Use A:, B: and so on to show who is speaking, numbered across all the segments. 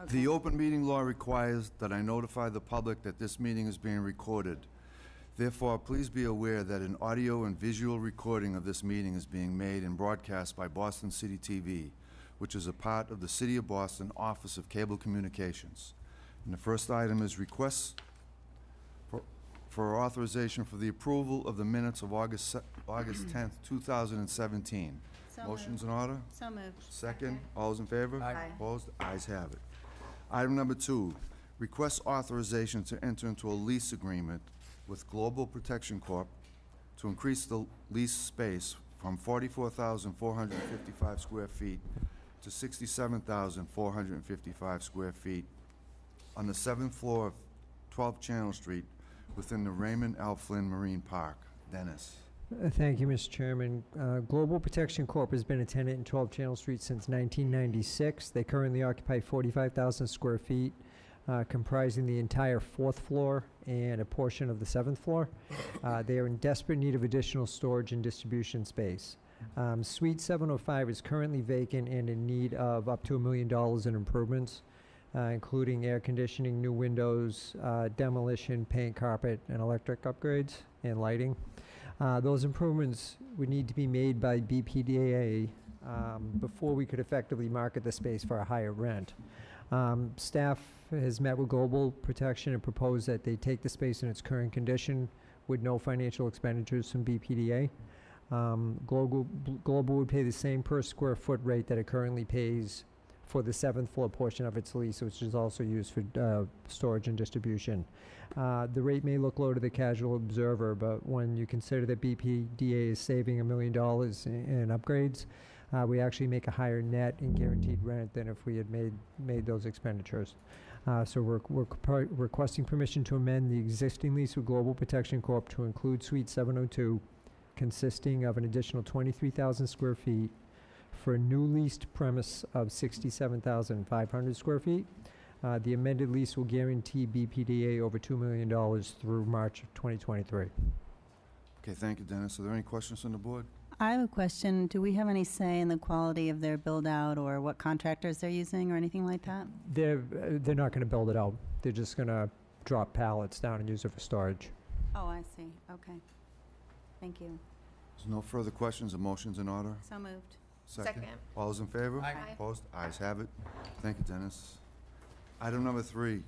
A: Okay.
B: The open meeting law requires that I notify the public that this meeting is being recorded. Therefore, please be aware that an audio and visual recording of this meeting is being made and broadcast by Boston City TV, which is a part of the City of Boston Office of Cable Communications. And the first item is requests for authorization for the approval of the minutes of August 10th, 2017.
A: So
B: Motion's
A: moved.
B: in order?
A: So moved.
B: Second. All those in favor?
A: Aye.
B: Opposed? Ayes have it. Item number 2, request authorization to enter into a lease agreement with Global Protection Corp. to increase the lease space from 44,455 square feet to 67,455 square feet on the 7th floor of 12 Channel Street within the Raymond L. Flynn Marine Park. Dennis.
C: Thank you, Mr. Chairman. Global Protection Corp. has been a tenant in 12 Channel Street since 1996. They currently occupy 45,000 square feet, comprising the entire 4th floor and a portion of the 7th floor. They are in desperate need of additional storage and distribution space. Suite 705 is currently vacant and in need of up to $1 million in improvements, including air conditioning, new windows, demolition, paint, carpet, and electric upgrades and lighting. Those improvements would need to be made by BPDA before we could effectively market the space for a higher rent. Staff has met with Global Protection and proposed that they take the space in its current condition with no financial expenditures from BPDA. Global would pay the same per square foot rate that it currently pays for the 7th floor portion of its lease, which is also used for storage and distribution. The rate may look low to the casual observer, but when you consider that BPDA is saving $1 million in upgrades, we actually make a higher net in guaranteed rent than if we had made those expenditures. So we're requesting permission to amend the existing lease with Global Protection Corp. to include Suite 702, consisting of an additional 23,000 square feet for a new leased premise of 67,500 square feet. The amended lease will guarantee BPDA over $2 million through March of 2023.
B: Okay, thank you, Dennis. Are there any questions on the board?
A: I have a question. Do we have any say in the quality of their build-out or what contractors they're using or anything like that?
C: They're not going to build it out. They're just going to drop pallets down and use it for storage.
A: Oh, I see. Okay. Thank you.
B: There's no further questions or motions in order?
A: So moved.
B: Second. All those in favor?
A: Aye.
B: Opposed? Ayes have it. Thank you, Dennis. Item number 3,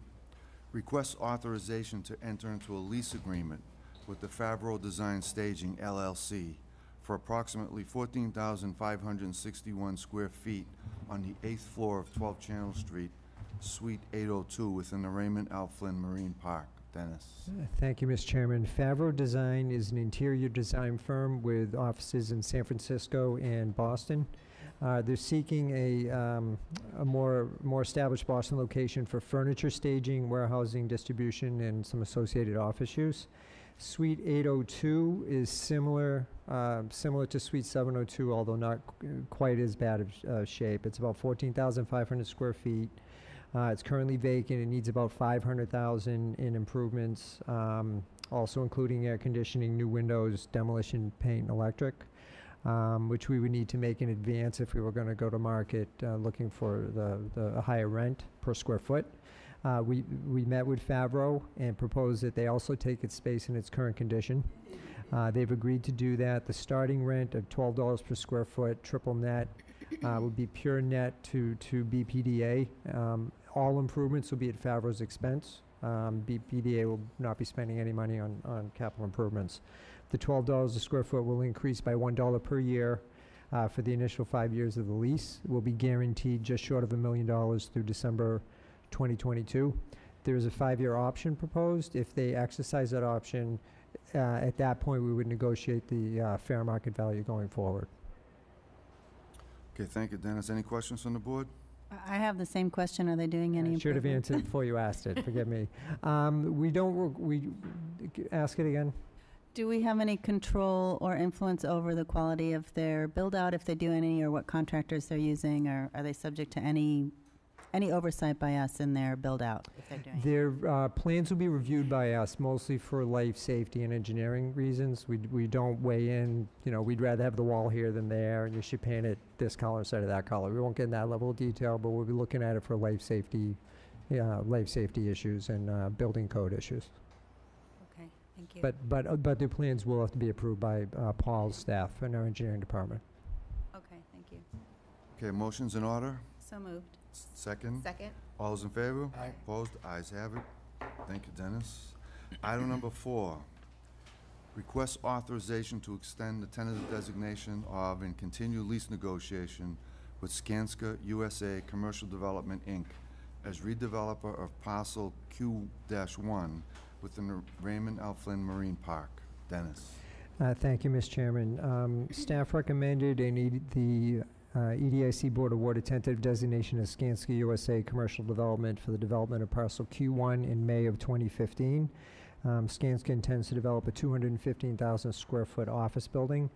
B: request authorization to enter into a lease agreement with the Favreau Design Staging, LLC, for approximately 14,561 square feet on the 8th floor of 12 Channel Street, Suite 802, within the Raymond L. Flynn Marine Park. Dennis.
C: Thank you, Mr. Chairman. Favreau Design is an interior design firm with offices in San Francisco and Boston. They're seeking a more established Boston location for furniture staging, warehousing, distribution, and some associated office use. Suite 802 is similar to Suite 702, although not quite as bad of shape. It's about 14,500 square feet. It's currently vacant. It needs about $500,000 in improvements, also including air conditioning, new windows, demolition, paint, and electric, which we would need to make in advance if we were going to go to market looking for the higher rent per square foot. We met with Favreau and proposed that they also take its space in its current condition. They've agreed to do that. The starting rent of $12 per square foot, triple net, would be pure net to BPDA. All improvements will be at Favreau's expense. BPDA will not be spending any money on capital improvements. The $12 a square foot will increase by $1 per year for the initial 5 years of the lease. Will be guaranteed just short of $1 million through December 2022. There is a 5-year option proposed. If they exercise that option, at that point we would negotiate the fair market value going forward.
B: Okay, thank you, Dennis. Any questions on the board?
A: I have the same question. Are they doing any
C: I should have
A: improvement?
C: answered before you asked it. Forgive me. We ask it again.
A: Do we have any control or influence over the quality of their build-out, if they do any, or what contractors they're using, or are they subject to any any oversight by us in their build-out, if they're doing it?
C: Their plans will be reviewed by us, mostly for life safety and engineering reasons. We don't weigh in, we'd rather have the wall here than there, and you should paint it this color instead of that color. We won't get in that level of detail, but we'll be looking at it for life safety issues and building code issues.
A: Okay, thank you.
C: But the plans will have to be approved by Paul's staff and our engineering department.
A: Okay, thank you.
B: Okay, motion's in order.
A: So moved.
B: Second.
D: Second.
B: All those in favor?
D: Aye.
B: Opposed? Ayes have it. Thank you, Dennis. Item number 4, request authorization to extend the tentative designation of and continue lease negotiation with Skanska USA Commercial Development, Inc. as redeveloper of parcel Q-1 within the Raymond L. Flynn Marine Park. Dennis.
C: Thank you, Mr. Chairman. Staff recommended the EDIC Board awarded tentative designation as Skanska USA Commercial Development for the development of parcel Q1 in May of 2015. Skanska intends to develop a 215,000 square foot office building.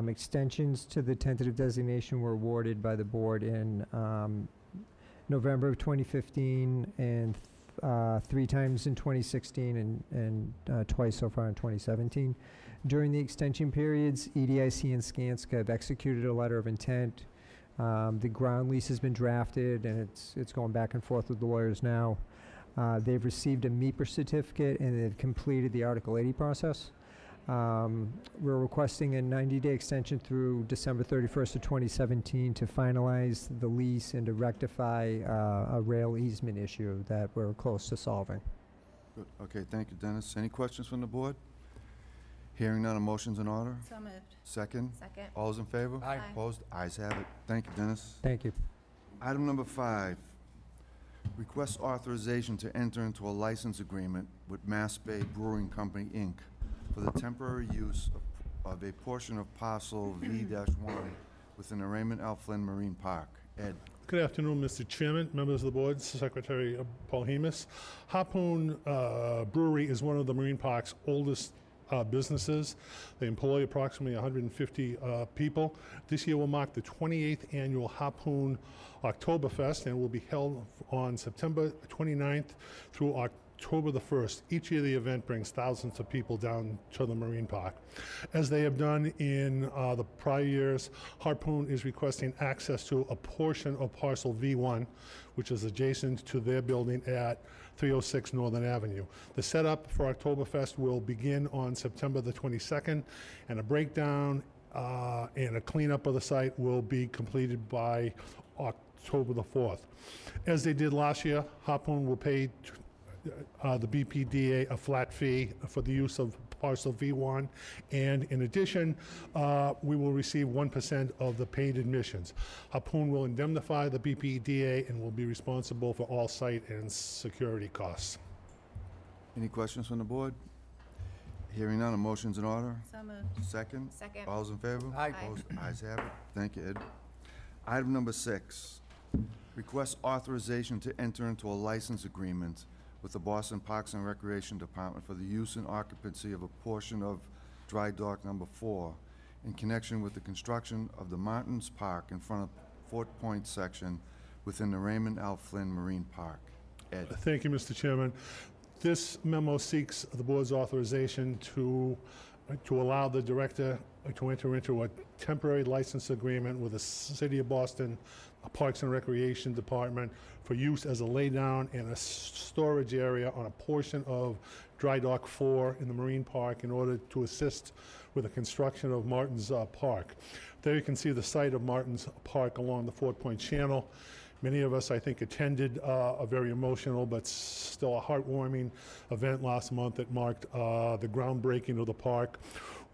C: Extensions to the tentative designation were awarded by the board in November of 2015 and 3 times in 2016 and twice so far in 2017. During the extension periods, EDIC and Skanska have executed a letter of intent. The ground lease has been drafted, and it's going back and forth with the lawyers now. They've received a MEPR certificate, and they've completed the Article 80 process. We're requesting a 90-day extension through December 31st of 2017 to finalize the lease and to rectify a rail easement issue that we're close to solving.
B: Good. Okay, thank you, Dennis. Any questions from the board? Hearing none, a motion's in order.
A: So moved.
B: Second.
D: Second.
B: All those in favor?
D: Aye.
B: Opposed? Ayes have it. Thank you, Dennis.
C: Thank you.
B: Item number 5, request authorization to enter into a license agreement with Mass Bay Brewing Company, Inc. for the temporary use of a portion of parcel V-1 within the Raymond L. Flynn Marine Park. Ed.
E: Good afternoon, Mr. Chairman, members of the board, Secretary Paul Hemus. Harpoon Brewery is one of the Marine Park's oldest businesses. They employ approximately 150 people. This year will mark the 28th annual Harpoon Oktoberfest and will be held on September 29th through October the 1st. Each year the event brings thousands of people down to the Marine Park. As they have done in the prior years, Harpoon is requesting access to a portion of parcel V1, which is adjacent to their building at 306 Northern Avenue. The setup for Oktoberfest will begin on September the 22nd, and a breakdown and a cleanup of the site will be completed by October the 4th. As they did last year, Harpoon will pay the BPDA a flat fee for the use of parcel V1, and in addition, we will receive 1% of the paid admissions. Harpoon will indemnify the BPDA and will be responsible for all site and security costs.
B: Any questions from the board? Hearing none, a motion's in order.
A: So moved.
B: Second.
D: Second.
B: All those in favor?
D: Aye.
B: Opposed? Ayes have it. Thank you, Ed. Item number 6, request authorization to enter into a license agreement with the Boston Parks and Recreation Department for the use and occupancy of a portion of Dry Dock Number 4 in connection with the construction of the Martins Park in front of Fort Point section within the Raymond L. Flynn Marine Park. Ed.
E: Thank you, Mr. Chairman. This memo seeks the board's authorization to allow the director to enter into a temporary license agreement with the City of Boston Parks and Recreation Department for use as a laydown and a storage area on a portion of Dry Dock 4 in the Marine Park in order to assist with the construction of Martin's Park. There you can see the site of Martin's Park along the Fort Point Channel. Many of us, I think, attended a very emotional but still a heartwarming event last month that marked the groundbreaking of the park.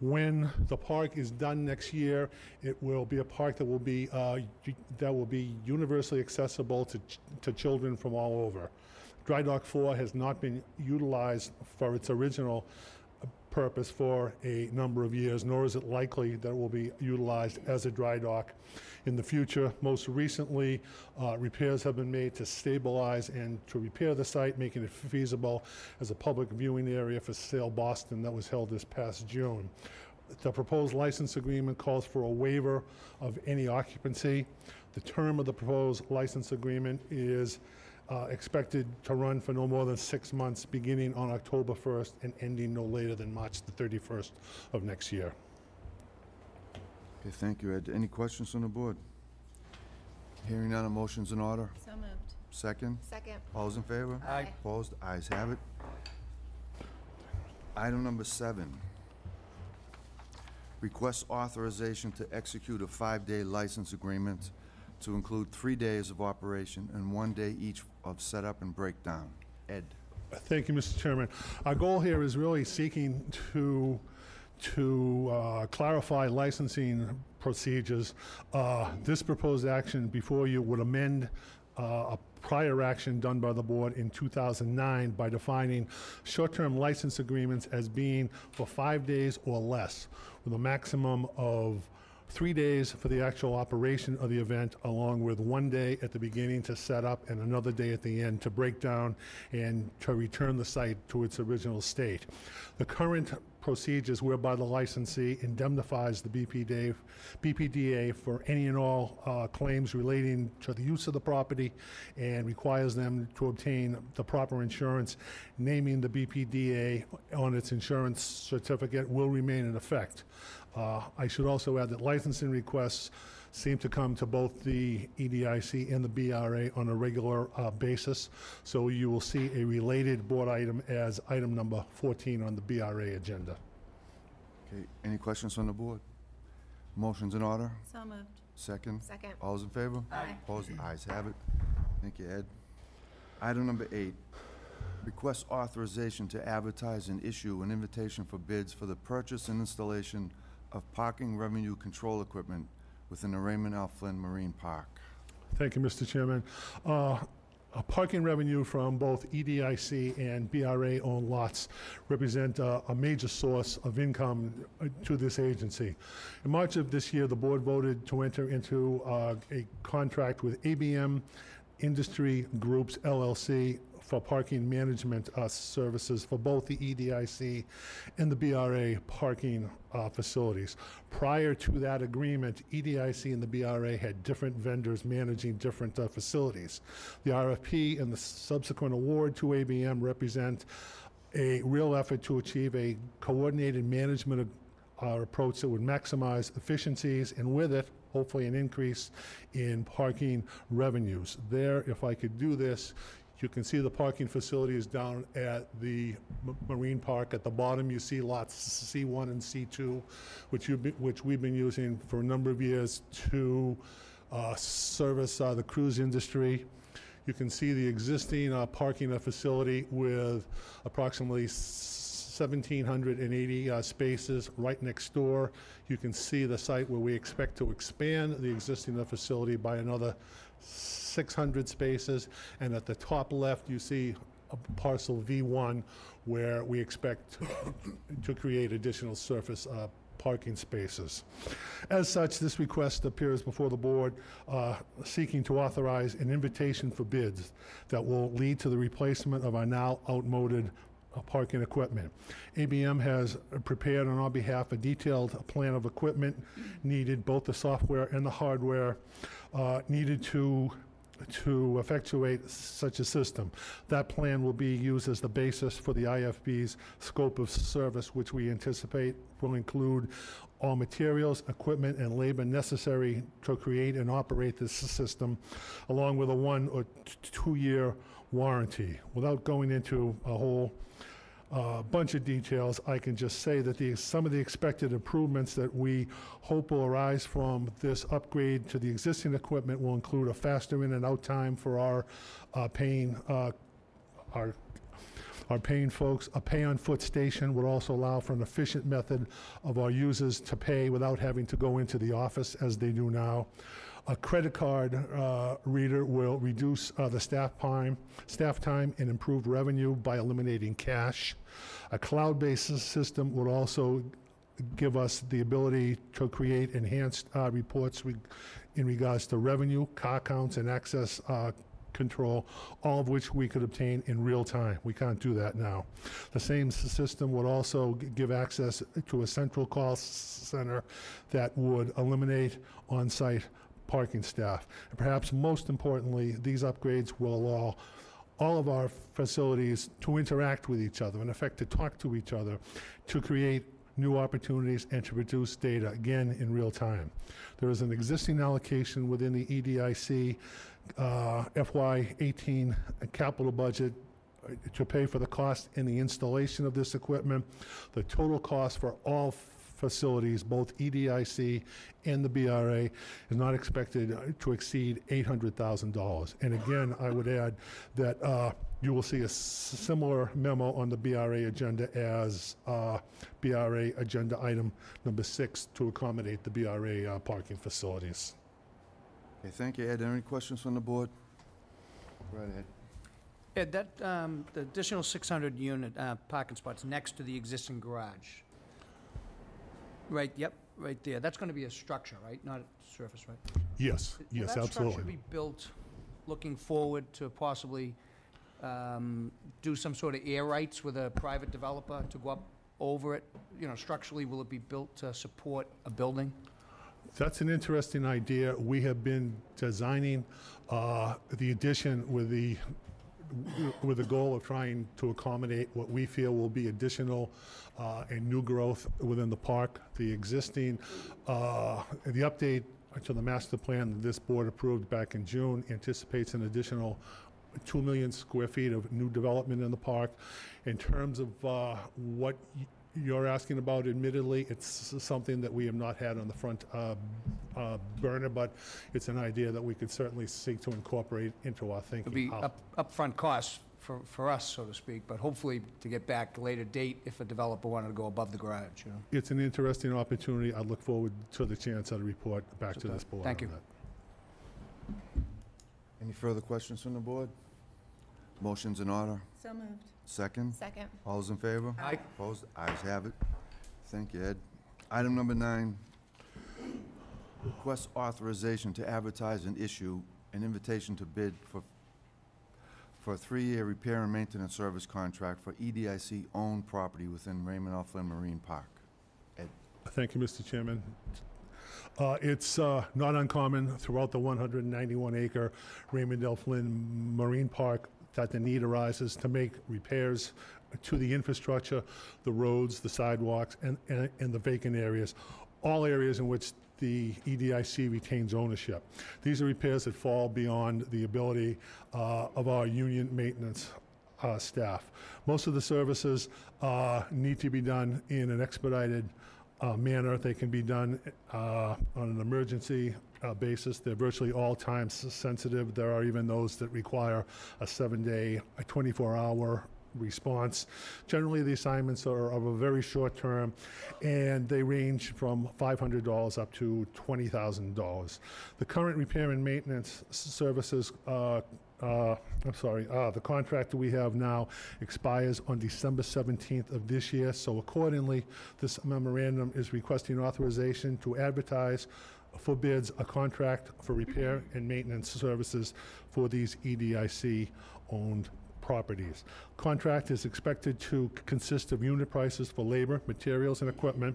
E: When the park is done next year, it will be a park that will be universally accessible to children from all over. Dry Dock 4 has not been utilized for its original purpose for a number of years, nor is it likely that it will be utilized as a dry dock in the future. Most recently, repairs have been made to stabilize and to repair the site, making it feasible as a public viewing area for Sail Boston that was held this past June. The proposed license agreement calls for a waiver of any occupancy. The term of the proposed license agreement is expected to run for no more than 6 months, beginning on October 1st and ending no later than March the 31st of next year.
B: Okay, thank you, Ed. Any questions from the board? Hearing none, a motion's in order.
A: So moved.
B: Second?
D: Second.
B: All those in favor?
D: Aye.
B: Opposed? Ayes have it. Item number 7. Request authorization to execute a 5-day license agreement to include 3 days of operation and 1 day each of setup and breakdown. Ed?
E: Thank you, Mr. Chairman. Our goal here is really seeking to clarify licensing procedures. This proposed action before you would amend a prior action done by the board in 2009 by defining short-term license agreements as being for 5 days or less, with a maximum of 3 days for the actual operation of the event, along with 1 day at the beginning to set up and another day at the end to break down and to return the site to its original state. The current procedures whereby the licensee indemnifies the BPDA for any and all claims relating to the use of the property and requires them to obtain the proper insurance, naming the BPDA on its insurance certificate will remain in effect. I should also add that licensing requests seem to come to both the EDIC and the BRA on a regular basis, so you will see a related board item as item number 14 on the BRA agenda.
B: Okay, any questions from the board? Motion's in order.
A: So moved.
B: Second?
D: Second.
B: All those in favor?
D: Aye.
B: Opposed? Ayes have it. Thank you, Ed. Item number 8. Request authorization to advertise and issue an invitation for bids for the purchase and installation of parking revenue control equipment within the Raymond L. Flynn Marine Park.
E: Thank you, Mr. Chairman. Parking revenue from both EDIC and BRA-owned lots represent a major source of income to this agency. In March of this year, the board voted to enter into a contract with ABM Industry Groups, LLC, for parking management services for both the EDIC and the BRA parking facilities. Prior to that agreement, EDIC and the BRA had different vendors managing different facilities. The RFP and the subsequent award to ABM represent a real effort to achieve a coordinated management approach that would maximize efficiencies, and with it, hopefully an increase in parking revenues. There, if I could do this, you can see the parking facilities down at the Marine Park. At the bottom, you see lots C1 and C2, which we've been using for a number of years to service the cruise industry. You can see the existing parking facility with approximately 1,780 spaces right next door. You can see the site where we expect to expand the existing facility by another 600 spaces, and at the top left you see a parcel V1 where we expect to create additional surface parking spaces. As such, this request appears before the board seeking to authorize an invitation for bids that will lead to the replacement of our now outmoded parking equipment. ABM has prepared on our behalf a detailed plan of equipment needed, both the software and the hardware needed to effectuate such a system. That plan will be used as the basis for the IFB's scope of service, which we anticipate will include all materials, equipment, and labor necessary to create and operate this system, along with a 1 or 2 year warranty. Without going into a whole bunch of details, I can just say that some of the expected improvements that we hope will arise from this upgrade to the existing equipment will include a faster in and out time for our paying folks. A pay on foot station would also allow for an efficient method of our users to pay without having to go into the office as they do now. A credit card reader will reduce the staff time and improve revenue by eliminating cash. A cloud-based system would also give us the ability to create enhanced reports in regards to revenue, car counts, and access control, all of which we could obtain in real time. We can't do that now. The same system would also give access to a central call center that would eliminate on-site parking staff. And perhaps most importantly, these upgrades will allow all of our facilities to interact with each other, in effect, to talk to each other, to create new opportunities and to produce data, again, in real time. There is an existing allocation within the EDIC FY18 capital budget to pay for the cost and the installation of this equipment. The total cost for all facilities, both EDIC and the BRA, is not expected to exceed $800,000. And again, I would add that you will see a similar memo on the BRA agenda as BRA agenda item number 6 to accommodate the BRA parking facilities.
B: Okay, thank you, Ed. Any questions from the board? Right ahead.
D: Ed, that, the additional 600 unit parking spots next to the existing garage. Right, yep, right there. That's going to be a structure, right? Not a surface, right?
E: Yes, yes,
D: Will that structure
E: absolutely.
D: be built looking forward to possibly do some sort of air rights with a private developer to go up over it? You know, structurally, will it be built to support a building?
E: That's an interesting idea. We have been designing the addition with the goal of trying to accommodate what we feel will be additional and new growth within the park. The existing, the update to the master plan that this board approved back in June anticipates an additional 2 million square feet of new development in the park. In terms of what you're asking about, admittedly, it's something that we have not had on the front burner, but it's an idea that we could certainly seek to incorporate into our thinking.
D: It'll be upfront costs for us, so to speak, but hopefully to get back a later date if a developer wanted to go above the garage, you know?
E: It's an interesting opportunity. I look forward to the chance to report back to this board.
D: Thank you.
E: on that.
B: Any further questions from the board? Motion's in order.
A: So moved.
B: Second?
F: Second.
B: All those in favor?
D: Aye.
B: Opposed? Ayes have it. Thank you, Ed. Item number 9, request authorization to advertise and issue an invitation to bid for a 3-year repair and maintenance service contract for EDIC-owned property within Raymond L. Flynn Marine Park. Ed?
E: Thank you, Mr. Chairman. It's not uncommon throughout the 191-acre Raymond L. Flynn Marine Park that the need arises to make repairs to the infrastructure, the roads, the sidewalks, and the vacant areas, all areas in which the EDIC retains ownership. These are repairs that fall beyond the ability of our union maintenance staff. Most of the services need to be done in an expedited manner. They can be done on an emergency basis. They're virtually all time sensitive. There are even those that require a 7-day, a 24-hour response. Generally, the assignments are of a very short term, and they range from $500 up to $20,000. The current repair and maintenance services the contract that we have now expires on December 17th of this year, so accordingly, this memorandum is requesting authorization to advertise for bids a contract for repair and maintenance services for these EDIC-owned properties. Contract is expected to consist of unit prices for labor, materials, and equipment,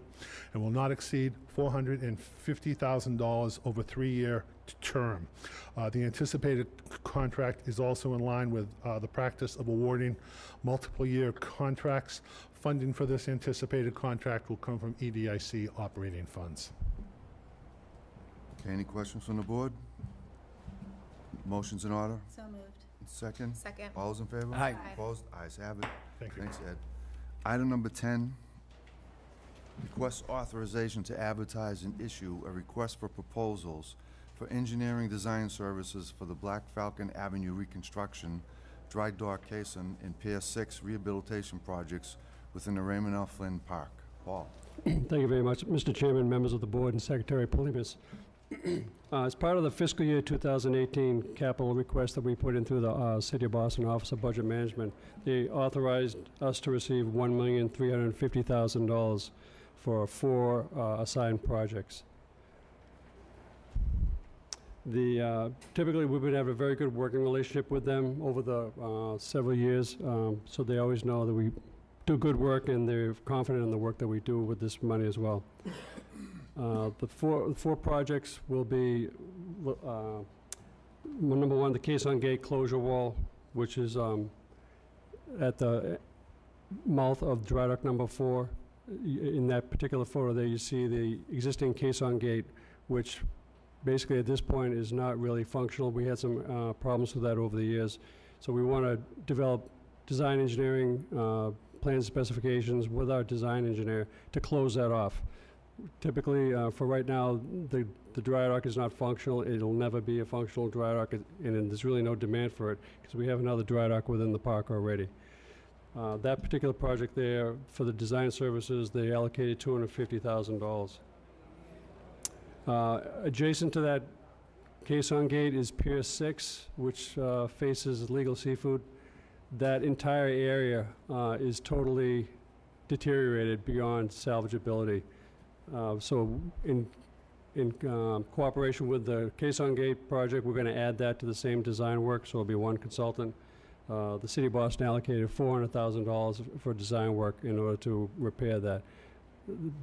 E: and will not exceed $450,000 over a 3-year term. The anticipated contract is also in line with the practice of awarding multiple-year contracts. Funding for this anticipated contract will come from EDIC operating funds.
B: Okay, any questions from the board? Motion's in order.
A: So moved.
B: Second?
F: Second.
B: All those in favor?
D: Aye.
B: Opposed? Ayes have it.
E: Thank you.
B: Thanks, Ed. Item number 10, request authorization to advertise and issue a request for proposals for engineering design services for the Black Falcon Avenue reconstruction, dry dock caisson, and Pier 6 rehabilitation projects within the Raymond L. Flynn Park. Paul?
G: Thank you very much, Mr. Chairman, members of the board, and Secretary Polimus. As part of the fiscal year 2018 capital request that we put in through the City of Boston Office of Budget Management, they authorized us to receive $1,350,000 for 4 assigned projects. Typically, we've been having a very good working relationship with them over the several years, so they always know that we do good work, and they're confident in the work that we do with this money as well. The four projects will be, number one, the Caisson Gate closure wall, which is at the mouth of dry dock number 4. In that particular photo there, you see the existing Caisson Gate, which basically at this point is not really functional. We had some problems with that over the years. So we want to develop design engineering plan specifications with our design engineer to close that off. Typically, for right now, the dry dock is not functional. It'll never be a functional dry dock, and there's really no demand for it because we have another dry dock within the park already. That particular project there, for the design services, they allocated $250,000. Adjacent to that Caisson Gate is Pier 6, which faces Legal Seafood. That entire area is totally deteriorated beyond salvageability. So in cooperation with the Caisson Gate project, we're going to add that to the same design work, so it'll be one consultant. The City of Boston allocated $400,000 for design work in order to repair that.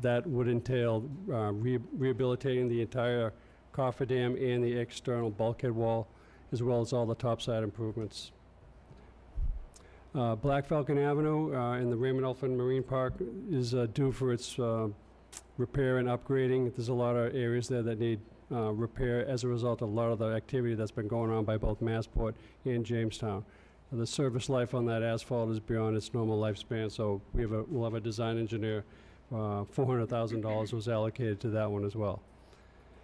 G: That would entail rehabilitating the entire cofferdam and the external bulkhead wall, as well as all the topside improvements. Black Falcon Avenue in the Raymond Elfin Marine Park is due for its repair and upgrading. There's a lot of areas there that need repair as a result of a lot of the activity that's been going on by both Massport and Jamestown. The service life on that asphalt is beyond its normal lifespan, so we'll have a design engineer. $400,000 was allocated to that one as well.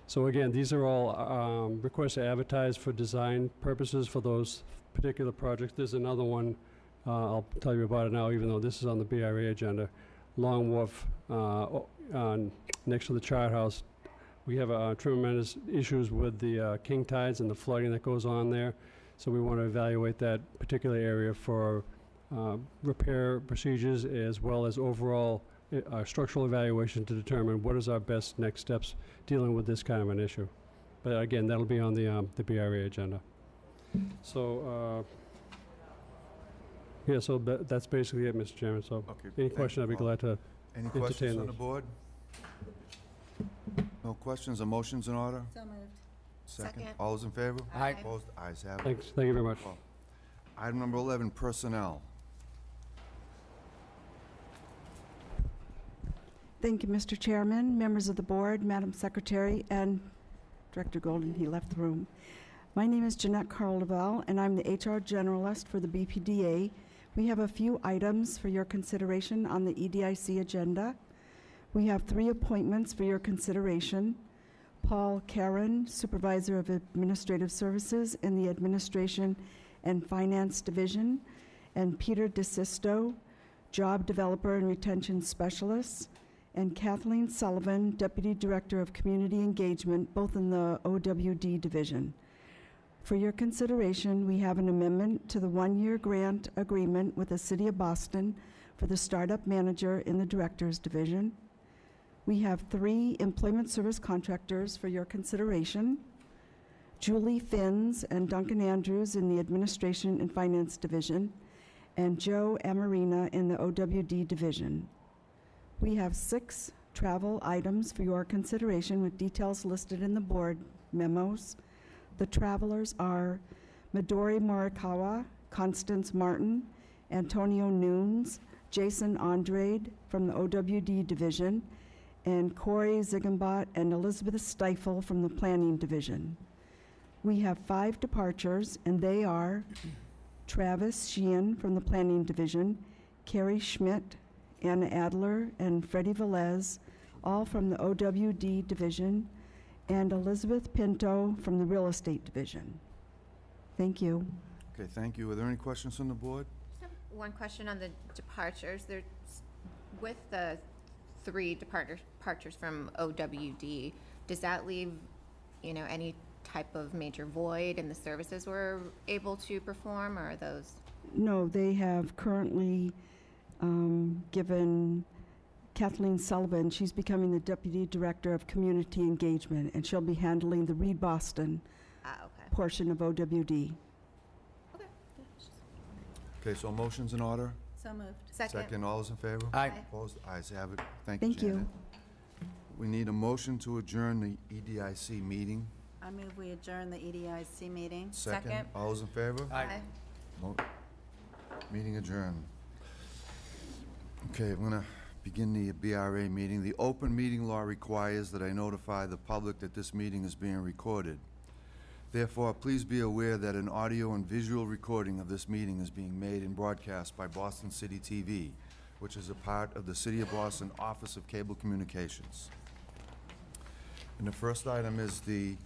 G: So again, these are all requests to advertise for design purposes for those particular projects. There's another one, I'll tell you about it now, even though this is on the BRA agenda. Long Wharf, next to the Chart House. We have tremendous issues with the king tides and the flooding that goes on there. So we want to evaluate that particular area for repair procedures as well as overall structural evaluation to determine what is our best next steps dealing with this kind of an issue. But again, that'll be on the BRA agenda. So, yeah, so that's basically it, Mr. Chairman. So
B: Okay,
G: any
B: thank
G: question,
B: you,
G: I'd be
B: Paul.
G: glad to
B: Any
G: entertain
B: questions from the
G: those.
B: board? No questions or motions in order?
A: So moved.
F: Second.
B: All those in favor?
D: Aye.
B: Opposed? Ayes have it.
G: Thanks. Thank you very much.
B: Item number 11, personnel.
F: Thank you, Mr. Chairman, members of the board, Madam Secretary, and Director Golden. He left the room. My name is Jeanette Carldevel, and I'm the HR Generalist for the BPDA. We have a few items for your consideration on the EDIC agenda. We have 3 appointments for your consideration. Paul Karen, Supervisor of Administrative Services in the Administration and Finance Division, and Peter DeSisto, Job Developer and Retention Specialist, and Kathleen Sullivan, Deputy Director of Community Engagement, both in the OWD Division. For your consideration, we have an amendment to the 1-year grant agreement with the City of Boston for the Startup Manager in the Directors Division. We have 3 employment service contractors for your consideration. Julie Finns and Duncan Andrews in the Administration and Finance Division, and Joe Amarina in the OWD Division. We have 6 travel items for your consideration with details listed in the board memos. The travelers are Midori Morikawa, Constance Martin, Antonio Nunes, Jason Andrade from the OWD Division, and Corey Ziegenbot and Elizabeth Stifel from the Planning Division. We have 5 departures, and they are Travis Sheehan from the Planning Division, Carrie Schmidt, Anna Adler, and Freddie Velez, all from the OWD Division, and Elizabeth Pinto from the Real Estate Division. Thank you.
B: Okay, thank you. Are there any questions from the board?
H: Just have one question on the departures. There's, with the 3 departures from OWD, does that leave, any type of major void in the services we're able to perform, or are those?
F: No, they have currently given Kathleen Sullivan, she's becoming the Deputy Director of Community Engagement, and she'll be handling the Reed Boston portion of OWD.
B: Okay, so motion's in order?
A: So moved.
B: Second, all those in favor?
D: Aye.
B: Opposed? Ayes have it. Thank you,
F: Thank you.
B: Janet. We need a motion to adjourn the EDIC meeting.
A: I move we adjourn the EDIC meeting.
H: Second.
B: All those in favor?
D: Aye.
B: Mo- Meeting adjourned. Okay, I'm gonna begin the BRA meeting. The open meeting law requires that I notify the public that this meeting is being recorded. Therefore, please be aware that an audio and visual recording of this meeting is being made and broadcast by Boston City TV, which is a part of the City of Boston Office of Cable Communications. And the first item is the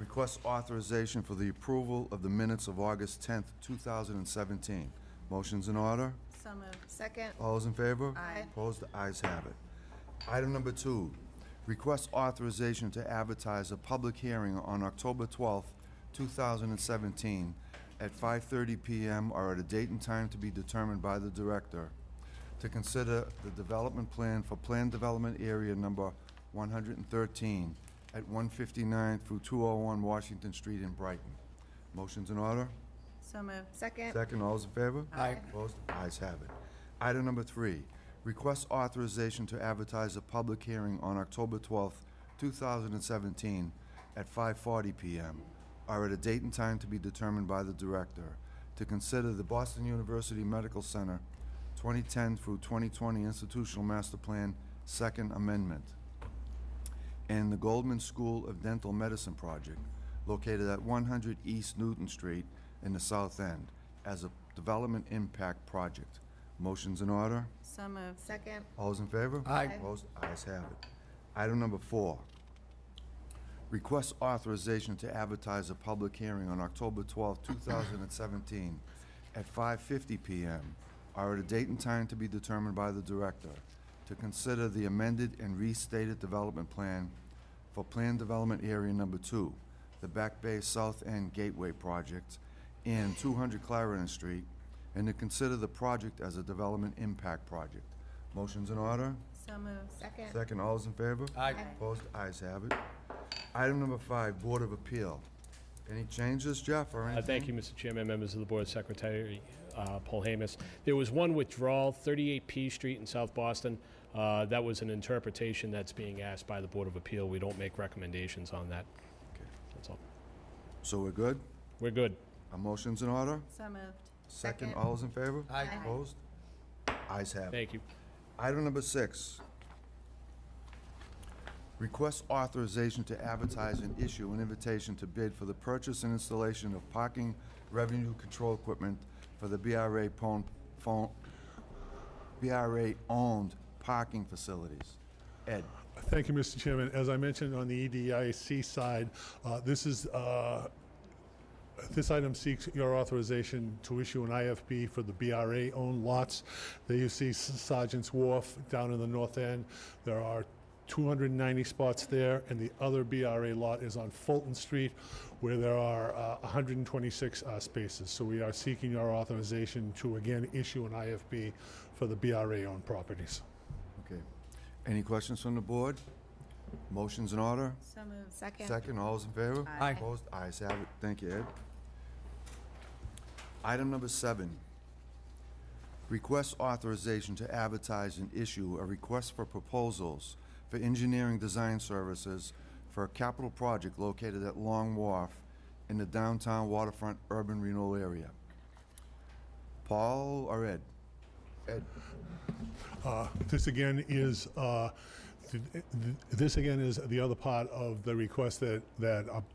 B: request authorization for the approval of the minutes of August 10th, 2017. Motion's in order?
A: So moved.
H: Second.
B: All those in favor?
H: Aye.
B: Opposed? The ayes have it. Item number 2, request authorization to advertise a public hearing on October 12th, 2017 at 5:30 PM or at a date and time to be determined by the director to consider the development plan for Planned Development Area Number 113 at 159 through 201 Washington Street in Brighton. Motion's in order?
A: So moved.
H: Second.
B: Second, all those in favor?
D: Aye.
B: Opposed? Ayes have it. Item number 3, request authorization to advertise a public hearing on October 12th, 2017 at 5:40 PM or at a date and time to be determined by the director to consider the Boston University Medical Center 2010 through 2020 Institutional Master Plan Second Amendment and the Goldman School of Dental Medicine project located at 100 East Newton Street in the South End as a development impact project. Motion's in order?
A: So moved.
H: Second.
B: All those in favor?
D: Aye.
B: Opposed? Ayes have it. Item number 4, request authorization to advertise a public hearing on October 12, 2017 at 5:50 PM or at a date and time to be determined by the director to consider the amended and restated development plan for Planned Development Area Number 2, the Back Bay South End Gateway Project, and 200 Clarendon Street, and to consider the project as a development impact project. Motion's in order?
A: So moved.
H: Second.
B: Second, all those in favor?
D: Aye.
B: Opposed? Ayes have it. Item number 5, Board of Appeal. Any changes, Jeff, or anything?
I: Thank you, Mr. Chairman, members of the Board, Secretary Paul Hamus. There was one withdrawal, 38 P Street in South Boston. That was an interpretation that's being asked by the Board of Appeal. We don't make recommendations on that.
B: Okay.
I: That's all.
B: So we're good?
I: We're good.
B: A motion's in order?
A: So moved.
B: Second,
H: Second.
B: all those in favor?
D: Aye.
B: Opposed? Ayes have it.
I: Thank you.
B: Item number 6, request authorization to advertise and issue an invitation to bid for the purchase and installation of parking revenue control equipment for the BRA-owned parking facilities. Ed?
E: Thank you, Mr. Chairman. As I mentioned on the EDIC side, this item seeks your authorization to issue an IFB for the BRA-owned lots. There you see Sergeant's Wharf down in the north end. There are 290 spots there, and the other BRA lot is on Fulton Street, where there are 126 spaces. So we are seeking your authorization to, again, issue an IFB for the BRA-owned properties.
B: Okay. Any questions from the board? Motion's in order?
A: So moved.
H: Second.
B: Second, all those in favor?
D: Aye.
B: Opposed? Ayes have it. Thank you, Ed. Item number 7, request authorization to advertise and issue a request for proposals for engineering design services for a capital project located at Long Wharf in the downtown waterfront urban renewal area. Paul or Ed? Ed?
E: This again is the other part of the request that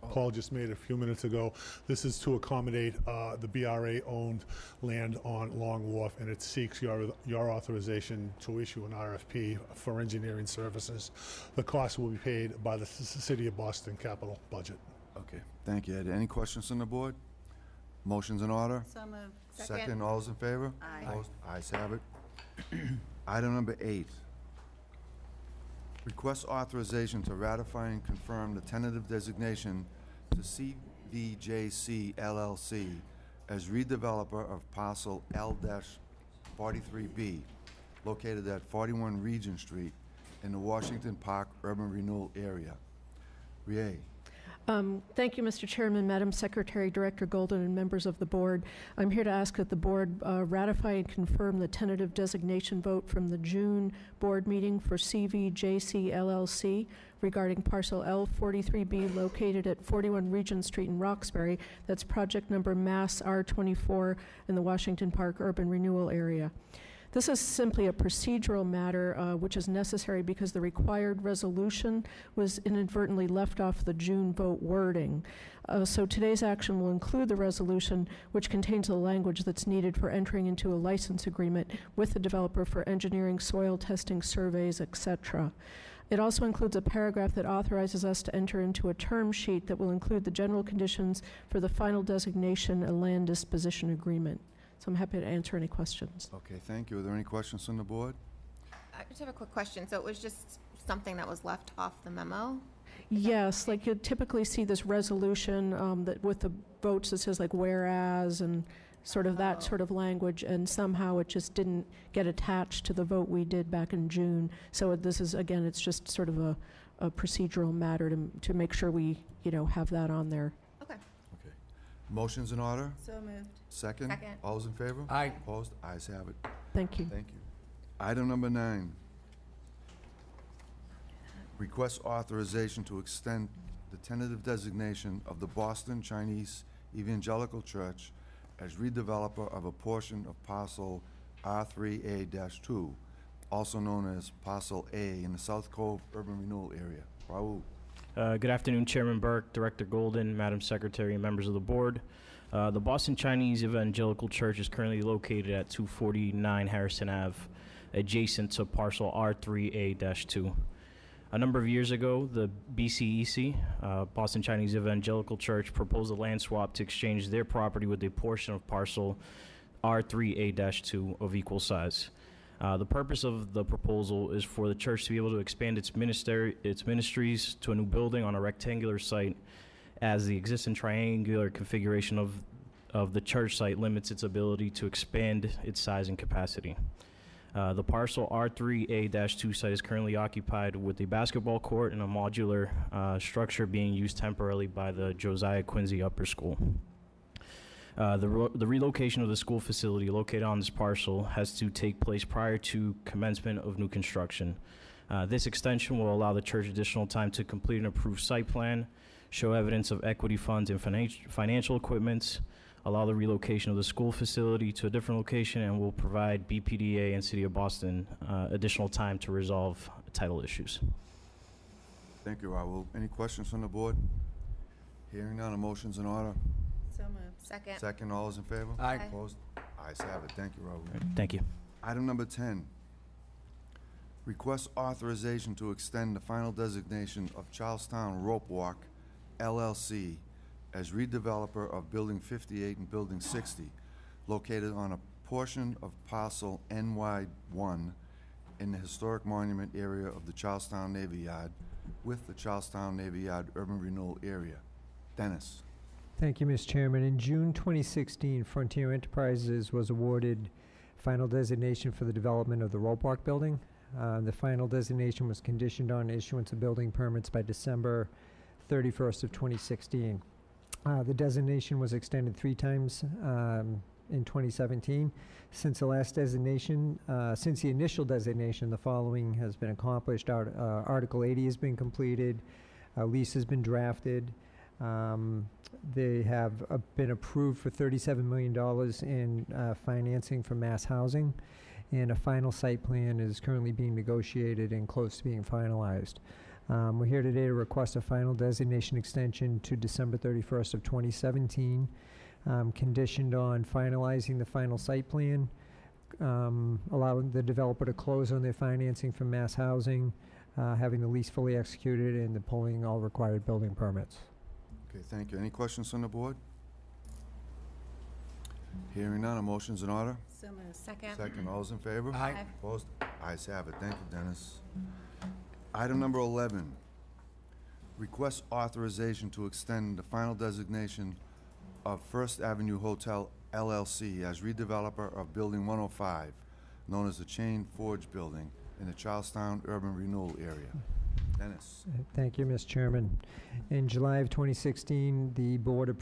E: Paul just made a few minutes ago. This is to accommodate the BRA-owned land on Long Wharf, and it seeks your authorization to issue an RFP for engineering services. The cost will be paid by the City of Boston capital budget.
B: Okay, thank you, Ed. Any questions from the board? Motion's in order?
A: So moved.
H: Second.
B: All those in favor?
A: Aye.
B: Opposed? Ayes have it. Item number 8, request authorization to ratify and confirm the tentative designation to CVJC LLC as redeveloper of parcel L-43B located at 41 Regent Street in the Washington Park Urban Renewal Area. Rie?
J: Thank you, Mr. Chairman, Madam Secretary, Director Golden, and members of the board. I'm here to ask that the board ratify and confirm the tentative designation vote from the June board meeting for CVJC LLC regarding parcel L43B located at 41 Regent Street in Roxbury. That's project number Mass R24 in the Washington Park Urban Renewal Area. This is simply a procedural matter which is necessary because the required resolution was inadvertently left off the June vote wording. So today's action will include the resolution, which contains the language that's needed for entering into a license agreement with the developer for engineering, soil testing, surveys, etc. It also includes a paragraph that authorizes us to enter into a term sheet that will include the general conditions for the final designation and land disposition agreement. So I'm happy to answer any questions.
B: Okay, thank you. Are there any questions from the board?
H: I just have a quick question. So it was just something that was left off the memo?
J: Yes, like you typically see this resolution that with the votes that says like whereas and sort of that sort of language, and somehow it just didn't get attached to the vote we did back in June. So this is, again, it's just sort of a procedural matter to make sure we, have that on there.
H: Okay.
B: Okay. Motion's in order?
A: So moved.
B: Second?
H: Second.
B: All those in favor?
D: Aye.
B: Opposed? Ayes have it.
J: Thank you.
B: Thank you. Item number 9. Request authorization to extend the tentative designation of the Boston Chinese Evangelical Church as redeveloper of a portion of parcel R3A-2, also known as Parcel A in the South Cove Urban Renewal Area. Raul.
K: Good afternoon, Chairman Burke, Director Golden, Madam Secretary, and members of the board. The Boston Chinese Evangelical Church is currently located at 249 Harrison Ave, adjacent to parcel R3A-2. A number of years ago, the BCEC, Boston Chinese Evangelical Church, proposed a land swap to exchange their property with a portion of parcel R3A-2 of equal size. The purpose of the proposal is for the church to be able to expand its ministries to a new building on a rectangular site, as the existing triangular configuration of the church site limits its ability to expand its size and capacity. The parcel R3A-2 site is currently occupied with a basketball court and a modular structure being used temporarily by the Josiah Quincy Upper School. The relocation of the school facility located on this parcel has to take place prior to commencement of new construction. This extension will allow the church additional time to complete an approved site plan, show evidence of equity funds and financial equipment, allow the relocation of the school facility to a different location, and will provide BPDA and City of Boston additional time to resolve title issues.
B: Thank you, Raul. Any questions from the board? Hearing none, a motion's in order.
A: So moved.
H: Second.
B: Second, all those in favor?
D: Aye.
B: Opposed? Ayes have it. Thank you, Raul.
K: Thank you.
B: Item number 10, request authorization to extend the final designation of Charlestown Rope Walk LLC as redeveloper of Building 58 and Building 60, located on a portion of parcel NY1 in the historic monument area of the Charlestown Navy Yard with the Charlestown Navy Yard Urban Renewal Area. Dennis.
C: Thank you, Mr. Chairman. In June 2016, Frontier Enterprises was awarded final designation for the development of the Rope Walk building. The final designation was conditioned on issuance of building permits by December 31st of 2016. The designation was extended 3 times in 2017. Since the last designation, since the initial designation, the following has been accomplished. Article 80 has been completed. A lease has been drafted. They have been approved for $37 million in financing for mass housing, and a final site plan is currently being negotiated and close to being finalized. We're here today to request a final designation extension to December 31st of 2017, conditioned on finalizing the final site plan, allowing the developer to close on their financing for mass housing, having the lease fully executed, and pulling all required building permits.
B: Okay, thank you. Any questions from the board? Hearing none, a motion's in order.
A: So moved.
H: Second.
B: Second, all those in favor?
D: Aye.
B: Opposed? Ayes have it. Thank you, Dennis. Item number 11, request authorization to extend the final designation of First Avenue Hotel LLC as redeveloper of Building 105, known as the Chain Forge Building, in the Charlestown Urban Renewal Area. Dennis.
C: Thank you, Mr. Chairman. In July of 2016, the board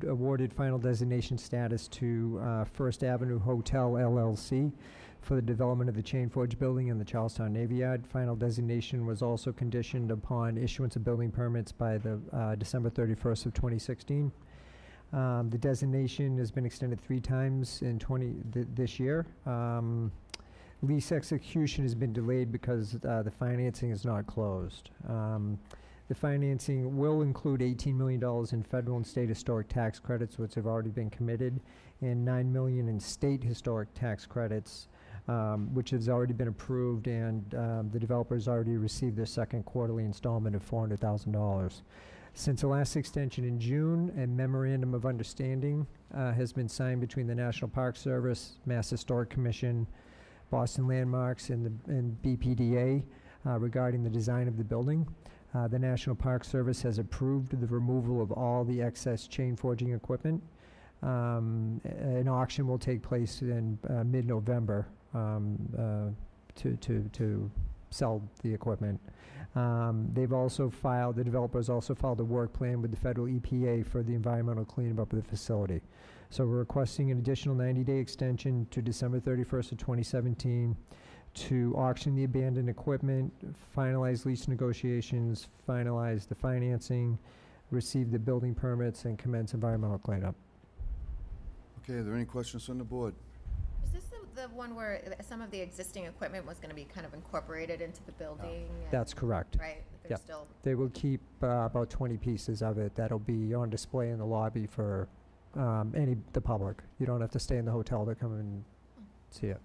C: awarded final designation status to First Avenue Hotel LLC for the development of the Chain Forge building in the Charlestown Navy Yard. Final designation was also conditioned upon issuance of building permits by the December 31st of 2016. The designation has been extended 3 times in this year. Lease execution has been delayed because the financing is not closed. The financing will include $18 million in federal and state historic tax credits, which have already been committed, and $9 million in state historic tax credits, which has already been approved, and the developers already received their second quarterly installment of $400,000. Since the last extension in June, a memorandum of understanding has been signed between the National Park Service, Mass Historic Commission, Boston Landmarks, and BPDA regarding the design of the building. The National Park Service has approved the removal of all the excess chain forging equipment. An auction will take place in mid-November to sell the equipment. The developers also filed a work plan with the federal EPA for the environmental cleanup of the facility. So we're requesting an additional 90-day extension to December 31st of 2017 to auction the abandoned equipment, finalize lease negotiations, finalize the financing, receive the building permits, and commence environmental cleanup.
B: Okay, are there any questions from the board?
H: Is this the one where some of the existing equipment was going to be kind of incorporated into the building?
C: That's correct.
H: Right, but
C: Yep.
H: there's still...
C: They will keep about 20 pieces of it that'll be on display in the lobby for the public. You don't have to stay in the hotel to come and see it.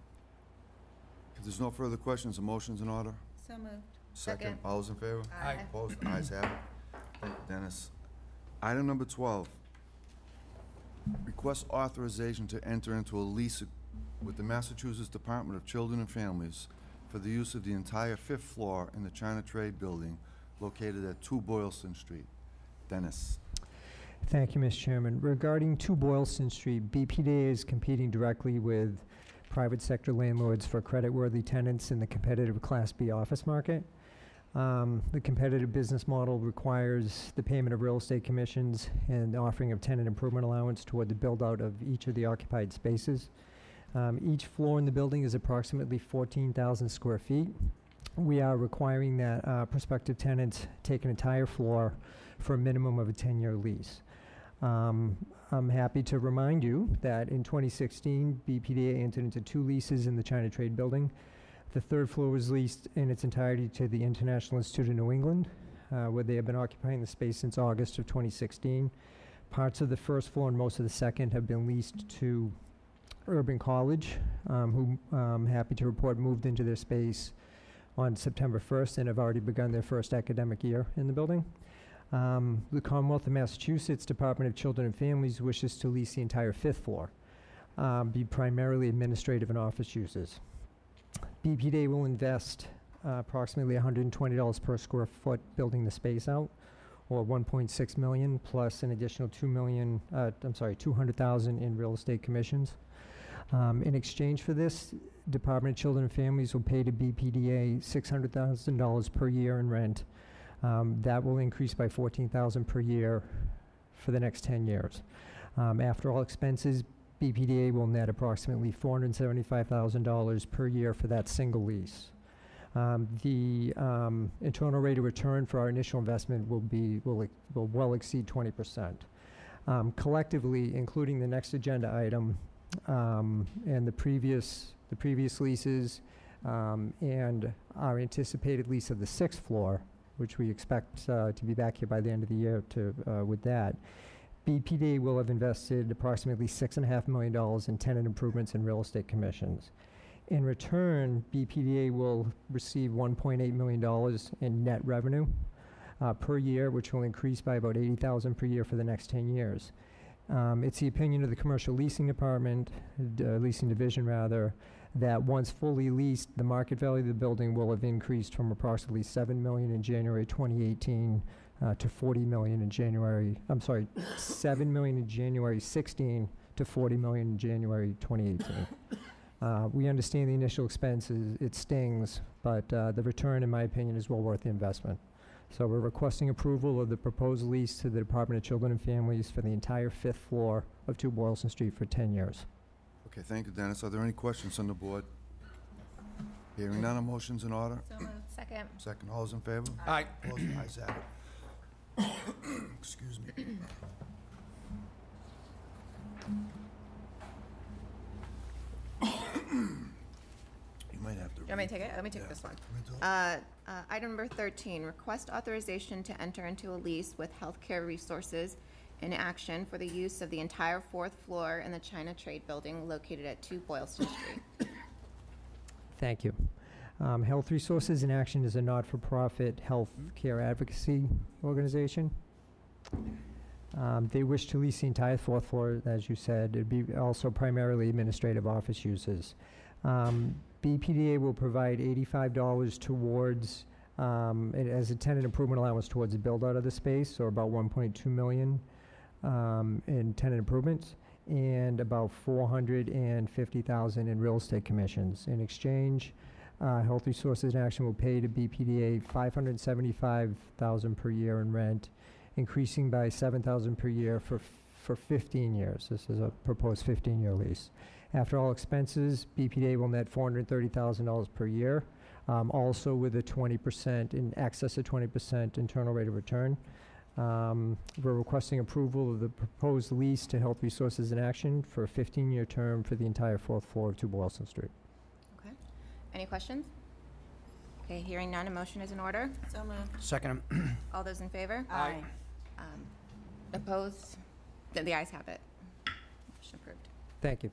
B: If there's no further questions, a motion's in order.
A: So moved.
B: Second. All those in favor?
H: Aye.
B: Opposed? Ayes have it. Thank you, Dennis. Item number 12, request authorization to enter into a lease with the Massachusetts Department of Children and Families for the use of the entire 5th floor in the China Trade Building located at 2 Boylston Street. Dennis.
C: Thank you, Mr. Chairman. Regarding 2 Boylston Street, BPDA is competing directly with private sector landlords for creditworthy tenants in the competitive Class B office market. The competitive business model requires the payment of real estate commissions and the offering of tenant improvement allowance toward the build-out of each of the occupied spaces. Each floor in the building is approximately 14,000 square feet. We are requiring that prospective tenants take an entire floor for a minimum of a 10-year lease. I'm happy to remind you that in 2016, BPDA entered into 2 leases in the China Trade Building. The 3rd floor was leased in its entirety to the International Institute of New England, where they have been occupying the space since August of 2016. Parts of the 1st floor and most of the 2nd have been leased to Urban College, who I'm happy to report moved into their space on September 1st and have already begun their first academic year in the building. The Commonwealth of Massachusetts Department of Children and Families wishes to lease the entire 5th floor, be primarily administrative and office uses. BPDA will invest approximately $120 per square foot building the space out, or $1.6 million plus an additional $200,000 in real estate commissions. In exchange for this, Department of Children and Families will pay to BPDA $600,000 per year in rent. That will increase by $14,000 per year for the next 10 years. After all expenses, BPDA will net approximately $475,000 per year for that single lease. The internal rate of return for our initial investment will well exceed 20%. Collectively, including the next agenda item and the previous leases and our anticipated lease of the 6th floor, which we expect to be back here by the end of the year with that, BPDA will have invested approximately $6.5 million in tenant improvements and real estate commissions. In return, BPDA will receive $1.8 million in net revenue per year, which will increase by about $80,000 per year for the next 10 years. It's the opinion of the Commercial Leasing Department, Leasing Division rather, that once fully leased, the market value of the building will have increased from approximately $7 million in January 2018 to $40 million in January, $7 million in January 16 to $40 million in January 2018. We understand the initial expenses, it stings, but the return, in my opinion, is well worth the investment. So we're requesting approval of the proposed lease to the Department of Children and Families for the entire 5th floor of 2 Boylston Street for 10 years.
B: Okay, thank you, Dennis. Are there any questions on the board? Hearing none, a motion's in order.
H: So moved. Second.
B: Second, all those in favor?
D: Aye.
B: Opposed? Ayes have it. Excuse me. You might have to.
H: You want me to take it? Let me take this one. Item number 13, request authorization to enter into a lease with Healthcare Resources in Action for the use of the entire 4th floor in the China Trade Building located at 2 Boylston Street.
C: Thank you. Health Resources in Action is a not-for-profit health care advocacy organization. They wish to lease the entire 4th floor, as you said. It'd be also primarily administrative office uses. BPDA will provide $85 towards, as a tenant improvement allowance towards the build-out of the space, or about $1.2 million in tenant improvements, and about $450,000 in real estate commissions. In exchange, Health Resources in Action will pay to BPDA $575,000 per year in rent, increasing by $7,000 per year for 15 years. This is a proposed 15-year lease. After all expenses, BPDA will net $430,000 per year, also with a 20%, in excess of 20% internal rate of return. We're requesting approval of the proposed lease to Health Resources in Action for a 15-year term for the entire 4th floor of 2 Boylston Street.
H: Okay. Any questions? Okay, hearing none, a motion is in order.
A: So moved.
D: Second.
H: All those in favor?
A: Aye.
H: Opposed? The ayes have it. Motion approved.
C: Thank you.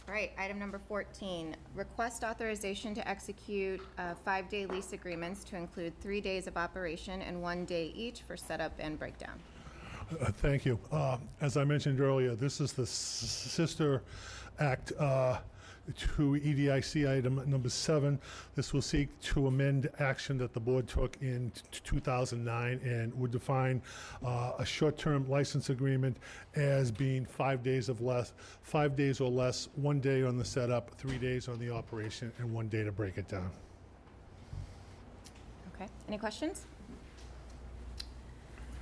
H: All right, item number 14, request authorization to execute 5-day lease agreements to include 3 days of operation and 1 day each for setup and breakdown.
E: Thank you. As I mentioned earlier, this is the sister act to EDIC item number 7. This will seek to amend action that the board took in 2009 and would define a short-term license agreement as being 5 days or less, 1 day on the setup, 3 days on the operation, and 1 day to break it down.
H: Okay, any questions?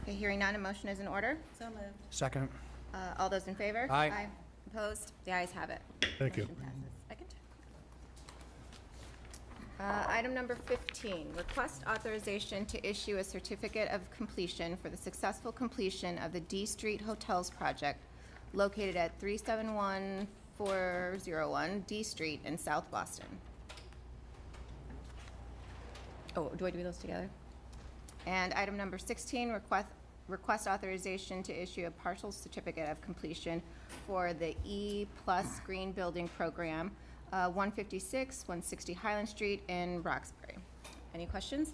H: Okay, hearing none, a motion is in order.
A: So moved.
D: Second.
H: All those in favor?
D: Aye.
H: Opposed? The ayes have it.
E: Thank you.
H: Motion passes. Second. Item number 15, request authorization to issue a certificate of completion for the successful completion of the D Street Hotels project located at 371401 D Street in South Boston. Oh, do I do those together? And item number 16, request authorization to issue a partial certificate of completion for the E+ Green Building Program, 156, 160 Highland Street in Roxbury. Any questions?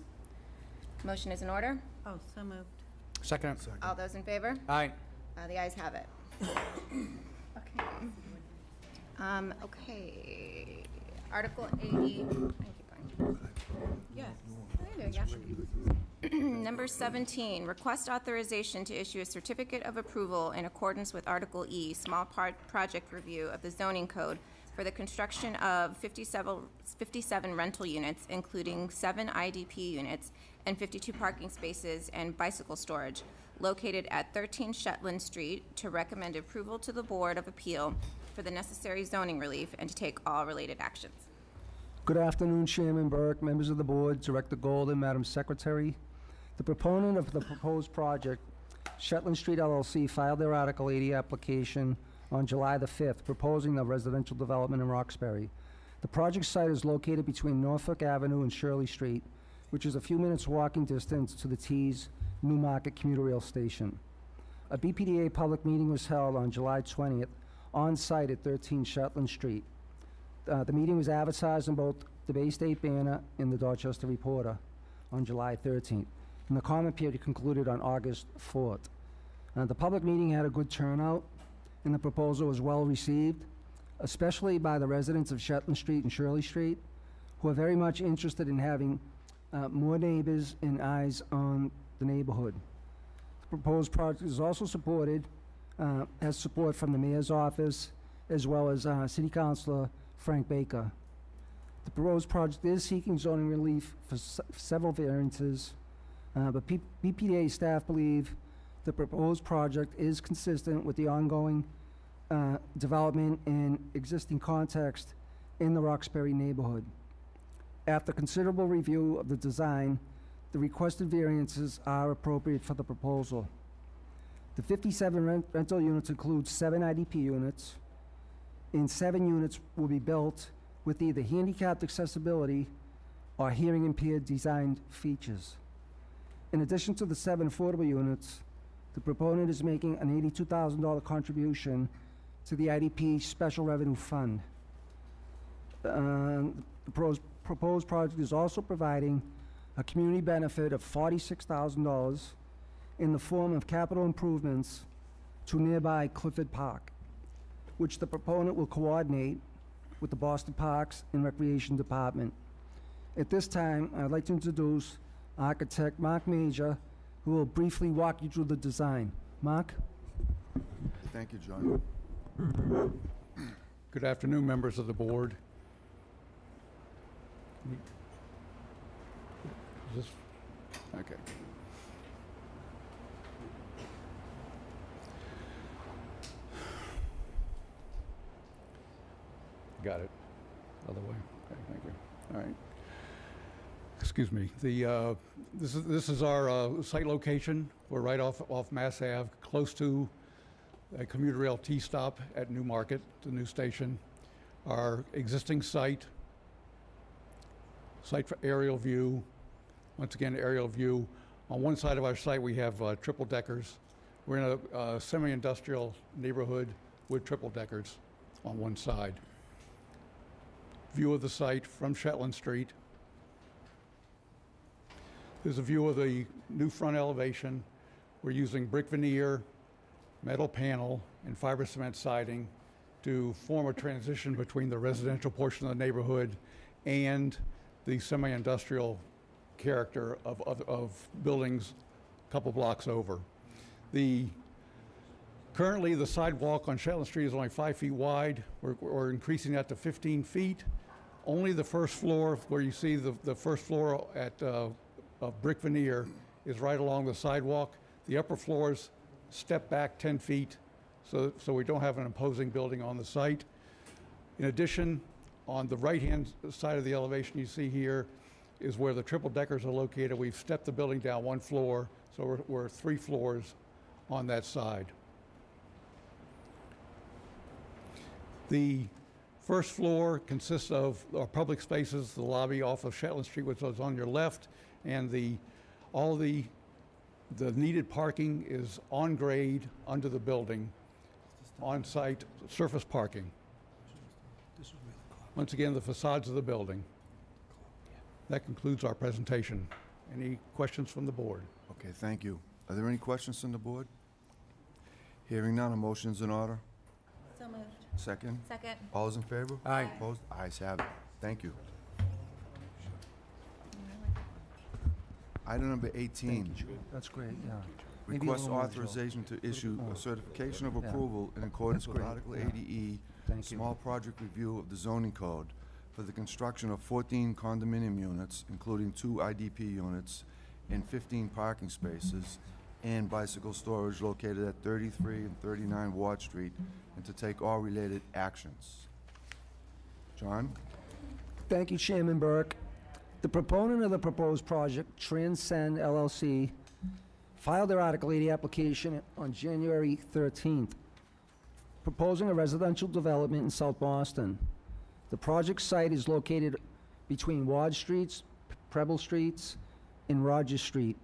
H: Motion is in order.
A: Oh, so moved.
D: Second.
H: All those in favor?
D: Aye.
H: The ayes have it. Okay. Okay. Article 80. I keep going. Yes. There you go. Number 17, request authorization to issue a certificate of approval in accordance with Article E, small project review of the zoning code for the construction of 57 rental units, including 7 IDP units and 52 parking spaces and bicycle storage, located at 13 Shetland Street, to recommend approval to the Board of Appeal for the necessary zoning relief and to take all related actions.
L: Good afternoon, Chairman Burke, members of the board, Director Golden, Madam Secretary. The proponent of the proposed project, Shetland Street LLC, filed their Article 80 application on July the 5th, proposing the residential development in Roxbury. The project site is located between Norfolk Avenue and Shirley Street, which is a few minutes walking distance to the T's Newmarket Commuter Rail Station. A BPDA public meeting was held on July 20th on site at 13 Shetland Street. The meeting was advertised in both the Bay State Banner and the Dorchester Reporter on July 13th, and the comment period concluded on August 4th. The public meeting had a good turnout, and the proposal was well received, especially by the residents of Shetland Street and Shirley Street, who are very much interested in having more neighbors and eyes on the neighborhood. The proposed project is also supported, has support from the Mayor's office, as well as City Councilor Frank Baker. The proposed project is seeking zoning relief for several variances, But BPDA staff believe the proposed project is consistent with the ongoing development and existing context in the Roxbury neighborhood. After considerable review of the design, the requested variances are appropriate for the proposal. The 57 rental units include 7 IDP units, and 7 units will be built with either handicapped accessibility or hearing impaired design features. In addition to the 7 affordable units, the proponent is making an $82,000 contribution to the IDP Special Revenue Fund. The proposed project is also providing a community benefit of $46,000 in the form of capital improvements to nearby Clifford Park, which the proponent will coordinate with the Boston Parks and Recreation Department. At this time, I'd like to introduce architect Mark Major, who will briefly walk you through the design. Mark?
B: Thank you, John.
M: Good afternoon, members of the board. Is this, okay. Got it. Other way. Okay, thank you. All right. Excuse me. This is our site location. We're right off Mass Ave, close to a commuter rail T-stop at New Market, the new station. Our existing site for aerial view. Once again, aerial view. On one side of our site, we have triple deckers. We're in a semi-industrial neighborhood with triple deckers on one side. View of the site from Shetland Street. There's a view of the new front elevation. We're using brick veneer, metal panel, and fiber cement siding to form a transition between the residential portion of the neighborhood and the semi-industrial character of buildings a couple blocks over. Currently, the sidewalk on Shetland Street is only 5 feet wide. We're increasing that to 15 feet. Only the first floor, where you see the first floor of brick veneer, is right along the sidewalk. The upper floors step back 10 feet so we don't have an imposing building on the site. In addition, on the right-hand side of the elevation you see here is where the triple deckers are located. We've stepped the building down 1 floor, so we're 3 floors on that side. The first floor consists of our public spaces, the lobby off of Shetland Street, which is on your left, and all the needed parking is on grade under the building, on-site surface parking. Once again, the facades of the building. That concludes our presentation. Any questions from the board?
B: Okay, thank you. Are there any questions from the board? Hearing none, a motion's in order.
H: So moved.
B: Second?
H: Second.
B: All those in favor?
M: Aye.
B: Opposed? Ayes have it. Thank you. Item number 18.
L: That's great, yeah. Maybe a
B: Request
L: little more, Joe.
B: authorization to issue
L: Oh.
B: a certification of
L: Yeah.
B: approval in accordance
L: That's
B: with
L: great,
B: Article
L: yeah.
B: 80E,
L: Thank you.
B: small project review of the zoning code for the construction of 14 condominium units, including 2 IDP units and 15 parking spaces, and bicycle storage located at 33 and 39 Ward Street, and to take all related actions. John?
L: Thank you, Chairman Burke. The proponent of the proposed project, Transcend LLC, filed their Article 80 application on January 13th, proposing a residential development in South Boston. The project site is located between Ward Streets, Preble Streets, and Rogers Street,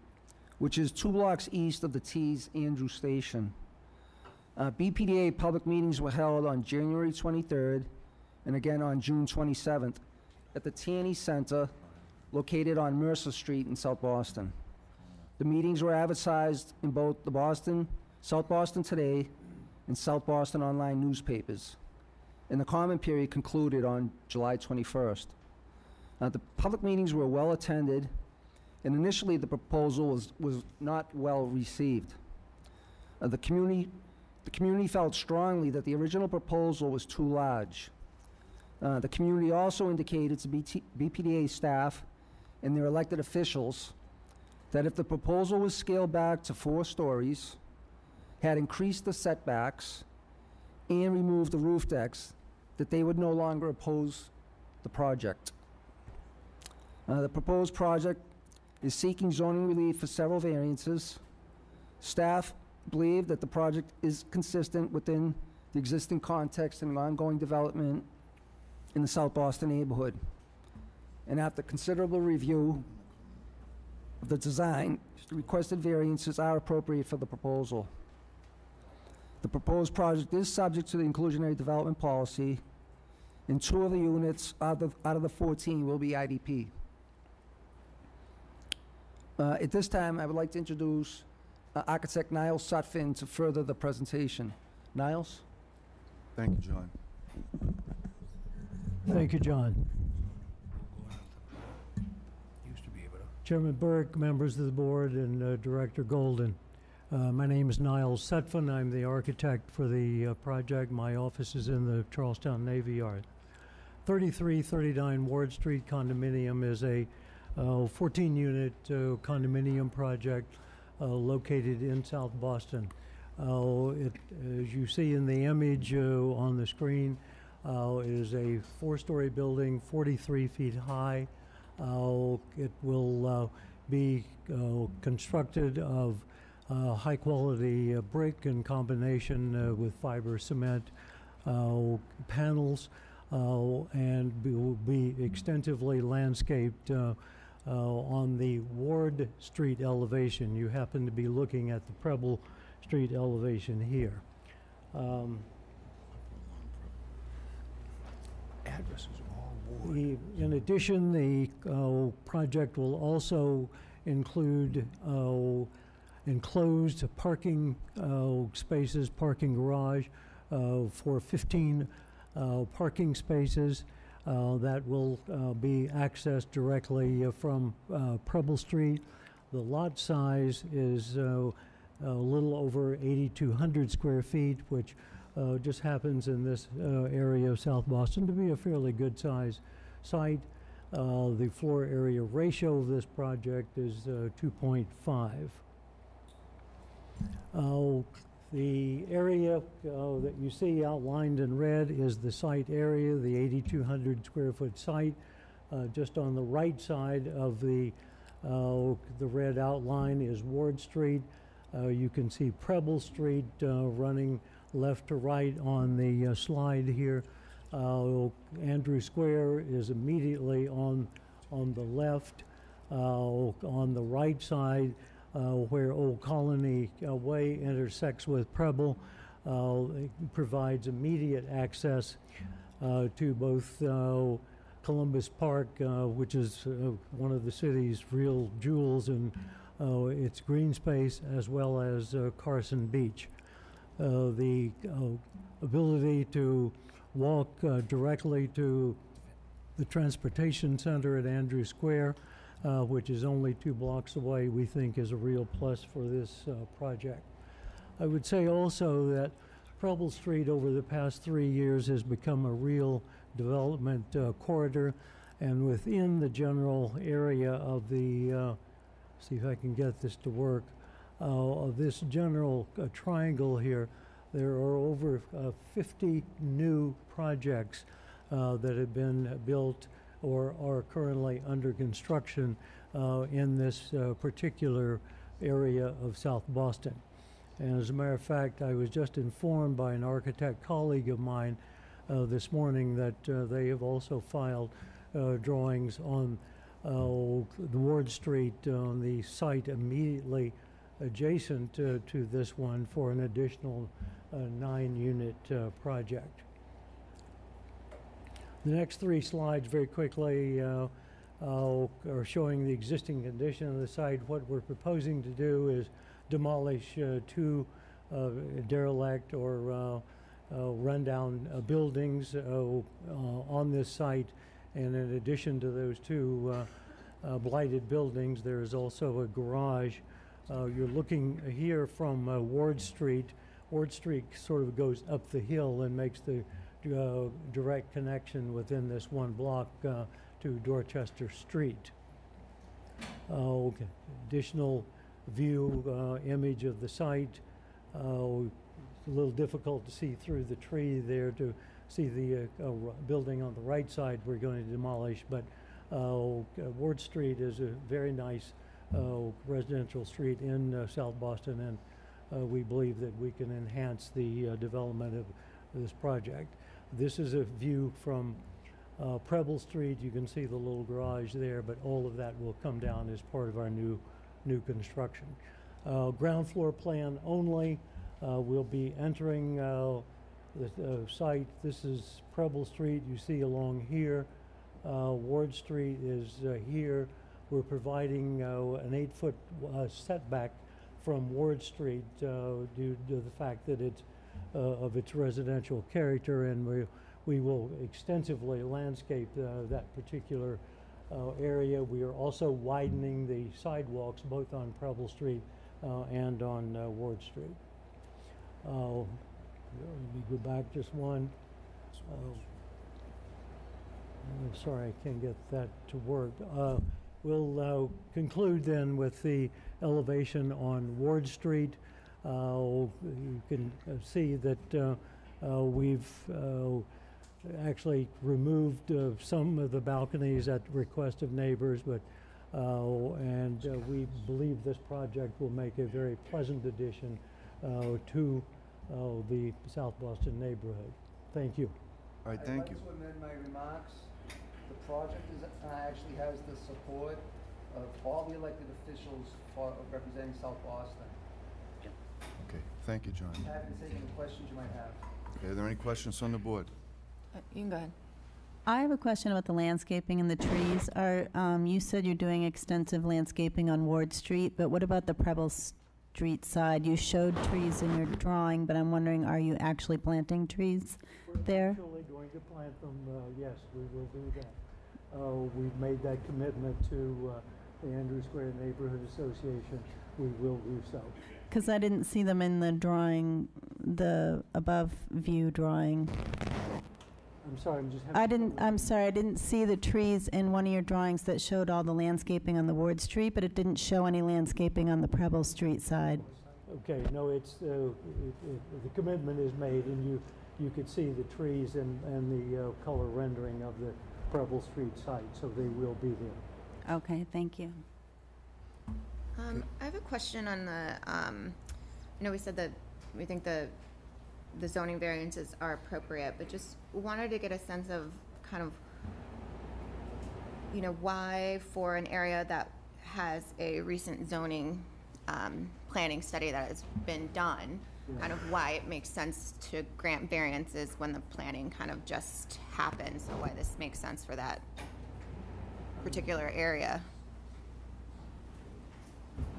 L: which is 2 blocks east of the T's Andrew Station. BPDA public meetings were held on January 23rd and again on June 27th at the Taney Center, located on Mercer Street in South Boston. The meetings were advertised in both the South Boston Today, and South Boston Online newspapers, and the comment period concluded on July 21st. The public meetings were well attended, and initially the proposal was not well received. The community felt strongly that the original proposal was too large. The community also indicated to BPDA staff and their elected officials that if the proposal was scaled back to 4 stories, had increased the setbacks, and removed the roof decks, that they would no longer oppose the project. The proposed project is seeking zoning relief for several variances. Staff believe that the project is consistent within the existing context and ongoing development in the South Boston neighborhood. And after considerable review of the design, the requested variances are appropriate for the proposal. The proposed project is subject to the inclusionary development policy, and 2 of the units out of the 14 will be IDP. At this time, I would like to introduce architect Niles Sutphin to further the presentation. Niles?
B: Thank you, John.
N: Thank you, John. Chairman Burke, members of the board, and Director Golden. My name is Niles Sutphin. I'm the architect for the project. My office is in the Charlestown Navy Yard. 3339 Ward Street condominium is a 14-unit condominium project located in South Boston. As you see in the image on the screen, is a 4-story building, 43 feet high. It will be constructed of high-quality brick in combination with fiber cement panels, and will be extensively landscaped on the Ward Street elevation. You happen to be looking at the Preble Street elevation here. In addition, the project will also include enclosed parking spaces, parking garage for 15 parking spaces that will be accessed directly from Preble Street. The lot size is a little over 8,200 square feet, which just happens in this area of South Boston to be a fairly good size site. The floor area ratio of this project is 2.5. The area that you see outlined in red is the site area, the 8,200 square foot site. Just on the right side of the red outline is Ward Street. You can see Preble Street running left to right on the slide here. Andrew Square is immediately on the left. On the right side, where Old Colony Way intersects with Preble, it provides immediate access to both Columbus Park, which is one of the city's real jewels and its green space, as well as Carson Beach. The ability to walk directly to the transportation center at Andrew Square, which is only 2 blocks away, we think is a real plus for this project. I would say also that Preble Street over the past 3 years has become a real development corridor, and within the general area of the, see if I can get this to work, of this general triangle here, there are over 50 new projects that have been built or are currently under construction in this particular area of South Boston. And as a matter of fact, I was just informed by an architect colleague of mine this morning that they have also filed drawings on the Ward Street on the site immediately adjacent to this one for an additional 9-unit project. The next 3 slides very quickly are showing the existing condition of the site. What we're proposing to do is demolish 2 derelict or rundown buildings on this site, and in addition to those 2 blighted buildings, there is also a garage. You're looking here from Ward Street. Ward Street sort of goes up the hill and makes the direct connection within this 1 block to Dorchester Street. additional view image of the site. It's a little difficult to see through the tree there to see the building on the right side we're going to demolish, but Ward Street is a very nice residential street in South Boston, and we believe that we can enhance the development of this project. This is a view from Preble Street. You can see the little garage there, but all of that will come down as part of our new construction. Ground floor plan only. We'll be entering the site. This is Preble Street. You see along here. Ward Street is here. We're providing an 8-foot setback from Ward Street due to the fact that it's of its residential character, and we will extensively landscape that particular area. We are also widening the sidewalks both on Preble Street and on Ward Street. Let me go back just one. I'm sorry, I can't get that to work. We'll conclude then with the elevation on Ward Street. You can see that we've actually removed some of the balconies at the request of neighbors, but we believe this project will make a very pleasant addition to the South Boston neighborhood. Thank you.
B: All right, thank you.
L: I'd like to amend my remarks. The project actually has the support of all the elected officials representing South Boston.
B: Okay, thank you, John.
L: Happy to take any questions you might have.
B: Okay, are there any questions from the board?
H: You can go ahead.
A: I have a question about the landscaping and the trees. You said you're doing extensive landscaping on Ward Street, but what about the Preble Street side? You showed trees in your drawing, but I'm wondering, are you actually planting trees there?
N: We're actually going to plant them, yes, we will do that. We've made that commitment to the Andrew Square Neighborhood Association. We will do so.
A: Because I didn't see them in the drawing, the above view drawing.
N: I'm sorry, I'm just having...
A: I'm sorry, I didn't see the trees in one of your drawings that showed all the landscaping on the Ward Street, but it didn't show any landscaping on the Preble Street side.
N: Okay, no, it's, the commitment is made, and you could see the trees and the color rendering of the Preble Street site, so they will be there.
A: Okay, thank you.
H: I have a question on the, we said that we think the zoning variances are appropriate, but just wanted to get a sense of kind of, why for an area that has a recent zoning planning study that has been done, kind of why it makes sense to grant variances when the planning kind of just happened, so why this makes sense for that particular area.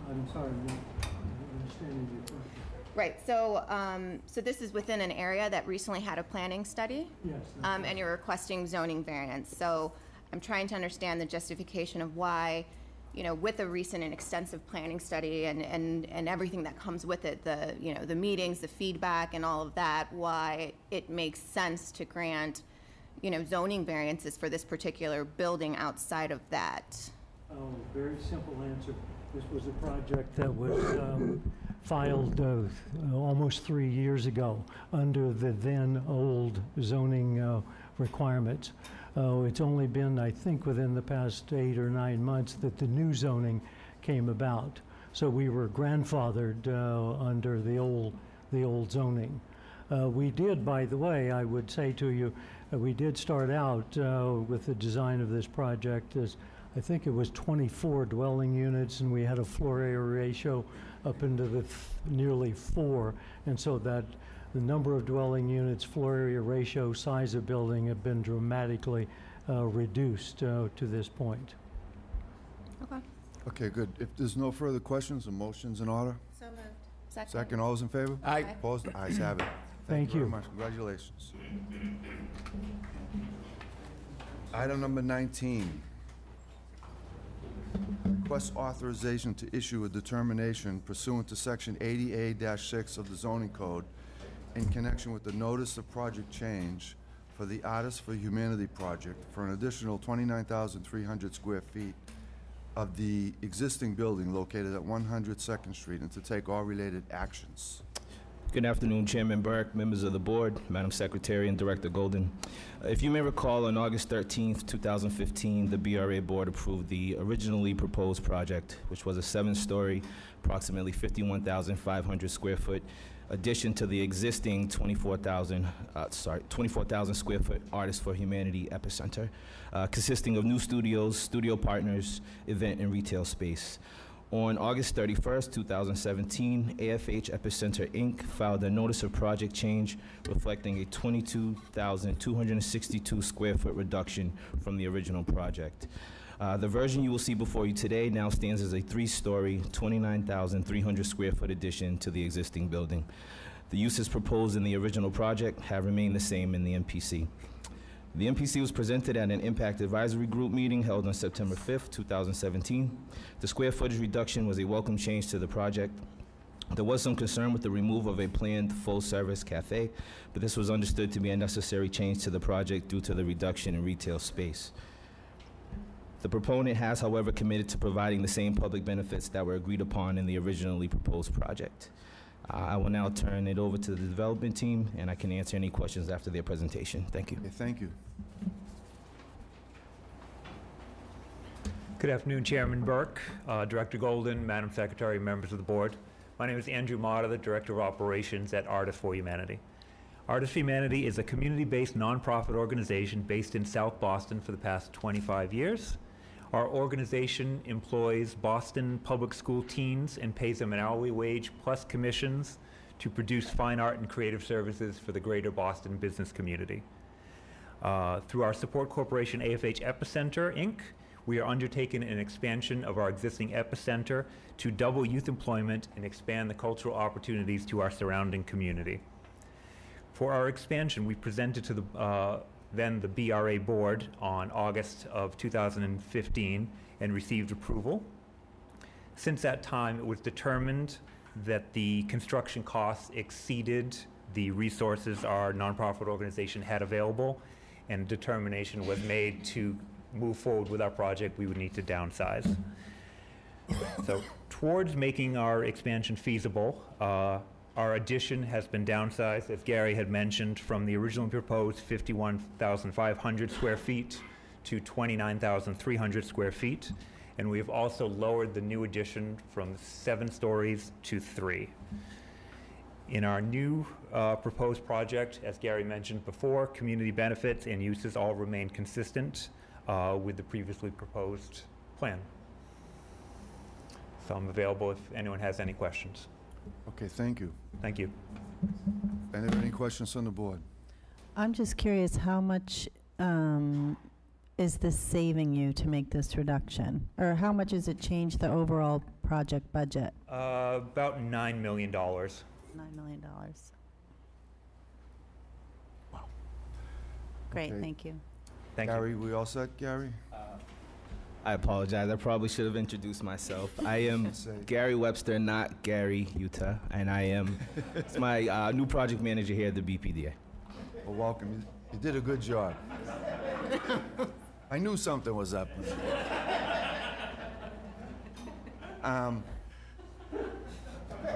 N: I'm sorry, I'm not understanding your question.
H: Right, so this is within an area that recently had a planning study?
N: Yes.
H: And you're requesting zoning variance. So I'm trying to understand the justification of why, with a recent and extensive planning study and everything that comes with it, the meetings, the feedback and all of that, why it makes sense to grant, zoning variances for this particular building outside of that.
N: Oh, very simple answer. This was a project that was filed almost 3 years ago under the then old zoning requirements. It's only been, I think, within the past 8 or 9 months that the new zoning came about. So we were grandfathered under the old zoning. We did, by the way, I would say to you, we did start out with the design of this project as I think it was 24 dwelling units, and we had a floor area ratio up into the nearly 4, and so that the number of dwelling units, floor area ratio, size of building have been dramatically reduced to this point.
H: Okay.
B: Okay, good. If there's no further questions, the motion's in order.
H: So moved. Second.
B: Second, all those in favor?
H: Aye.
B: Opposed? The ayes have it.
N: Thank you.
B: Very much. Congratulations. Item number 19. Request authorization to issue a determination pursuant to Section 80A-6 of the zoning code in connection with the notice of project change for the Artists for Humanity project for an additional 29,300 square feet of the existing building located at 100 Second Street and to take all related actions.
K: Good afternoon, Chairman Burke, members of the board, Madam Secretary, and Director Golden. If you may recall, on August 13th, 2015, the BRA board approved the originally proposed project, which was a 7-story, approximately 51,500 square foot addition to the existing 24,000 square foot Artists for Humanity Epicenter, consisting of new studios, studio partners, event, and retail space. On August 31st, 2017, AFH Epicenter, Inc. filed a notice of project change reflecting a 22,262 square foot reduction from the original project. The version you will see before you today now stands as a 3-story, 29,300 square foot addition to the existing building. The uses proposed in the original project have remained the same in the MPC. The MPC was presented at an Impact Advisory Group meeting held on September 5th, 2017. The square footage reduction was a welcome change to the project. There was some concern with the removal of a planned full-service cafe, but this was understood to be a necessary change to the project due to the reduction in retail space. The proponent has, however, committed to providing the same public benefits that were agreed upon in the originally proposed project. I will now turn it over to the development team, and I can answer any questions after their presentation. Thank you.
B: Okay, thank you.
O: Good afternoon, Chairman Burke, Director Golden, Madam Secretary, members of the board. My name is Andrew Mata, the Director of Operations at Artists for Humanity. Artists for Humanity is a community-based nonprofit organization based in South Boston for the past 25 years. Our organization employs Boston public school teens and pays them an hourly wage plus commissions to produce fine art and creative services for the greater Boston business community. Through our support corporation, AFH Epicenter, Inc., we are undertaking an expansion of our existing epicenter to double youth employment and expand the cultural opportunities to our surrounding community. For our expansion, we presented to the then the BRA board on August of 2015 and received approval. Since that time, it was determined that the construction costs exceeded the resources our nonprofit organization had available, and determination was made to move forward with our project, we would need to downsize. So towards making our expansion feasible, our addition has been downsized, as Gary had mentioned, from the originally proposed 51,500 square feet to 29,300 square feet. And we have also lowered the new addition from 7 stories to 3. In our new proposed project, as Gary mentioned before, community benefits and uses all remain consistent with the previously proposed plan. So I'm available if anyone has any questions.
B: Okay, thank you.
O: Thank you.
B: Any questions from the board?
A: I'm just curious, how much is this saving you to make this reduction? Or how much has it changed the overall project budget?
O: About $9 million.
A: $9 million.
B: Wow.
A: Great,
B: Okay.
A: thank you.
O: Thank
B: Gary, we all set, Gary?
K: I apologize. I probably should have introduced myself. I am Gary Webster, not Gary Utah, and I am it's my new project manager here at the BPDA.
B: Well, welcome. You did a good job. I knew something was up.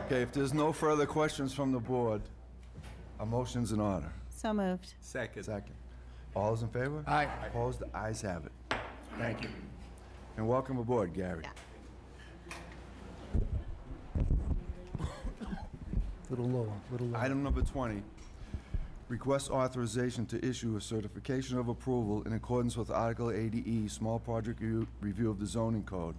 B: Okay, if there's no further questions from the board, a motion's in order.
A: So moved.
B: Second. All those in favor?
D: Aye.
B: Opposed? The ayes have it. Thank you. And welcome aboard, Gary.
L: Little lower.
B: Item number 20, request authorization to issue a certification of approval in accordance with Article 80E, Small Project Review of the Zoning Code,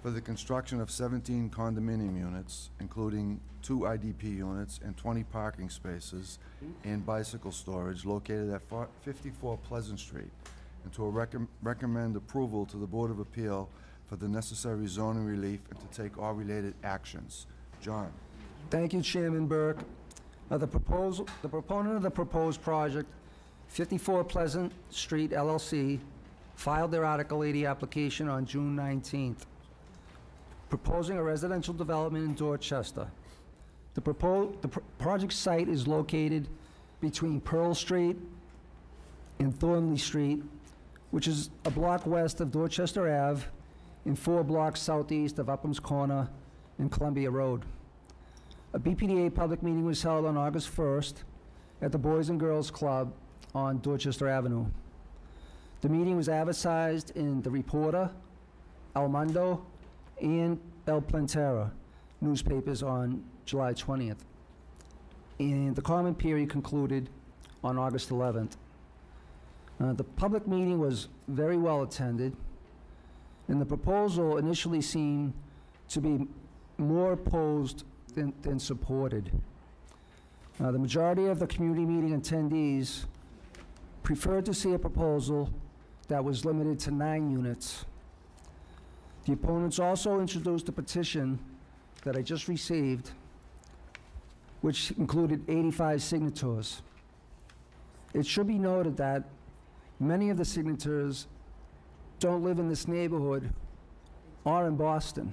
B: for the construction of 17 condominium units, including 2 IDP units and 20 parking spaces and bicycle storage located at 54 Pleasant Street, and to recommend approval to the Board of Appeal for the necessary zoning relief and to take all related actions. John.
L: Thank you, Chairman Burke. The proponent of the proposed project, 54 Pleasant Street LLC, filed their Article 80 application on June 19th, proposing a residential development in Dorchester. The project site is located between Pearl Street and Thornley Street, which is a block west of Dorchester Ave and 4 blocks southeast of Upham's Corner and Columbia Road. A BPDA public meeting was held on August 1st at the Boys and Girls Club on Dorchester Avenue. The meeting was advertised in The Reporter, El Mundo, and El Plantera newspapers on July 20th. And the comment period concluded on August 11th. The public meeting was very well attended, and the proposal initially seemed to be more opposed than supported. The majority of the community meeting attendees preferred to see a proposal that was limited to 9 units. The opponents also introduced a petition that I just received, which included 85 signatures. It should be noted that many of the signatures don't live in this neighborhood or in Boston.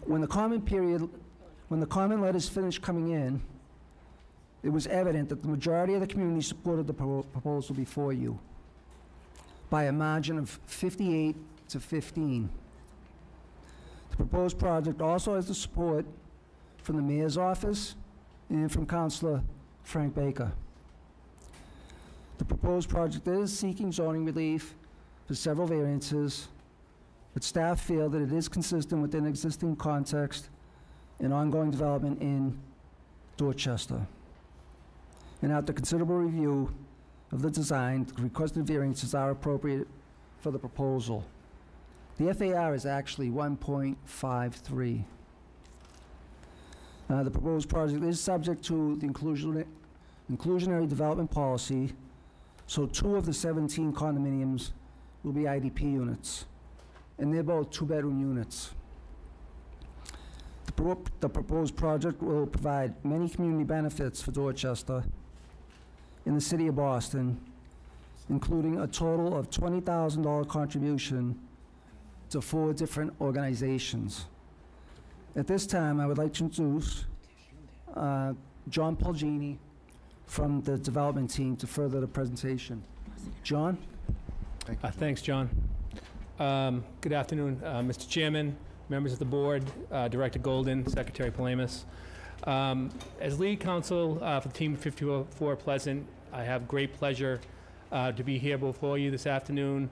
L: When the comment letters finished coming in, it was evident that the majority of the community supported the proposal before you by a margin of 58 to 15. The proposed project also has the support from the mayor's office and from Councilor Frank Baker. The proposed project is seeking zoning relief for several variances, but staff feel that it is consistent within existing context and ongoing development in Dorchester. And after considerable review of the design, the requested variances are appropriate for the proposal. The FAR is actually 1.53. The proposed project is subject to the inclusionary development policy, so 2 of the 17 condominiums will be IDP units, and they're both 2-bedroom units. The proposed project will provide many community benefits for Dorchester in the city of Boston, including a total of $20,000 contribution to 4 different organizations. At this time, I would like to introduce John Polgini from the development team to further the presentation. John?
P: Thanks, John. Good afternoon, Mr. Chairman, members of the board, Director Golden, Secretary Palamas. As lead counsel for Team 54 Pleasant, I have great pleasure to be here before you this afternoon,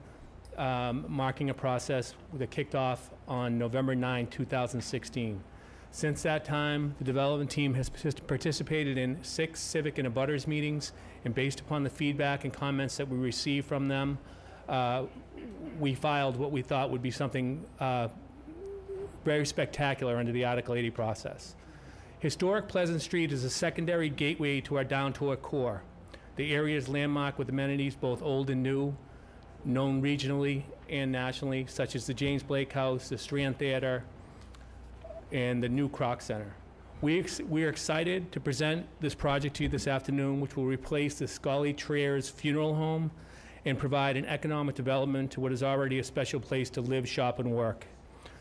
P: marking a process that kicked off on November 9, 2016. Since that time, the development team has participated in 6 civic and abutters meetings, and based upon the feedback and comments that we received from them, we filed what we thought would be something very spectacular under the Article 80 process. Historic Pleasant Street is a secondary gateway to our downtown core. The area is landmarked with amenities both old and new, known regionally and nationally, such as the James Blake House, the Strand Theater, and the new Kroc Center. We are excited to present this project to you this afternoon, which will replace the Scully Traers Funeral Home and provide an economic development to what is already a special place to live, shop, and work.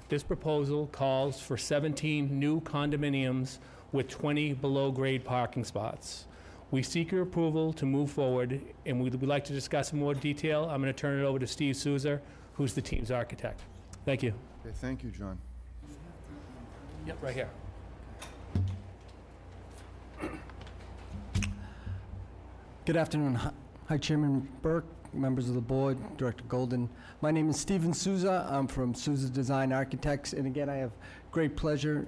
P: This proposal calls for 17 new condominiums with 20 below-grade parking spots. We seek your approval to move forward, and we'd like to discuss in more detail. I'm going to turn it over to Steve Souza, who's the team's architect. Thank you.
B: Okay, thank you, John.
P: Yep, right here.
Q: Good afternoon. Hi, Chairman Burke, members of the board, Director Golden. My name is Steven Souza. I'm from Souza Design Architects, and again, I have great pleasure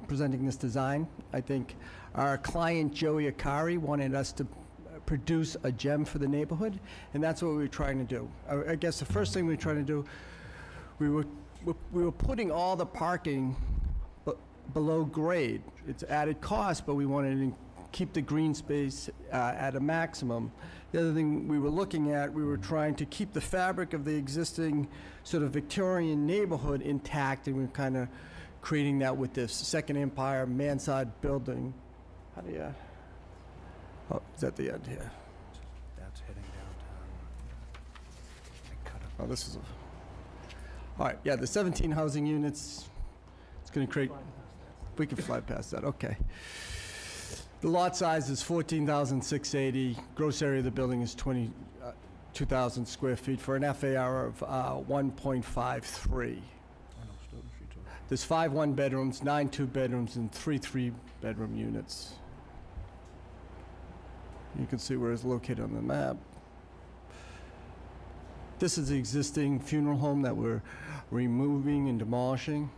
Q: presenting this design. I think our client, Joey Akari, wanted us to produce a gem for the neighborhood, and that's what we were trying to do. I guess the first thing we were trying to do, we were putting all the parking below grade. It's added cost, but we wanted to keep the green space at a maximum. The other thing we were looking at, we were trying to keep the fabric of the existing sort of Victorian neighborhood intact, and we were kind of creating that with this Second Empire mansard building. How do you, oh, is that the end here?
B: That's heading downtown.
Q: Oh, this is all right, yeah, the 17 housing units, it's going to create, we can fly past that, okay. The lot size is 14,680, gross area of the building is 2,000 square feet for an FAR of 1.53. There's 5 one-bedrooms, 9 two-bedrooms, and 3 three-bedroom units. You can see where it's located on the map. This is the existing funeral home that we're removing and demolishing.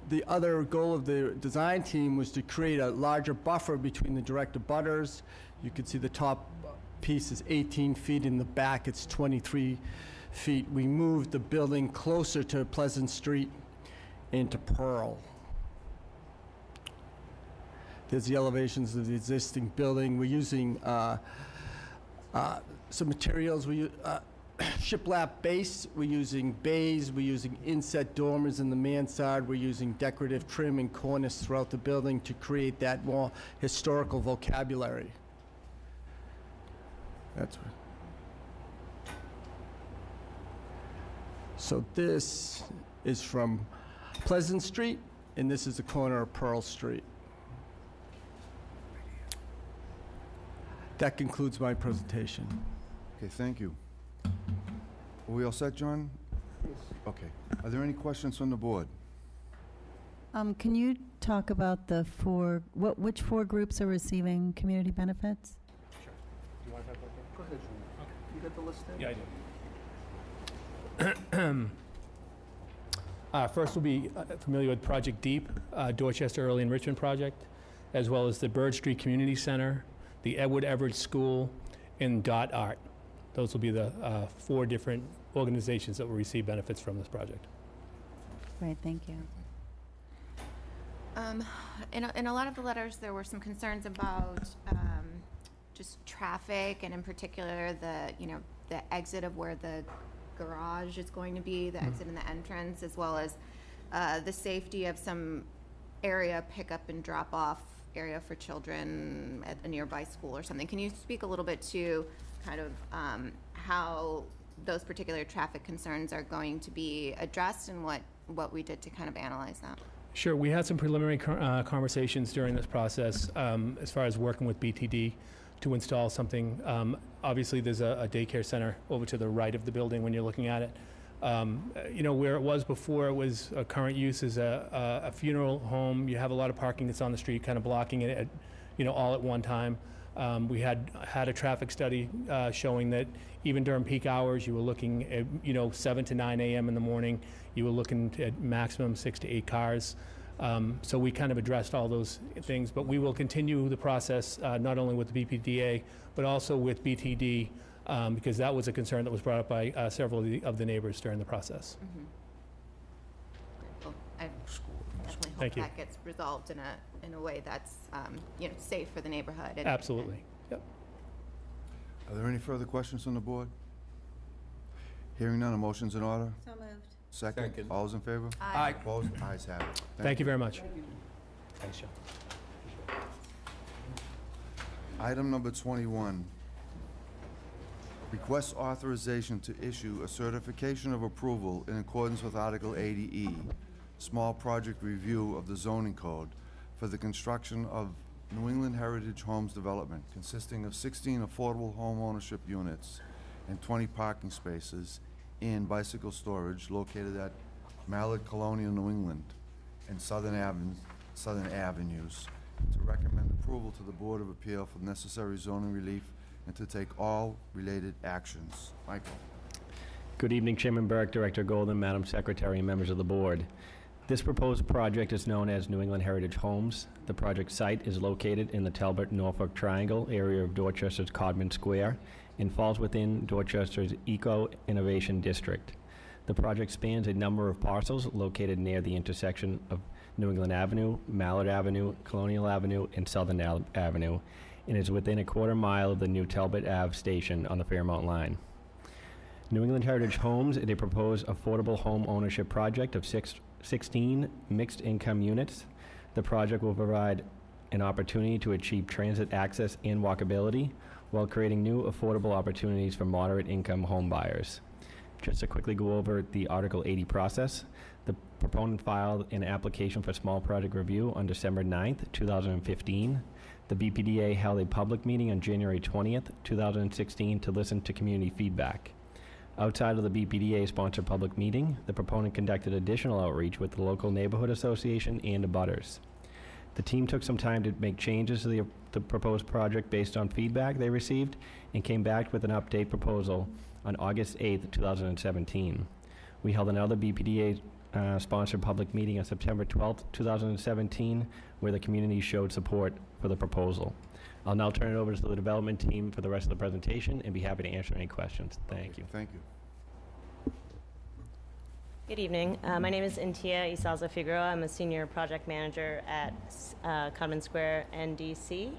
Q: The other goal of the design team was to create a larger buffer between the direct abutters. You can see the top piece is 18 feet, in the back it's 23 feet. We moved the building closer to Pleasant Street into Pearl. There's the elevations of the existing building. We're using some materials. We shiplap base. We're using bays. We're using inset dormers in the mansard. We're using decorative trim and cornice throughout the building to create that more historical vocabulary. That's what. So this is from Pleasant Street, and this is the corner of Pearl Street. That concludes my presentation.
B: Okay, thank you. Are we all set, John? Yes. Okay. Are there any questions from the board?
A: Can you talk about the which 4 groups are receiving community benefits?
D: Sure. Do you want to talk about that? Go ahead, Julie. Okay. You got the list there?
P: Yeah, I do. First, we'll be familiar with Project Deep, Dorchester Early Enrichment Project, as well as the Bird Street Community Center, the Edward Everett School, and Dot Art. Those will be the 4 different organizations that will receive benefits from this project.
A: Great, thank you.
H: In a lot of the letters, there were some concerns about just traffic, and in particular, the exit of where the garage is going to be, the exit and the entrance, as well as the safety of some area pickup and drop off area for children at a nearby school or something. Can you speak a little bit to kind of how those particular traffic concerns are going to be addressed, and what we did to kind of analyze that?
P: Sure. We had some preliminary conversations during this process as far as working with BTD to install something. Obviously, there's a daycare center over to the right of the building when you're looking at it. Where it was before, it was a current use as a funeral home. You have a lot of parking that's on the street, kind of blocking it all at one time. We had a traffic study showing that even during peak hours, you were looking at 7 to 9 a.m. in the morning, you were looking at maximum 6 to 8 cars. So we kind of addressed all those things, but we will continue the process not only with the BPDA, but also with BTD, because that was a concern that was brought up by several of the neighbors during the process.
H: Mm-hmm. Well, I definitely hope
P: Thank you.
H: That gets resolved in a way that's safe for the neighborhood.
P: Absolutely. Yep.
B: Are there any further questions from the board? Hearing none, a motion's in order?
A: So moved.
B: Second. All those in favor?
H: Aye.
B: Opposed? Ayes have it.
P: Thank you very much. Thanks, John.
B: Item number 21. Request authorization to issue a certification of approval in accordance with Article 80E, small project review of the zoning code for the construction of New England Heritage Homes development consisting of 16 affordable home ownership units and 20 parking spaces and bicycle storage located at Mallard Colonial, New England, and Southern Avenues, to recommend approval to the Board of Appeal for necessary zoning relief and to take all related actions. Michael.
K: Good evening, Chairman Burke, Director Golden, Madam Secretary, and members of the board. This proposed project is known as New England Heritage Homes. The project site is located in the Talbot-Norfolk Triangle area of Dorchester's Codman Square and falls within Dorchester's Eco-Innovation District. The project spans a number of parcels located near the intersection of New England Avenue, Mallard Avenue, Colonial Avenue, and Southern Avenue, and is within a quarter mile of the new Talbot Ave station on the Fairmount line. New England Heritage Homes is a proposed affordable home ownership project of 16 mixed income units. The project will provide an opportunity to achieve transit access and walkability while creating new affordable opportunities for moderate income home buyers. Just to quickly go over the Article 80 process, the proponent filed an application for small project review on December 9th, 2015. The BPDA held a public meeting on January 20th, 2016 to listen to community feedback. Outside of the BPDA-sponsored public meeting, the proponent conducted additional outreach with the local neighborhood association and abutters. The team took some time to make changes to the proposed project based on feedback they received and came back with an update proposal on August 8th, 2017. We held another BPDA sponsored public meeting on September 12th, 2017, where the community showed support for the proposal. I'll now turn it over to the development team for the rest of the presentation and be happy to answer any questions. Thank you.
B: Thank you.
R: Good evening. My name is Intia Isalza Figueroa. I'm a senior project manager at Common Square NDC.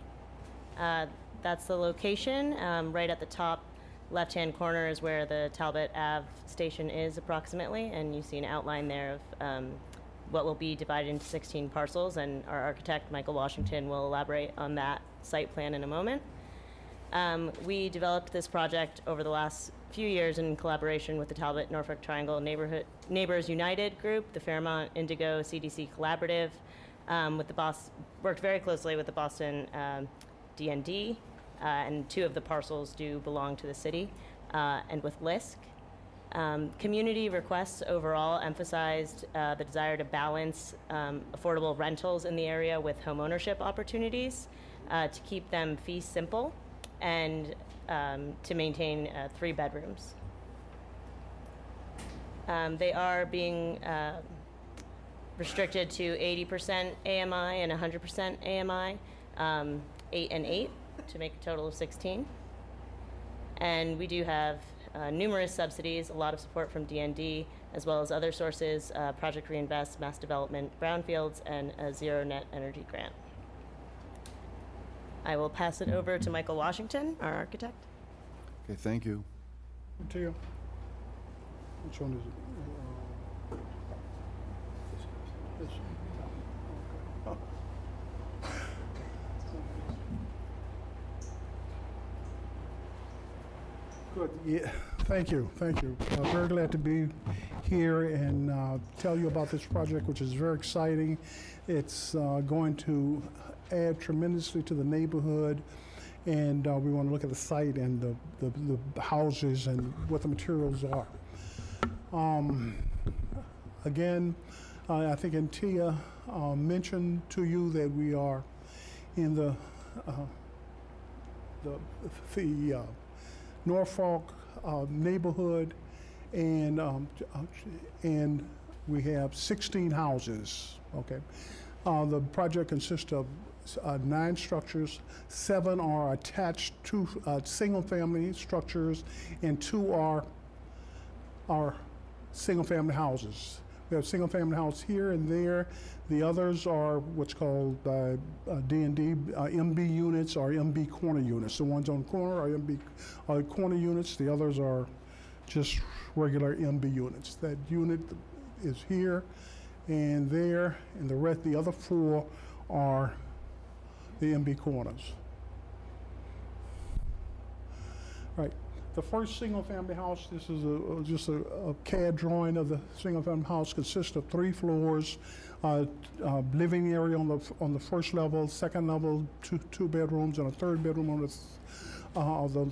R: That's the location. Right at the top left-hand corner is where the Talbot Ave station is approximately, and you see an outline there of what will be divided into 16 parcels, and our architect, Michael Washington, will elaborate on that site plan in a moment. We developed this project over the last few years in collaboration with the Talbot Norfolk Triangle Neighbors United group, the Fairmont Indigo CDC Collaborative, worked very closely with the Boston DND, and 2 of the parcels do belong to the city, and with LISC. Community requests overall emphasized the desire to balance affordable rentals in the area with homeownership opportunities, to keep them fee simple, and to maintain 3 bedrooms. They are being restricted to 80% AMI and 100% AMI, 8 and 8, to make a total of 16. And we do have numerous subsidies, a lot of support from DND, as well as other sources, Project Reinvest, Mass Development, Brownfields, and a Zero Net Energy grant. I will pass it over to Michael Washington, our architect.
B: Okay, thank you.
E: Which one is it? This one. Good. Yeah. Thank you. Thank you. Very glad to be here and tell you about this project, which is very exciting. It's going to add tremendously to the neighborhood, and we want to look at the site and the houses and what the materials are. Again, I think Antia mentioned to you that we are in the Norfolk neighborhood, and we have 16 houses. Okay, the project consists of 9 structures. 7 are attached to single-family structures, and 2 are single-family houses. We have single-family house here and there. The others are what's called D&D MB units or MB corner units. The ones on the corner are corner units. The others are just regular MB units. That unit is here and there, and the other 4 are the MB corners. Right. The first single-family house, this is just a CAD drawing of the single-family house, consists of 3 floors, living area on the first level, second level, two bedrooms, and a third bedroom on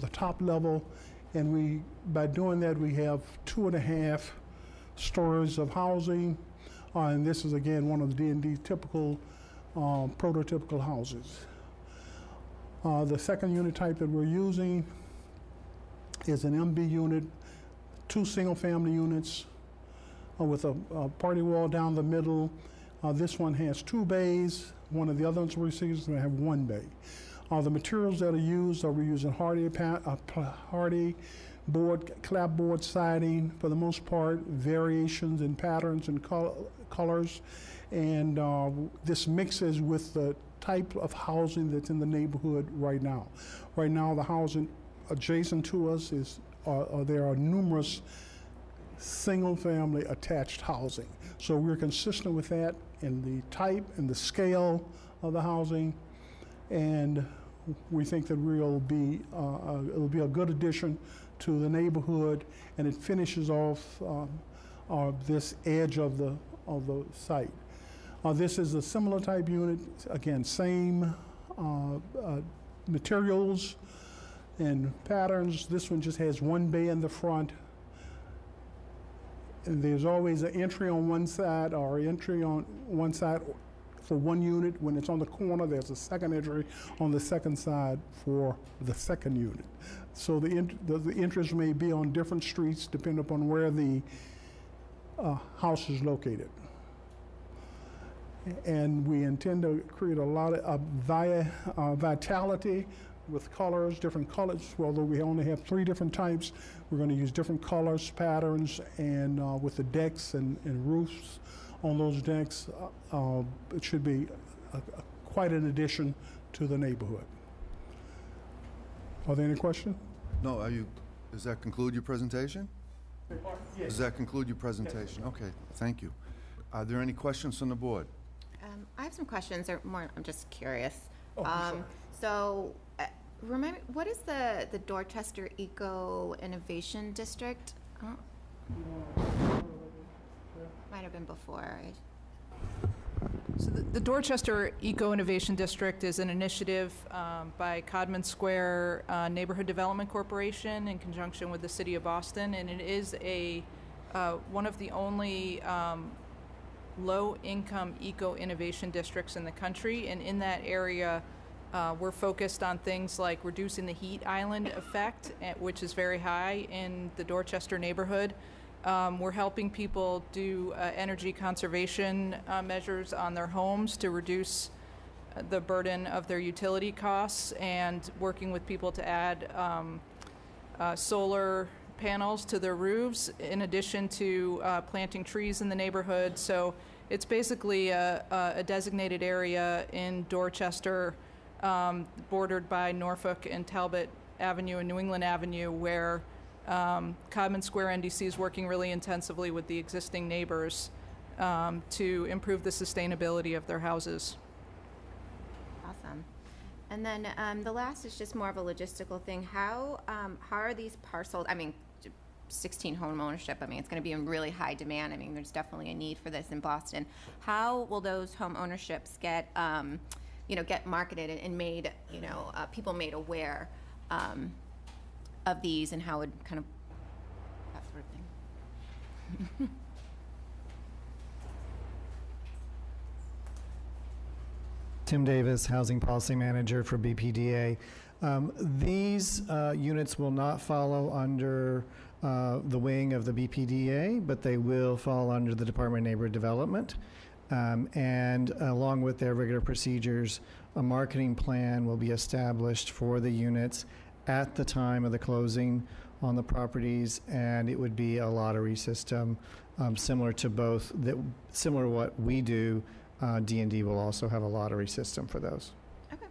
E: the top level. And by doing that, we have 2.5 stories of housing. And this is, again, one of the D&D typical prototypical houses. The second unit type that we're using is an MB unit, 2 single-family units with a party wall down the middle. This one has 2 bays. One of the other ones we see is going to have 1 bay. The materials that are used we're using hardy board, clapboard siding for the most part, variations in patterns and colors, and this mixes with the type of housing that's in the neighborhood right now. Right now, the housing adjacent to us there are numerous single-family attached housing. So we're consistent with that in the type and the scale of the housing, and we think that it'll be a good addition to the neighborhood, and it finishes off this edge of the site. This is a similar type unit. Again, same materials and patterns. This one just has one bay in the front. And there's always an entry on one side or entry on one side for one unit. When it's on the corner, there's a second entry on the second side for the second unit. So the entries may be on different streets depending upon where the house is located. And we intend to create a lot of vitality with colors, different colors. Although we only have 3 different types, we're going to use different colors, patterns, and with the decks and roofs on those decks, it should be quite an addition to the neighborhood. Are there any questions?
B: No, does that conclude your presentation?
E: Yes.
B: Does that conclude your presentation? Okay, thank you. Are there any questions from the board?
H: I have some questions, or more, I'm just curious.
E: Oh, I'm sorry.
H: So, remind me, what is the Dorchester Eco Innovation District? Might have been before.
S: So the Dorchester Eco Innovation District is an initiative by Codman Square Neighborhood Development Corporation in conjunction with the City of Boston, and it is one of the only low-income eco-innovation districts in the country. And in that area, we're focused on things like reducing the heat island effect, which is very high in the Dorchester neighborhood. We're helping people do energy conservation measures on their homes to reduce the burden of their utility costs, and working with people to add solar panels to their roofs, in addition to planting trees in the neighborhood. So it's basically a designated area in Dorchester, bordered by Norfolk and Talbot Avenue and New England Avenue, where Codman Square NDC is working really intensively with the existing neighbors to improve the sustainability of their houses.
H: Awesome. And then the last is just more of a logistical thing. How are these parcels, 16 home ownership, it's going to be in really high demand. There's definitely a need for this in Boston. How will those home ownerships get marketed and made, people made aware of these, and how would kind of that sort of thing?
T: Tim Davis, Housing Policy Manager for BPDA. These units will not follow under the wing of the BPDA, but they will fall under the Department of Neighborhood Development. And along with their regular procedures, a marketing plan will be established for the units at the time of the closing on the properties, and it would be a lottery system similar to what we do. D&D will also have a lottery system for those.
H: Okay.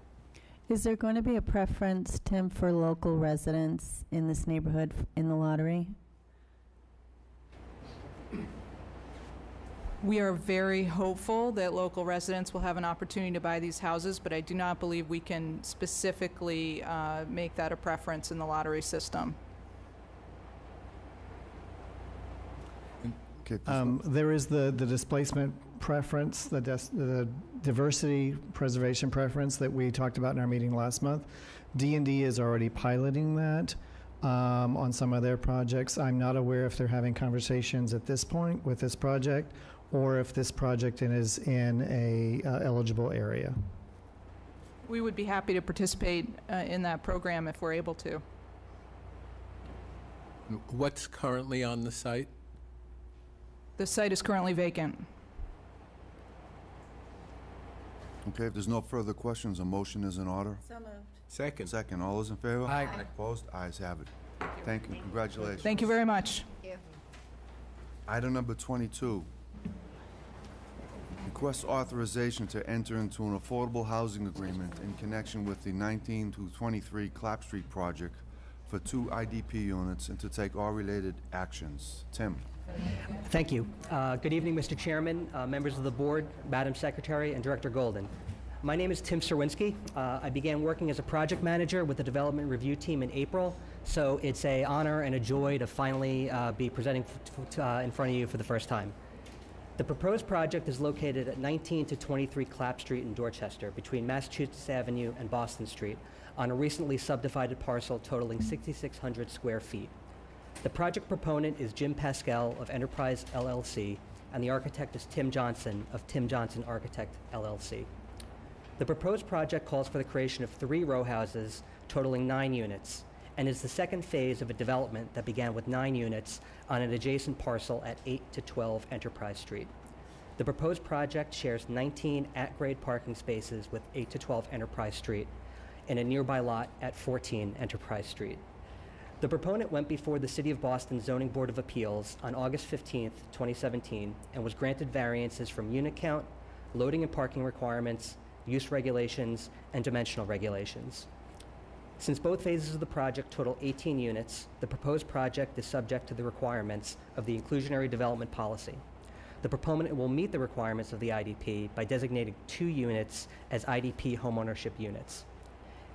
A: Is there going to be a preference, Tim, for local residents in this neighborhood in the lottery?
S: We are very hopeful that local residents will have an opportunity to buy these houses, but I do not believe we can specifically make that a preference in the lottery system.
B: Okay,
T: there is the displacement preference, the diversity preservation preference that we talked about in our meeting last month. D&D is already piloting that on some of their projects. I'm not aware if they're having conversations at this point with this project, or if this project is in a eligible area.
S: We would be happy to participate in that program if we're able to.
U: What's currently on the site?
S: The site is currently vacant.
B: Okay, if there's no further questions, a motion is in order.
H: So moved.
U: Second.
B: Second, all those in favor?
U: Aye.
B: Opposed? Ayes have it. Thank you, congratulations.
S: Thank you very much.
H: Thank you.
B: Item number 22. Request authorization to enter into an affordable housing agreement in connection with the 19 to 23 Clapp Street project for 2 IDP units and to take all related actions. Tim.
V: Thank you. Good evening, Mr. Chairman, members of the board, Madam Secretary, and Director Golden. My name is Tim Serwinski. I began working as a project manager with the development review team in April, so it's an honor and a joy to finally be presenting in front of you for the first time. The proposed project is located at 19 to 23 Clapp Street in Dorchester, between Massachusetts Avenue and Boston Street, on a recently subdivided parcel totaling 6,600 square feet. The project proponent is Jim Pascal of Enterprise LLC, and the architect is Tim Johnson of Tim Johnson Architect LLC. The proposed project calls for the creation of 3 row houses totaling 9 units, and is the second phase of a development that began with 9 units on an adjacent parcel at 8 to 12 Enterprise Street. The proposed project shares 19 at-grade parking spaces with 8 to 12 Enterprise Street in a nearby lot at 14 Enterprise Street. The proponent went before the City of Boston Zoning Board of Appeals on August 15th, 2017, and was granted variances from unit count, loading and parking requirements, use regulations, and dimensional regulations. Since both phases of the project total 18 units, the proposed project is subject to the requirements of the inclusionary development policy. The proponent will meet the requirements of the IDP by designating 2 units as IDP homeownership units.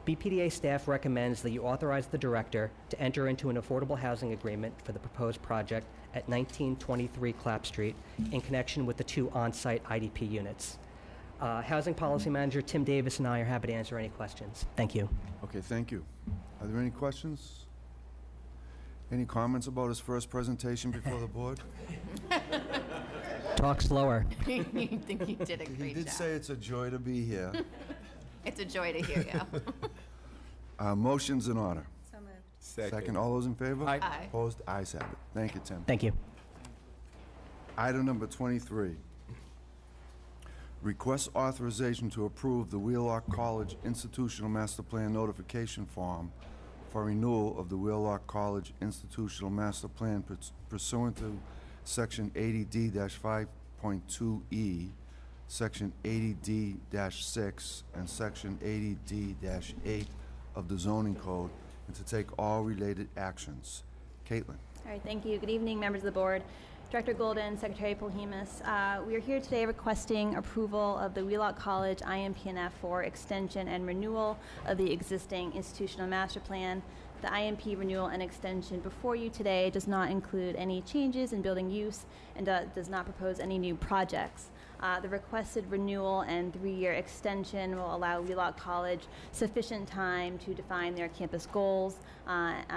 V: BPDA staff recommends that you authorize the director to enter into an affordable housing agreement for the proposed project at 1923 Clapp Street in connection with the 2 on-site IDP units. Housing Policy Manager Tim Davis and I are happy to answer any questions. Thank you.
B: Okay, thank you. Are there any questions? Any comments about his first presentation before the board?
V: Talk slower.
H: You think you did a great job.
B: He did say it's a joy to be here.
H: It's a joy to hear you.
B: Motion's in order.
H: So moved.
B: Second. All those in favor?
H: Aye.
B: Opposed? Ayes have it. Thank you, Tim.
V: Thank you.
B: Item number 23. Request authorization to approve the Wheelock College Institutional Master Plan notification form for renewal of the Wheelock College Institutional Master Plan pursuant to Section 80D-5.2E, Section 80D-6, and Section 80D-8 of the zoning code, and to take all related actions. Caitlin.
F: All right, thank you. Good evening, members of the board. Director Golden, Secretary Polhemus. We are here today requesting approval of the Wheelock College IMPNF for extension and renewal of the existing institutional master plan. The IMP renewal and extension before you today does not include any changes in building use and does not propose any new projects. The requested renewal and 3-year extension will allow Wheelock College sufficient time to define their campus goals,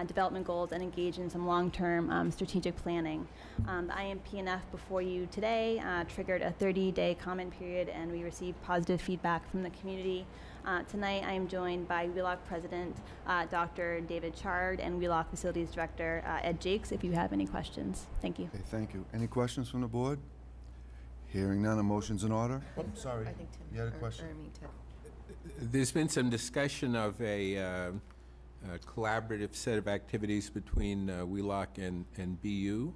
F: development goals, and engage in some long-term strategic planning. The IMPNF before you today triggered a 30-day comment period, and we received positive feedback from the community. Tonight, I am joined by Wheelock President Dr. David Chard and Wheelock Facilities Director Ed Jakes, if you have any questions. Thank you.
B: Okay, thank you. Any questions from the board? Hearing none, a motion's in order. Sorry,
H: I think Tim.
B: you had a question?
H: Or me too.
U: There's been some discussion of a collaborative set of activities between Wheelock and BU.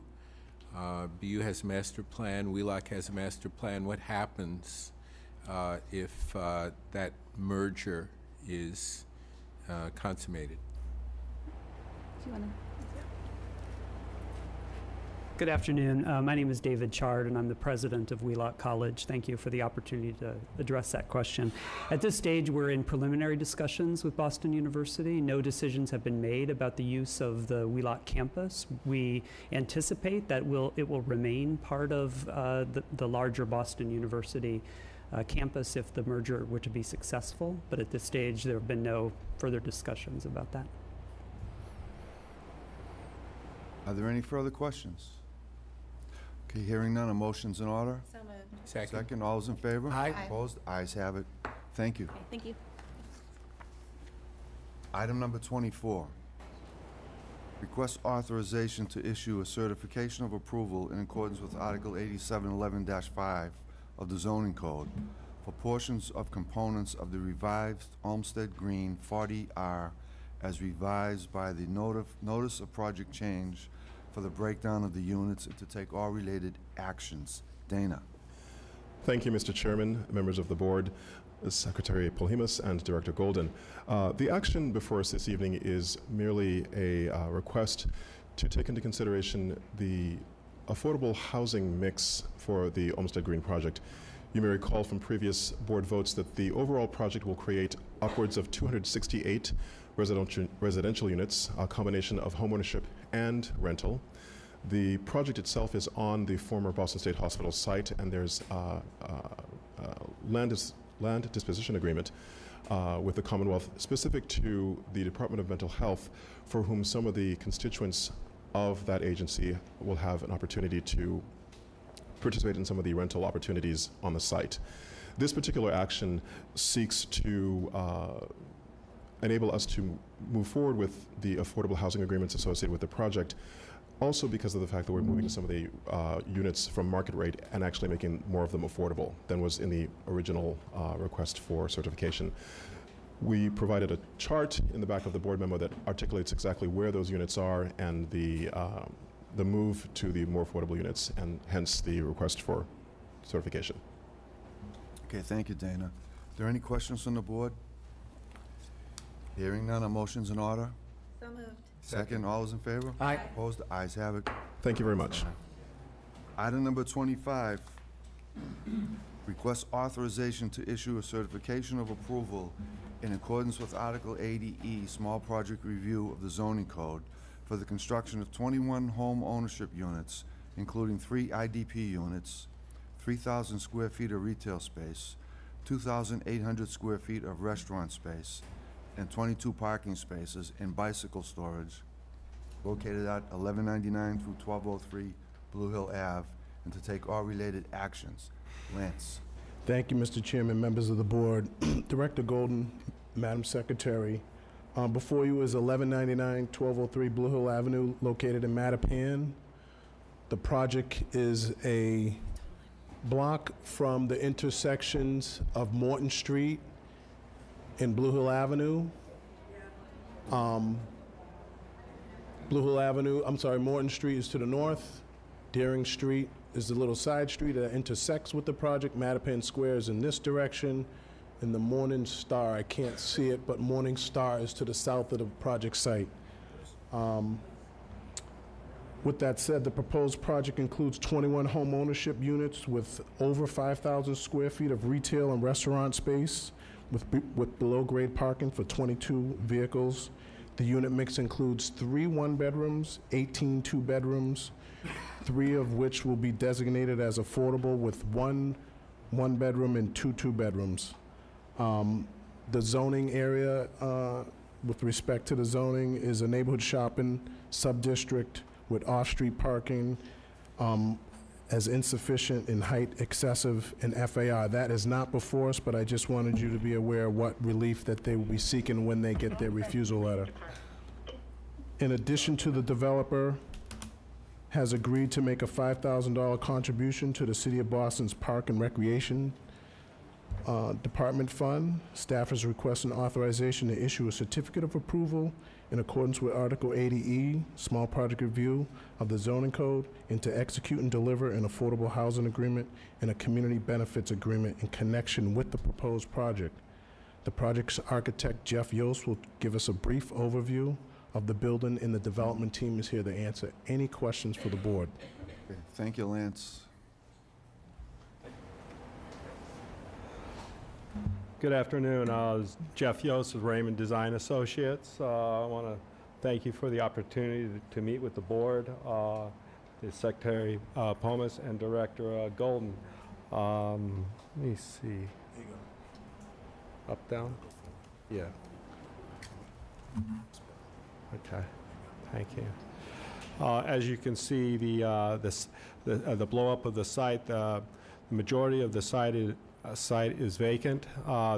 U: BU has a master plan, Wheelock has a master plan. What happens if that merger is consummated?
F: Do you want to?
G: Good afternoon. My name is David Chard, and I'm the president of Wheelock College. Thank you for the opportunity to address that question. At this stage, we're in preliminary discussions with Boston University. No decisions have been made about the use of the Wheelock campus. We anticipate that it will remain part of the larger Boston University campus if the merger were to be successful, but at this stage, there have been no further discussions about that.
B: Are there any further questions? Okay, hearing none, a motion's in order.
F: So moved.
B: Second, all those in favor?
U: Aye.
B: Opposed? Ayes have it. Thank you.
F: Okay, thank you.
B: Item number 24. Request authorization to issue a certification of approval in accordance with Article 8711-5 of the zoning code for portions of components of the revised Olmsted Green 40R as revised by the notice of project change for the breakdown of the units and to take all related actions. Dana.
W: Thank you, Mr. Chairman, members of the board, Secretary Polhemus, and Director Golden. The action before us this evening is merely a request to take into consideration the affordable housing mix for the Olmsted Green project. You may recall from previous board votes that the overall project will create upwards of 268 residential units, a combination of homeownership and rental. The project itself is on the former Boston State Hospital site, and there's land disposition agreement with the Commonwealth specific to the Department of Mental Health, for whom some of the constituents of that agency will have an opportunity to participate in some of the rental opportunities on the site. This particular action seeks to enable us to move forward with the affordable housing agreements associated with the project, also because of the fact that we're moving some of the units from market rate and actually making more of them affordable than was in the original request for certification. We provided a chart in the back of the board memo that articulates exactly where those units are and the move to the more affordable units, and hence the request for certification.
B: Okay, thank you, Dana. Are there any questions from the board? Hearing none, a motion's in order.
H: So moved.
B: Second, all those in favor?
L: Aye.
B: Opposed? The ayes have it.
W: Thank you very much.
B: Item number 25, request authorization to issue a certification of approval in accordance with Article 80E, Small Project Review of the Zoning Code, for the construction of 21 home ownership units, including 3 IDP units, 3,000 square feet of retail space, 2,800 square feet of restaurant space, and 22 parking spaces and bicycle storage located at 1199 through 1203 Blue Hill Ave, and to take all related actions. Lance.
C: Thank you, Mr. Chairman, members of the board. Director Golden, Madam Secretary, before you is 1199 1203 Blue Hill Avenue, located in Mattapan. The project is a block from the intersections of Morton Street and Blue Hill Avenue. Morton Street is to the north. Deering Street is the little side street that intersects with the project. Mattapan Square is in this direction. And the Morning Star, I can't see it, but Morning Star is to the south of the project site. With that said, the proposed project includes 21 home ownership units with over 5,000 square feet of retail and restaurant space, with below-grade parking for 22 vehicles. The unit mix includes 3 one-bedrooms, 18 two-bedrooms, 3 of which will be designated as affordable, with 1 one-bedroom and 2 two-bedrooms. The zoning area, with respect to the zoning, is a neighborhood shopping sub-district with off-street parking, as insufficient in height, excessive in FAR. That is not before us, but I just wanted you to be aware of what relief that they will be seeking when they get their refusal letter. In addition to, the developer has agreed to make a $5,000 contribution to the City of Boston's Park and Recreation Department Fund. Staff is requesting authorization to issue a certificate of approval in accordance with Article 80E, Small Project Review of the Zoning Code, and to execute and deliver an affordable housing agreement and a community benefits agreement in connection with the proposed project. The project's architect, Jeff Yost, will give us a brief overview of the building, and the development team is here to answer any questions for the board.
B: Okay, thank you, Lance.
I: Good afternoon. Jeff Yost with Raymond Design Associates. I want to thank you for the opportunity to meet with the board, the Secretary Pomus and Director Golden. Let me see. Up, down? Yeah. Okay. Thank you. As you can see, the blow up of the site, the majority of the site is vacant.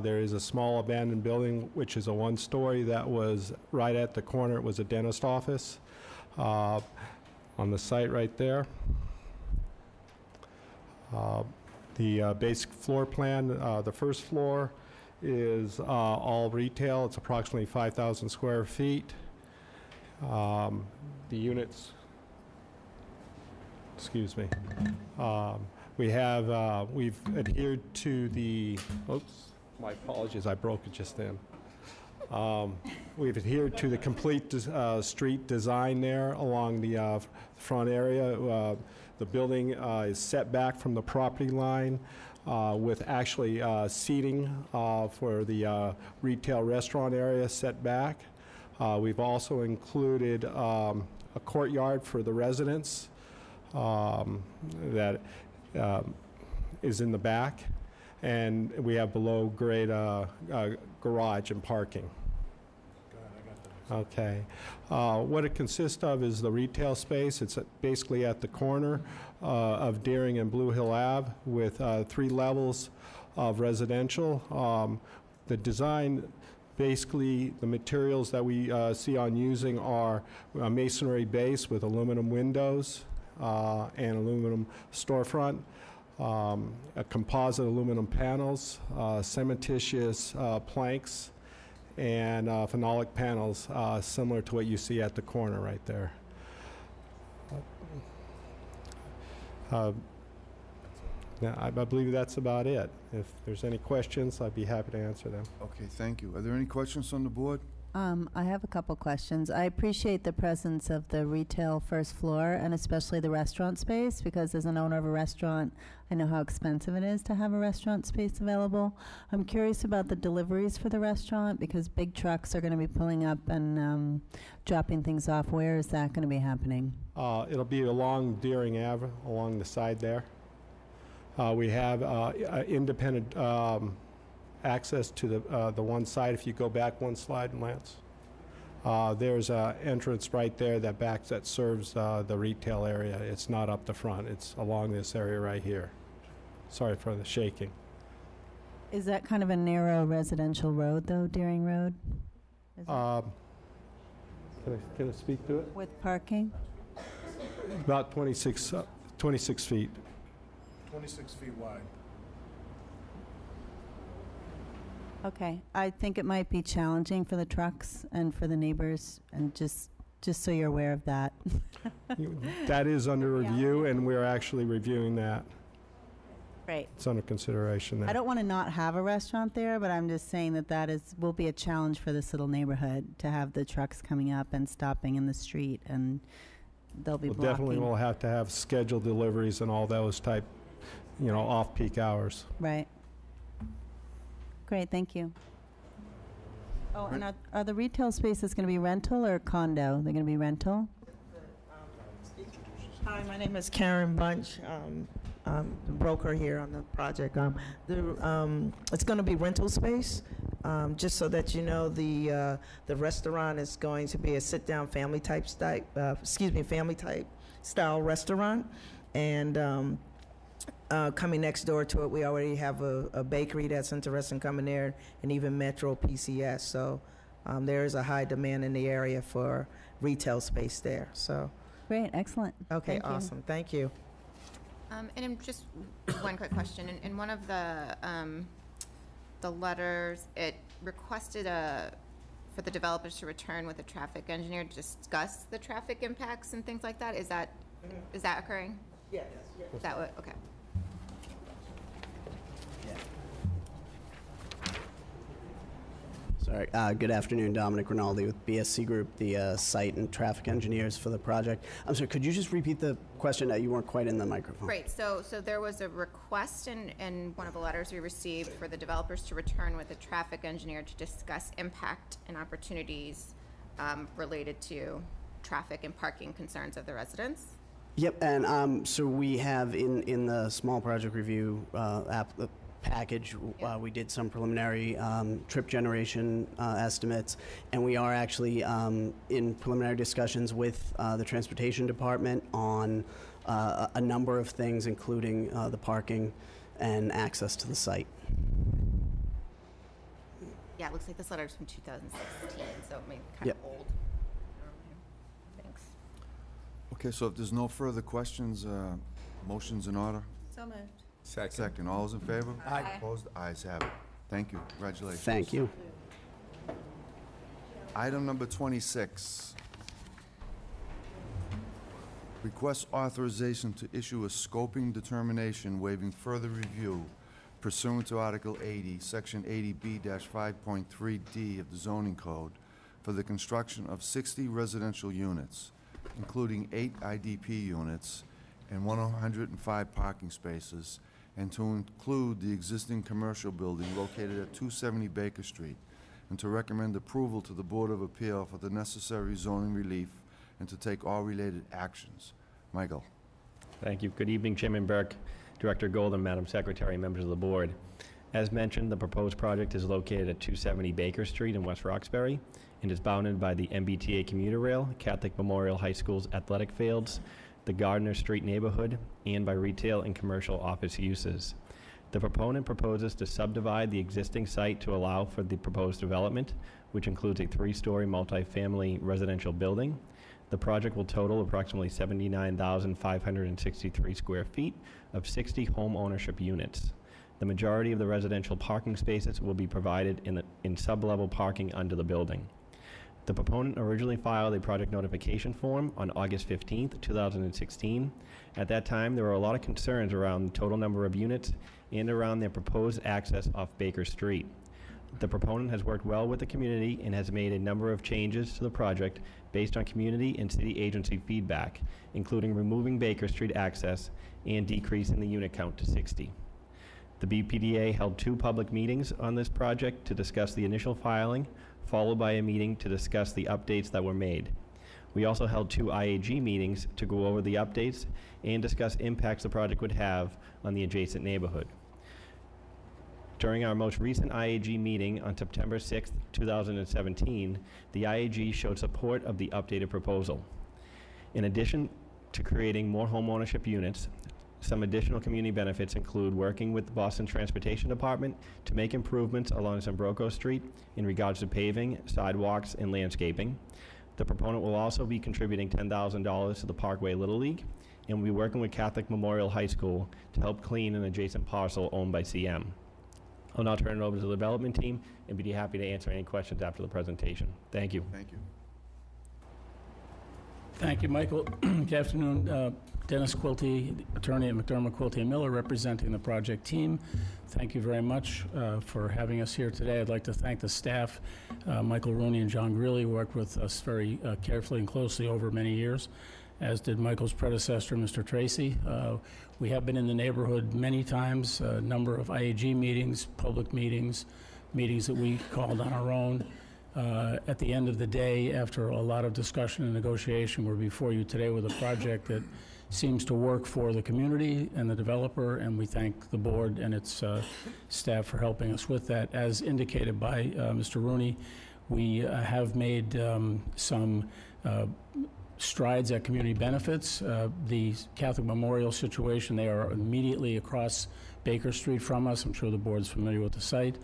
I: There is a small abandoned building, which is a one-story that was right at the corner. It was a dentist office on the site right there. The basic floor plan, the first floor is all retail. It's approximately 5,000 square feet. The units, excuse me. We've adhered to the, oops, my apologies, I broke it just then. We've adhered to the complete street design there along the front area. The building is set back from the property line with actually seating for the retail restaurant area set back. We've also included a courtyard for the residents that is in the back, and we have below-grade garage and parking. Okay. What it consists of is the retail space. It's basically at the corner of Deering and Blue Hill Ave with 3 levels of residential. The design, basically, the materials that we see on using are a masonry base with aluminum windows and aluminum storefront, composite aluminum panels, cementitious planks, and phenolic panels similar to what you see at the corner right there. Now, I believe that's about it. If there's any questions, I'd be happy to answer them.
B: Okay, thank you. Are there any questions from the board?
A: I have a couple questions. I appreciate the presence of the retail first floor and especially the restaurant space, because as an owner of a restaurant, I know how expensive it is to have a restaurant space available. I'm curious about the deliveries for the restaurant, because big trucks are going to be pulling up and dropping things off. Where is that going to be happening?
I: It'll be along Deering Ave, along the side there. We have independent access to the one side. If you go back one slide, Lance, there's an entrance right there that serves the retail area. It's not up the front. It's along this area right here. Sorry for the shaking.
A: Is that kind of a narrow residential road, though, Deering Road?
I: Can I speak to it?
A: With parking?
I: About 26 feet.
C: 26 feet wide.
A: Okay, I think it might be challenging for the trucks and for the neighbors, and just so you're aware of that.
I: That is under review, and we're actually reviewing that.
A: Right.
I: It's under consideration there.
A: I don't want to not have a restaurant there, but I'm just saying that will be a challenge for this little neighborhood to have the trucks coming up and stopping in the street, and they'll be blocking.
I: Definitely we'll have to have scheduled deliveries and all those type, off-peak hours.
A: Right. Great, thank you. Oh, and are the retail spaces going to be rental or condo? They're going to be rental?
J: Hi, my name is Karen Bunch. I'm the broker here on the project. It's going to be rental space. Just so that you know, the restaurant is going to be a sit-down family type style restaurant, and coming next door to it, we already have a bakery that's interested in coming there, and even Metro PCS. So there is a high demand in the area for retail space there. So
A: great, excellent.
J: Okay, awesome. Thank you.
H: And just one quick question. In one of the letters, it requested for the developers to return with a traffic engineer to discuss the traffic impacts and things like that. Is that occurring?
J: Yes.
H: Is that what? Okay.
M: Sorry. Good afternoon, Dominic Rinaldi with BSC Group, the site and traffic engineers for the project. I'm sorry, could you just repeat the question? You weren't quite in the microphone.
H: Great. So there was a request in one of the letters we received for the developers to return with a traffic engineer to discuss impact and opportunities related to traffic and parking concerns of the residents.
M: Yep, and so we have in the small project review package, we did some preliminary trip generation estimates, and we are actually in preliminary discussions with the transportation department on a number of things, including the parking and access to the site.
H: Yeah, it looks like this letter is from 2016, so it may be kind of old. Thanks.
B: Okay, so if there's no further questions, motion's in order?
H: So moved.
B: Second. All those in favor?
H: Aye.
B: Opposed? Ayes have it. Thank you. Congratulations.
M: Thank you.
B: Item number 26. Request authorization to issue a scoping determination waiving further review pursuant to Article 80, Section 80B-5.3D of the zoning code for the construction of 60 residential units, including 8 IDP units and 105 parking spaces, and to include the existing commercial building located at 270 Baker Street, and to recommend approval to the Board of Appeal for the necessary zoning relief and to take all related actions. Michael.
N: Thank you. Good evening, Chairman Burke, Director Golden, Madam Secretary, members of the board. As mentioned, the proposed project is located at 270 Baker Street in West Roxbury and is bounded by the MBTA commuter rail, Catholic Memorial High School's athletic fields, the Gardner Street neighborhood, and by retail and commercial office uses. The proponent proposes to subdivide the existing site to allow for the proposed development, which includes a 3-story multifamily residential building. The project will total approximately 79,563 square feet of 60 home ownership units. The majority of the residential parking spaces will be provided in sub-level parking under the building. The proponent originally filed a project notification form on August 15th, 2016. At that time, there were a lot of concerns around the total number of units and around their proposed access off Baker Street. The proponent has worked well with the community and has made a number of changes to the project based on community and city agency feedback, including removing Baker Street access and decreasing the unit count to 60. The BPDA held 2 public meetings on this project to discuss the initial filing, followed by a meeting to discuss the updates that were made. We also held 2 IAG meetings to go over the updates and discuss impacts the project would have on the adjacent neighborhood. During our most recent IAG meeting on September 6, 2017, the IAG showed support of the updated proposal. In addition to creating more homeownership units, some additional community benefits include working with the Boston Transportation Department to make improvements along Sambroco Street in regards to paving, sidewalks, and landscaping. The proponent will also be contributing $10,000 to the Parkway Little League, and will be working with Catholic Memorial High School to help clean an adjacent parcel owned by CM. I'll now turn it over to the development team and be happy to answer any questions after the presentation. Thank you.
B: Thank you.
O: Thank you, Michael. Good afternoon. Dennis Quilty, attorney at McDermott, Quilty & Miller, representing the project team. Thank you very much for having us here today. I'd like to thank the staff. Michael Rooney and John Greeley worked with us very carefully and closely over many years, as did Michael's predecessor, Mr. Tracy. We have been in the neighborhood many times, a number of IAG meetings, public meetings, meetings that we called on our own. At the end of the day, after a lot of discussion and negotiation, we're before you today with a project that seems to work for the community and the developer, and we thank the board and its staff for helping us with that. As indicated by Mr. Rooney, we have made some strides at community benefits. The Catholic Memorial situation, they are immediately across Baker Street from us. I'm sure the board's familiar with the site.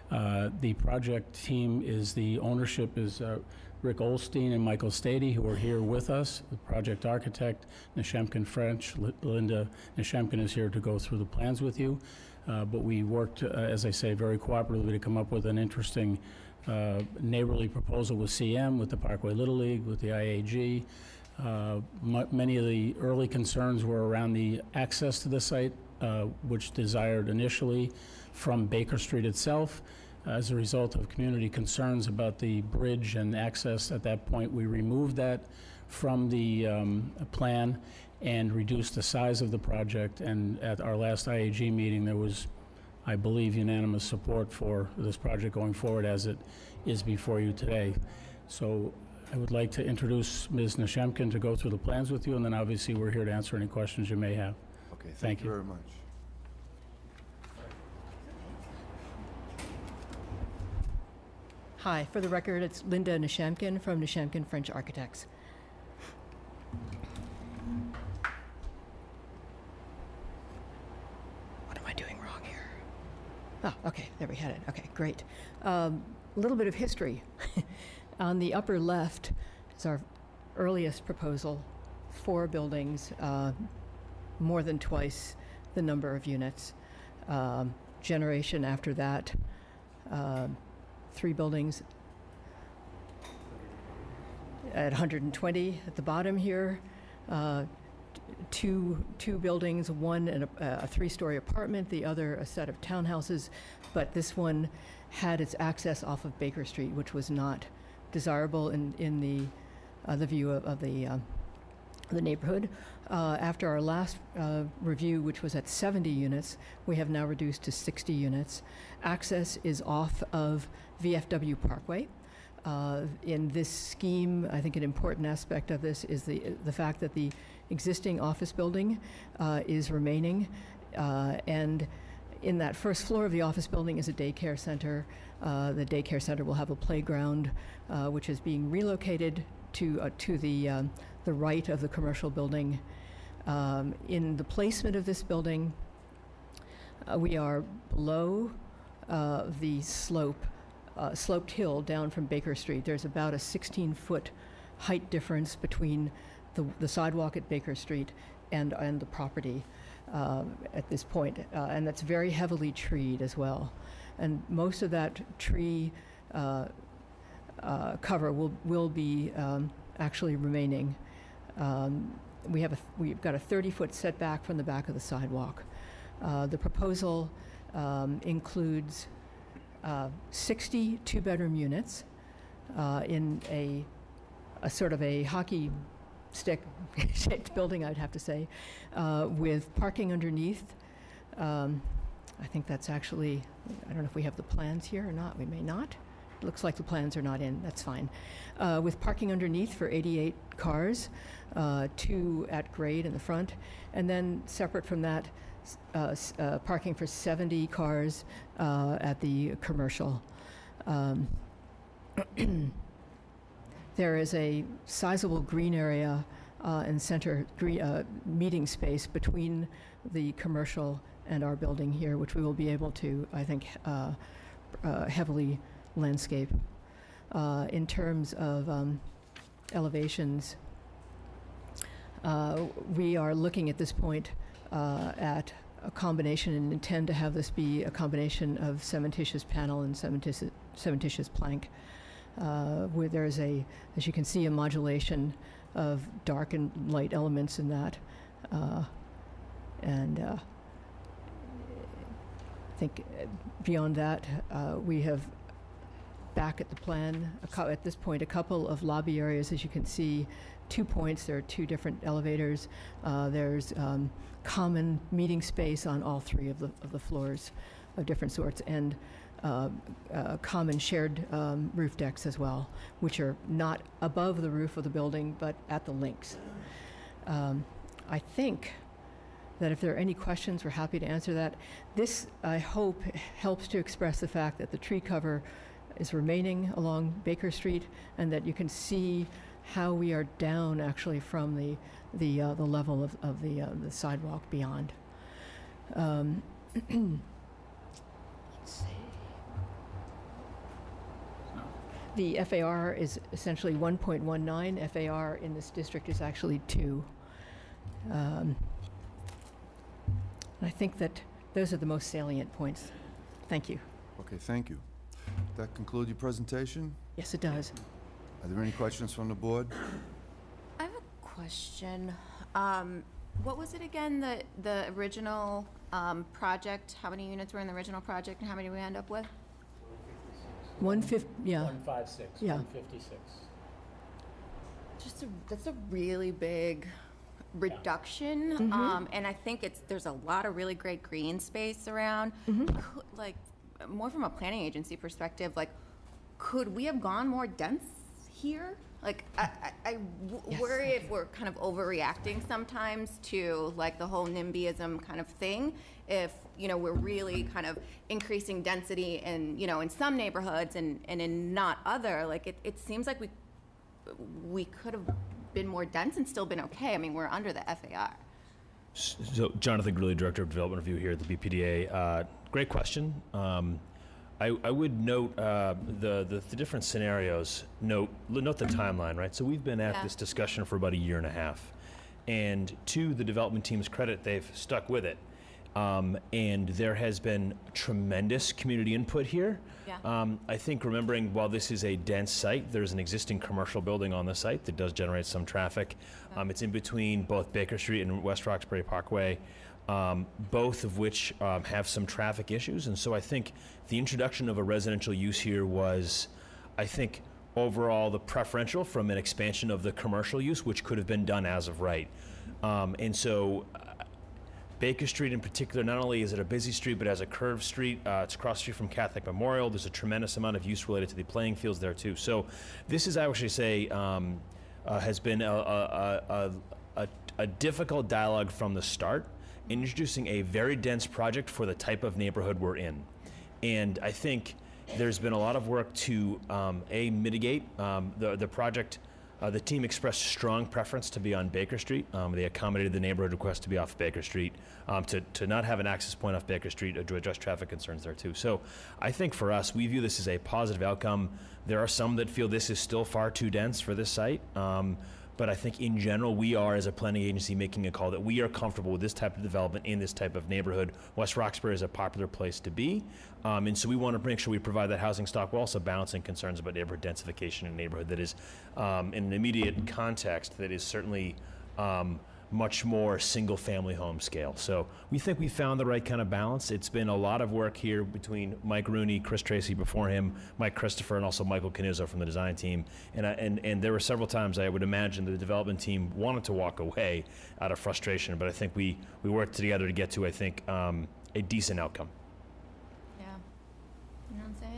O: The project team the ownership is Rick Olstein and Michael Stady, who are here with us. The project architect, Neshemkin French. Linda Neshemkin is here to go through the plans with you. But we worked, as I say, very cooperatively to come up with an interesting neighborly proposal with CM, with the Parkway Little League, with the IAG. Many of the early concerns were around the access to the site, which desired initially from Baker Street itself. As a result of community concerns about the bridge and access at that point, we removed that from the plan and reduced the size of the project. And at our last IAG meeting, there was, I believe, unanimous support for this project going forward as it is before you today. So I would like to introduce Ms. Neshemkin to go through the plans with you, and then obviously we're here to answer any questions you may have.
B: Okay,
O: thank you
B: very much.
Q: Hi, for the record, it's Linda Neshemkin from Neshemkin French Architects. What am I doing wrong here? Oh, okay, there we had it. Okay, great. A little bit of history. On the upper left is our earliest proposal, 4 buildings, more than twice the number of units. Generation after that, 3 buildings at 120 at the bottom here, two buildings, one a 3-story apartment, the other a set of townhouses, but this one had its access off of Baker Street, which was not desirable in the view of the neighborhood. After our last review, which was at 70 units, we have now reduced to 60 units. Access is off of VFW Parkway. In this scheme, I think an important aspect of this is the fact that the existing office building is remaining. And in that first floor of the office building is a daycare center. The daycare center will have a playground, which is being relocated to the right of the commercial building. In the placement of this building, we are below the sloped hill down from Baker Street. There's about a 16-foot height difference between the sidewalk at Baker Street and the property at this point, and that's very heavily treed as well. And most of that tree cover will be actually remaining. We've got a 30-foot setback from the back of the sidewalk. The proposal includes 60 two-bedroom units in a sort of a hockey stick shaped building, I'd have to say, with parking underneath. I think that's actually, I don't know if we have the plans here or not. We may not. It looks like the plans are not in. That's fine. With parking underneath for 88 cars, 2 at grade in the front, and then separate from that, parking for 70 cars at the commercial. There is a sizable green area and center meeting space between the commercial and our building here, which we will be able to, I think, heavily landscape. In terms of elevations, we are looking at this point at a combination and intend to have this be a combination of cementitious panel and cementitious plank, where there's as you can see, a modulation of dark and light elements in that. I think beyond that, we have back at the plan, at this point, a couple of lobby areas, as you can see, 2 points. There are 2 different elevators. There's common meeting space on all 3 of the floors of different sorts, and common shared roof decks as well, which are not above the roof of the building, but at the links. I think that if there are any questions, we're happy to answer that. This, I hope, helps to express the fact that the tree cover is remaining along Baker Street, and that you can see how we are down actually from the level of the sidewalk beyond. Let's see. The FAR is essentially 1.19. FAR in this district is actually 2. I think that those are the most salient points. Thank you.
B: Okay, thank you. That conclude your presentation?
Q: Yes, it does.
B: Are there any questions from the board?
H: I have a question. What was it again, the original project? How many units were in the original project and how many we end up with?
Q: 150, yeah.
O: 156,
Q: Yeah.
O: 156.
H: That's a really big reduction.
Q: Mhm.
H: And I think there's a lot of really great green space around. Like, more from a planning agency perspective, like, could we have gone more dense here? Like, I worry if we're kind of overreacting sometimes to like the whole NIMBYism kind of thing. If, we're really kind of increasing density in, in some neighborhoods and in not other, like it seems like we could have been more dense and still been okay. I mean, we're under the FAR.
D: So, Jonathan Greeley, Director of Development Review here at the BPDA. Great question. I would note the different scenarios. Note the timeline, right? So we've been at this discussion for about a year and a half, and to the development team's credit, they've stuck with it. And there has been tremendous community input here.
H: Yeah.
D: I think remembering, while this is a dense site, there's an existing commercial building on the site that does generate some traffic. It's in between both Baker Street and West Roxbury Parkway, both of which have some traffic issues. And so I think the introduction of a residential use here was, I think, overall the preferential from an expansion of the commercial use, which could have been done as of right. And so Baker Street in particular, not only is it a busy street, but as a curved street, it's across the street from Catholic Memorial. There's a tremendous amount of use related to the playing fields there too. So this is, I would actually say, has been a a difficult dialogue from the start, introducing a very dense project for the type of neighborhood we're in. And I think there's been a lot of work to, mitigate the project. The team expressed strong preference to be on Baker Street. They accommodated the neighborhood request to be off Baker Street, to not have an access point off Baker Street, to address traffic concerns there too. So I think for us, we view this as a positive outcome. There are some that feel this is still far too dense for this site. But I think in general, we are, as a planning agency, making a call that we are comfortable with this type of development in this type of neighborhood. West Roxbury is a popular place to be. And so we want to make sure we provide that housing stock. We're also balancing concerns about neighborhood densification in a neighborhood that is, in an immediate context, that is certainly much more single-family home scale. So we think we found the right kind of balance. It's been a lot of work here between Mike Rooney, Chris Tracy before him, Mike Christopher, and also Michael Canizzo from the design team. And there were several times I would imagine the development team wanted to walk away out of frustration, but I think we worked together to get to, I think, a decent outcome.
H: Yeah. You know what I'm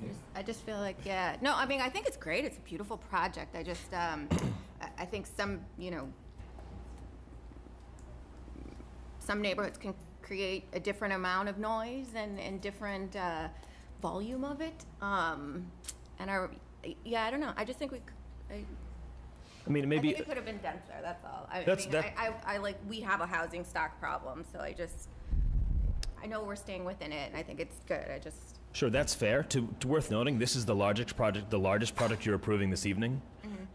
H: saying? I just feel like, yeah. No, I mean, I think it's great. It's a beautiful project. I just, I think some neighborhoods can create a different amount of noise and different volume of it. And I don't know. I just think I think it could have been denser. That's all. We have a housing stock problem, so I know we're staying within it, and I think it's good.
D: Sure, that's fair. To worth noting, this is the largest project you're approving this evening.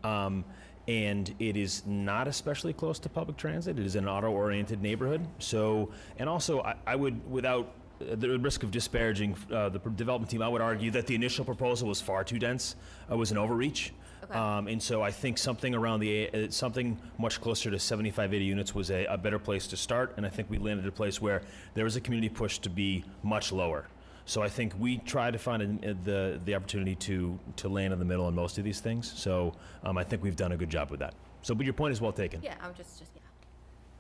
H: Mm-hmm.
D: And it is not especially close to public transit. It is an auto-oriented neighborhood. So, and also, I would, without the risk of disparaging the development team, I would argue that the initial proposal was far too dense. It was an overreach. Okay. And so I think something around something much closer to 75, 80 units was a better place to start. And I think we landed at a place where there was a community push to be much lower. So I think we try to find the opportunity to land in the middle on most of these things. So I think we've done a good job with that. So, but your point is well taken.
H: Yeah, I'm just yeah.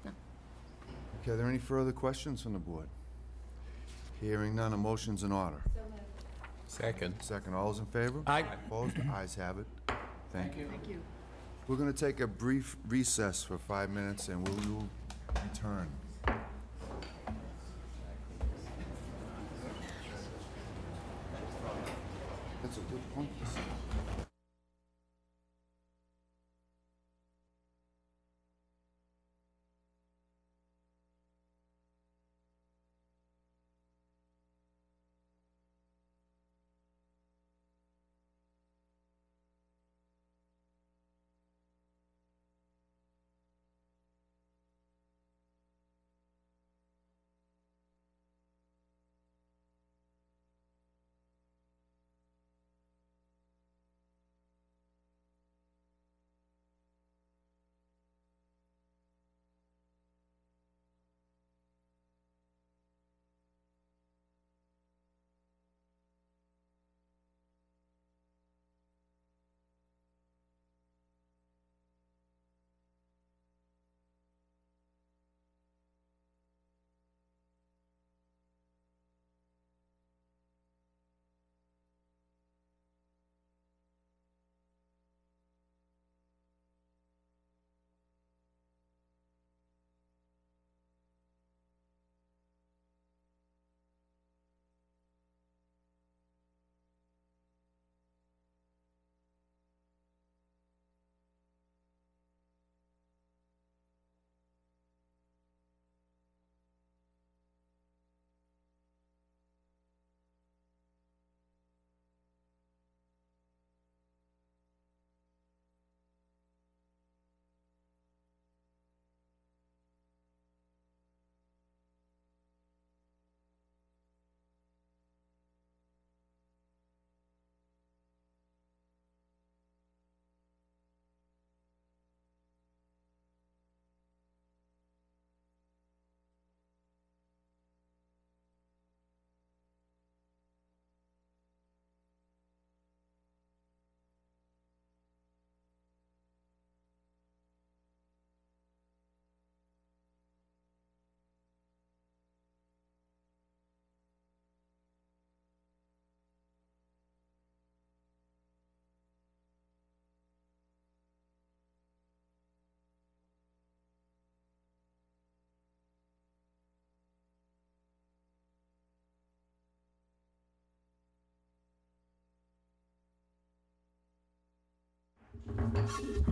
H: No.
B: Okay, are there any further questions from the board? Hearing none, a motion's in order.
H: So moved.
U: Second.
B: Second, all those in favor?
U: Aye.
B: Opposed? Ayes have it. Thank you.
H: Thank you.
B: We're going to take a brief recess for 5 minutes, and we will return. That's a good point.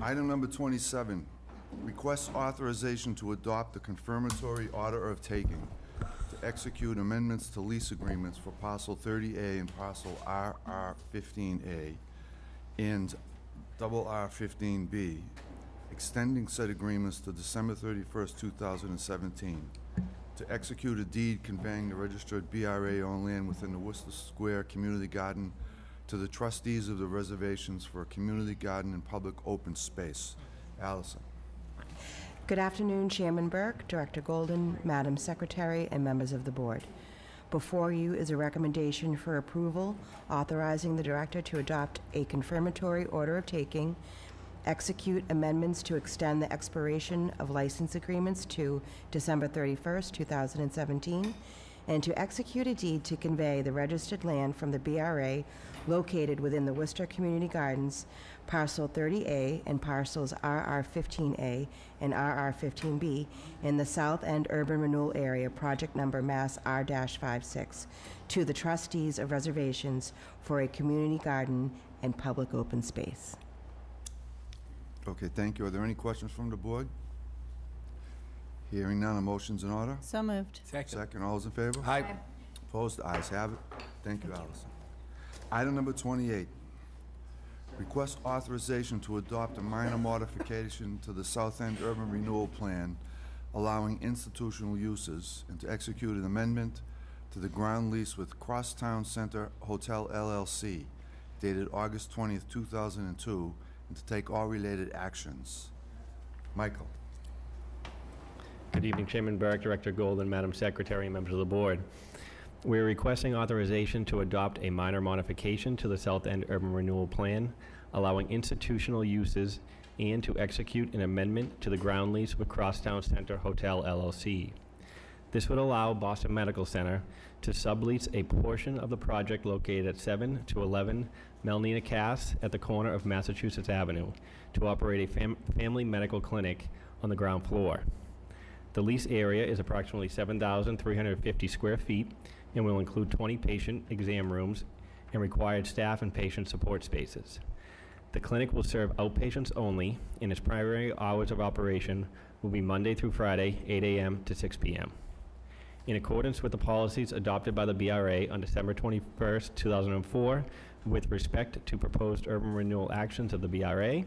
B: Item number 27, request authorization to adopt the confirmatory order of taking to execute amendments to lease agreements for parcel 30A and parcel RR15A and RR15B, extending said agreements to December 31st, 2017, to execute a deed conveying the registered BRA on land within the Worcester Square Community Garden to the trustees of the reservations for a community garden and public open space. Allison.
K: Good afternoon, Chairman Burke, Director Golden, Madam Secretary, and members of the board. Before you is a recommendation for approval authorizing the director to adopt a confirmatory order of taking, execute amendments to extend the expiration of license agreements to December 31st, 2017, and to execute a deed to convey the registered land from the BRA located within the Worcester Community Gardens, parcel 30A and parcels RR15A and RR15B in the South End Urban Renewal Area, project number Mass R-56, to the trustees of reservations for a community garden and public open space.
B: Okay, thank you. Are there any questions from the board? Hearing none, a motion's in order?
A: So moved.
B: Second, all those in favor?
U: Aye.
B: Opposed? The ayes have it. Thank you, Allison. Item number 28, request authorization to adopt a minor modification to the South End Urban Renewal Plan allowing institutional uses and to execute an amendment to the ground lease with Crosstown Center Hotel LLC dated August 20th, 2002, and to take all related actions. Michael.
N: Good evening, Chairman Burke, Director Golden, Madam Secretary, and members of the board. We're requesting authorization to adopt a minor modification to the South End Urban Renewal Plan, allowing institutional uses and to execute an amendment to the ground lease with Crosstown Center Hotel LLC. This would allow Boston Medical Center to sublease a portion of the project located at 7 to 11 Melnina Cass at the corner of Massachusetts Avenue to operate a family medical clinic on the ground floor. The lease area is approximately 7,350 square feet and will include 20 patient exam rooms and required staff and patient support spaces. The clinic will serve outpatients only, and its primary hours of operation will be Monday through Friday, 8 a.m. to 6 p.m. In accordance with the policies adopted by the BRA on December 21st, 2004, with respect to proposed urban renewal actions of the BRA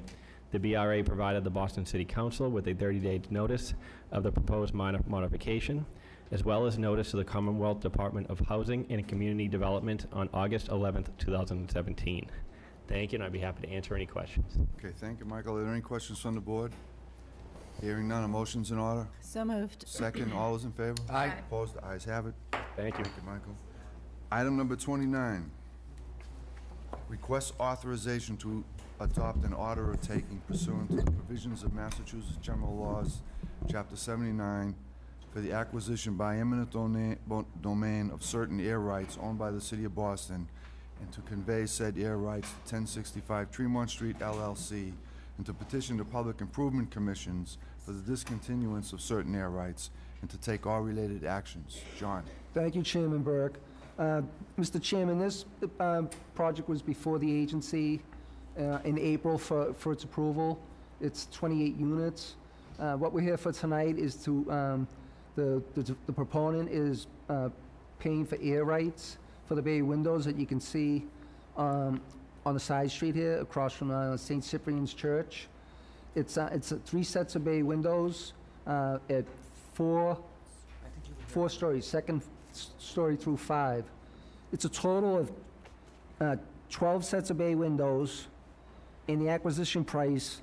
N: provided the Boston City Council with a 30-day notice of the proposed minor modification, as well as notice to the Commonwealth Department of Housing and Community Development on August 11th, 2017. Thank you, and I'd be happy to answer any questions.
B: Okay, thank you, Michael. Are there any questions from the board? Hearing none, a motion's in order?
A: So moved.
B: Second, all those in favor?
U: Aye.
B: Opposed? The ayes have it.
N: Thank you.
B: Thank you, Michael. Item number 29, request authorization to adopt an order of taking pursuant to the provisions of Massachusetts General Laws, Chapter 79, for the acquisition by eminent domain of certain air rights owned by the City of Boston, and to convey said air rights to 1065 Tremont Street LLC, and to petition the Public Improvement Commissions for the discontinuance of certain air rights, and to take all related actions. John.
L: Thank you, Chairman Burke. Mr. Chairman, this project was before the agency in April for its approval. It's 28 units. What we're here for tonight is to, the proponent is paying for air rights for the bay windows that you can see on the side street here across from St. Cyprian's Church. It's 3 sets of bay windows at 4 stories, second story through 5. It's a total of 12 sets of bay windows, and the acquisition price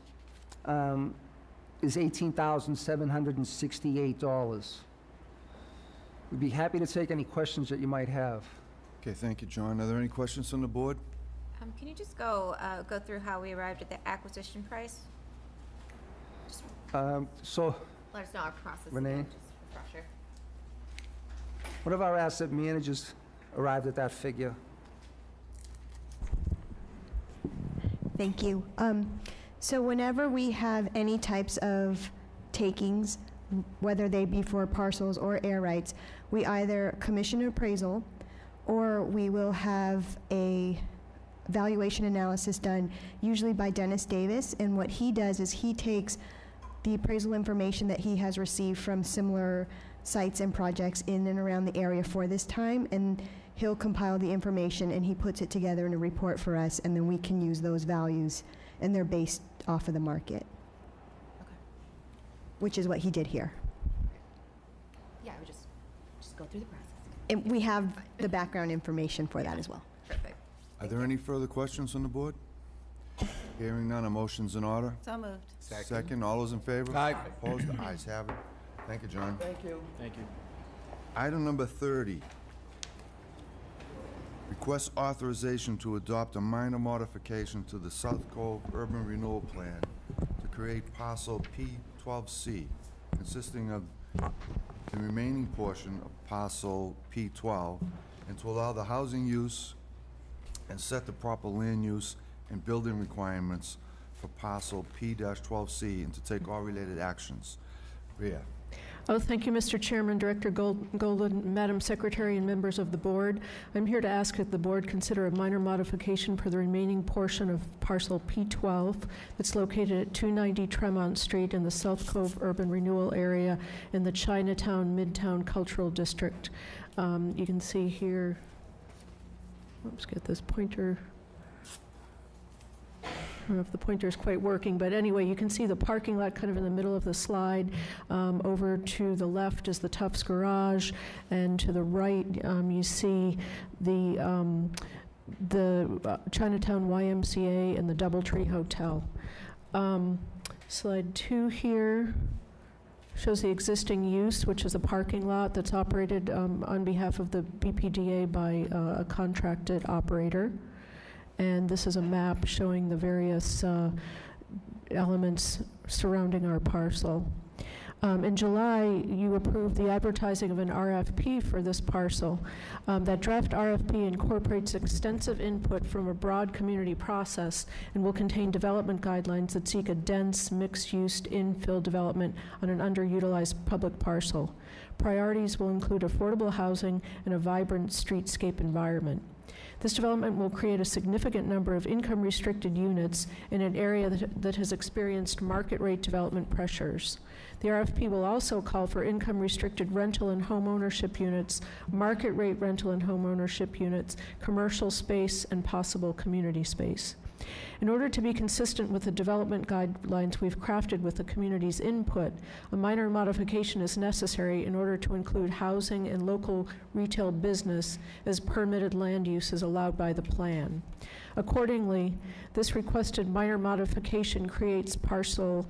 L: is $18,768. We'd be happy to take any questions that you might have.
B: Okay, thank you, John. Are there any questions from the board?
H: Can you just go through how we arrived at the acquisition price?
L: So,
H: Let us know our process.
L: Renee?
H: Again, just refresher.
L: one of our asset managers arrived at that figure.
P: Thank you. So whenever we have any types of takings, whether they be for parcels or air rights, we either commission an appraisal or we will have a valuation analysis done, usually by Dennis Davis, and what he does is he takes the appraisal information that he has received from similar sites and projects in and around the area for this time, and he'll compile the information and he puts it together in a report for us, and then we can use those values, and they're based off of the market, which is what he did here.
H: Yeah, I would just go through the process.
P: And we have the background information for that as well.
H: Perfect.
B: Are there any further questions on the board? Hearing none, a motion's in order.
A: So moved.
B: Second, all those in favor?
U: Aye.
B: Opposed? The ayes have it. Thank you, John.
L: Thank you.
D: Thank you.
B: Item number 30. Request authorization to adopt a minor modification to the South Cove Urban Renewal Plan to create parcel P12C, consisting of the remaining portion of parcel P12, and to allow the housing use and set the proper land use and building requirements for parcel P-12C and to take all related actions. Rhea.
E: Oh, thank you, Mr. Chairman, Director Golden, Madam Secretary, and members of the board. I'm here to ask that the board consider a minor modification for the remaining portion of parcel P12 that's located at 290 Tremont Street in the South Cove Urban Renewal Area in the Chinatown Midtown Cultural District. You can see here, let's get this pointer. I don't know if the pointer is quite working, but anyway, you can see the parking lot kind of in the middle of the slide. Over to the left is the Tufts Garage, and to the right you see the Chinatown YMCA and the Doubletree Hotel. Slide 2 here shows the existing use, which is a parking lot that's operated on behalf of the BPDA by a contracted operator. And this is a map showing the various elements surrounding our parcel. In July, you approved the advertising of an RFP for this parcel. That draft RFP incorporates extensive input from a broad community process and will contain development guidelines that seek a dense, mixed-use infill development on an underutilized public parcel. Priorities will include affordable housing and a vibrant streetscape environment. This development will create a significant number of income-restricted units in an area that has experienced market rate development pressures. The RFP will also call for income-restricted rental and home ownership units, market rate rental and home ownership units, commercial space, and possible community space. In order to be consistent with the development guidelines we've crafted with the community's input, a minor modification is necessary in order to include housing and local retail business as permitted land use is allowed by the plan. Accordingly, this requested minor modification creates parcel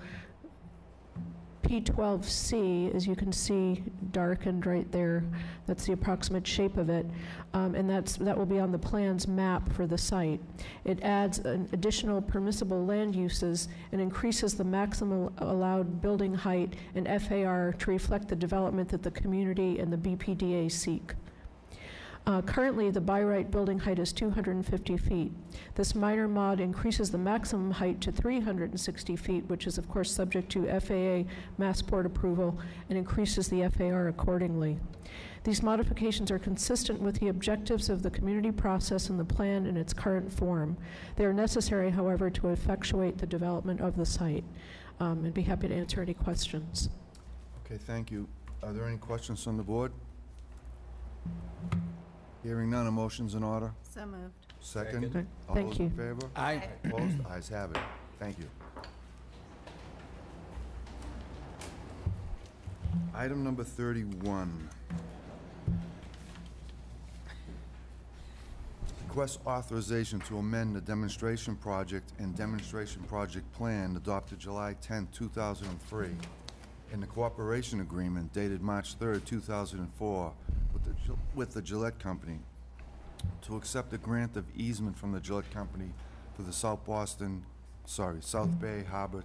E: P12C, as you can see, darkened right there. That's the approximate shape of it, and that will be on the plan's map for the site. It adds an additional permissible land uses and increases the maximum allowed building height and FAR to reflect the development that the community and the BPDA seek. Currently, the by right building height is 250 feet. This minor mod increases the maximum height to 360 feet, which is of course subject to FAA Massport approval, and increases the FAR accordingly. These modifications are consistent with the objectives of the community process and the plan in its current form. They are necessary, however, to effectuate the development of the site. I'd be happy to answer any questions.
B: Okay, thank you. Are there any questions from the board? Hearing none, a motion's in order.
A: So moved.
B: Second.
E: Second.
B: All
E: Thank
B: those
E: you.
B: in favor?
U: Aye.
B: Opposed? Ayes have it. Thank you. Item number 31. Request authorization to amend the demonstration project and demonstration project plan adopted July 10, 2003, in the cooperation agreement dated March 3, 2004, with the Gillette Company, to accept a grant of easement from the Gillette Company for the South Bay Harbor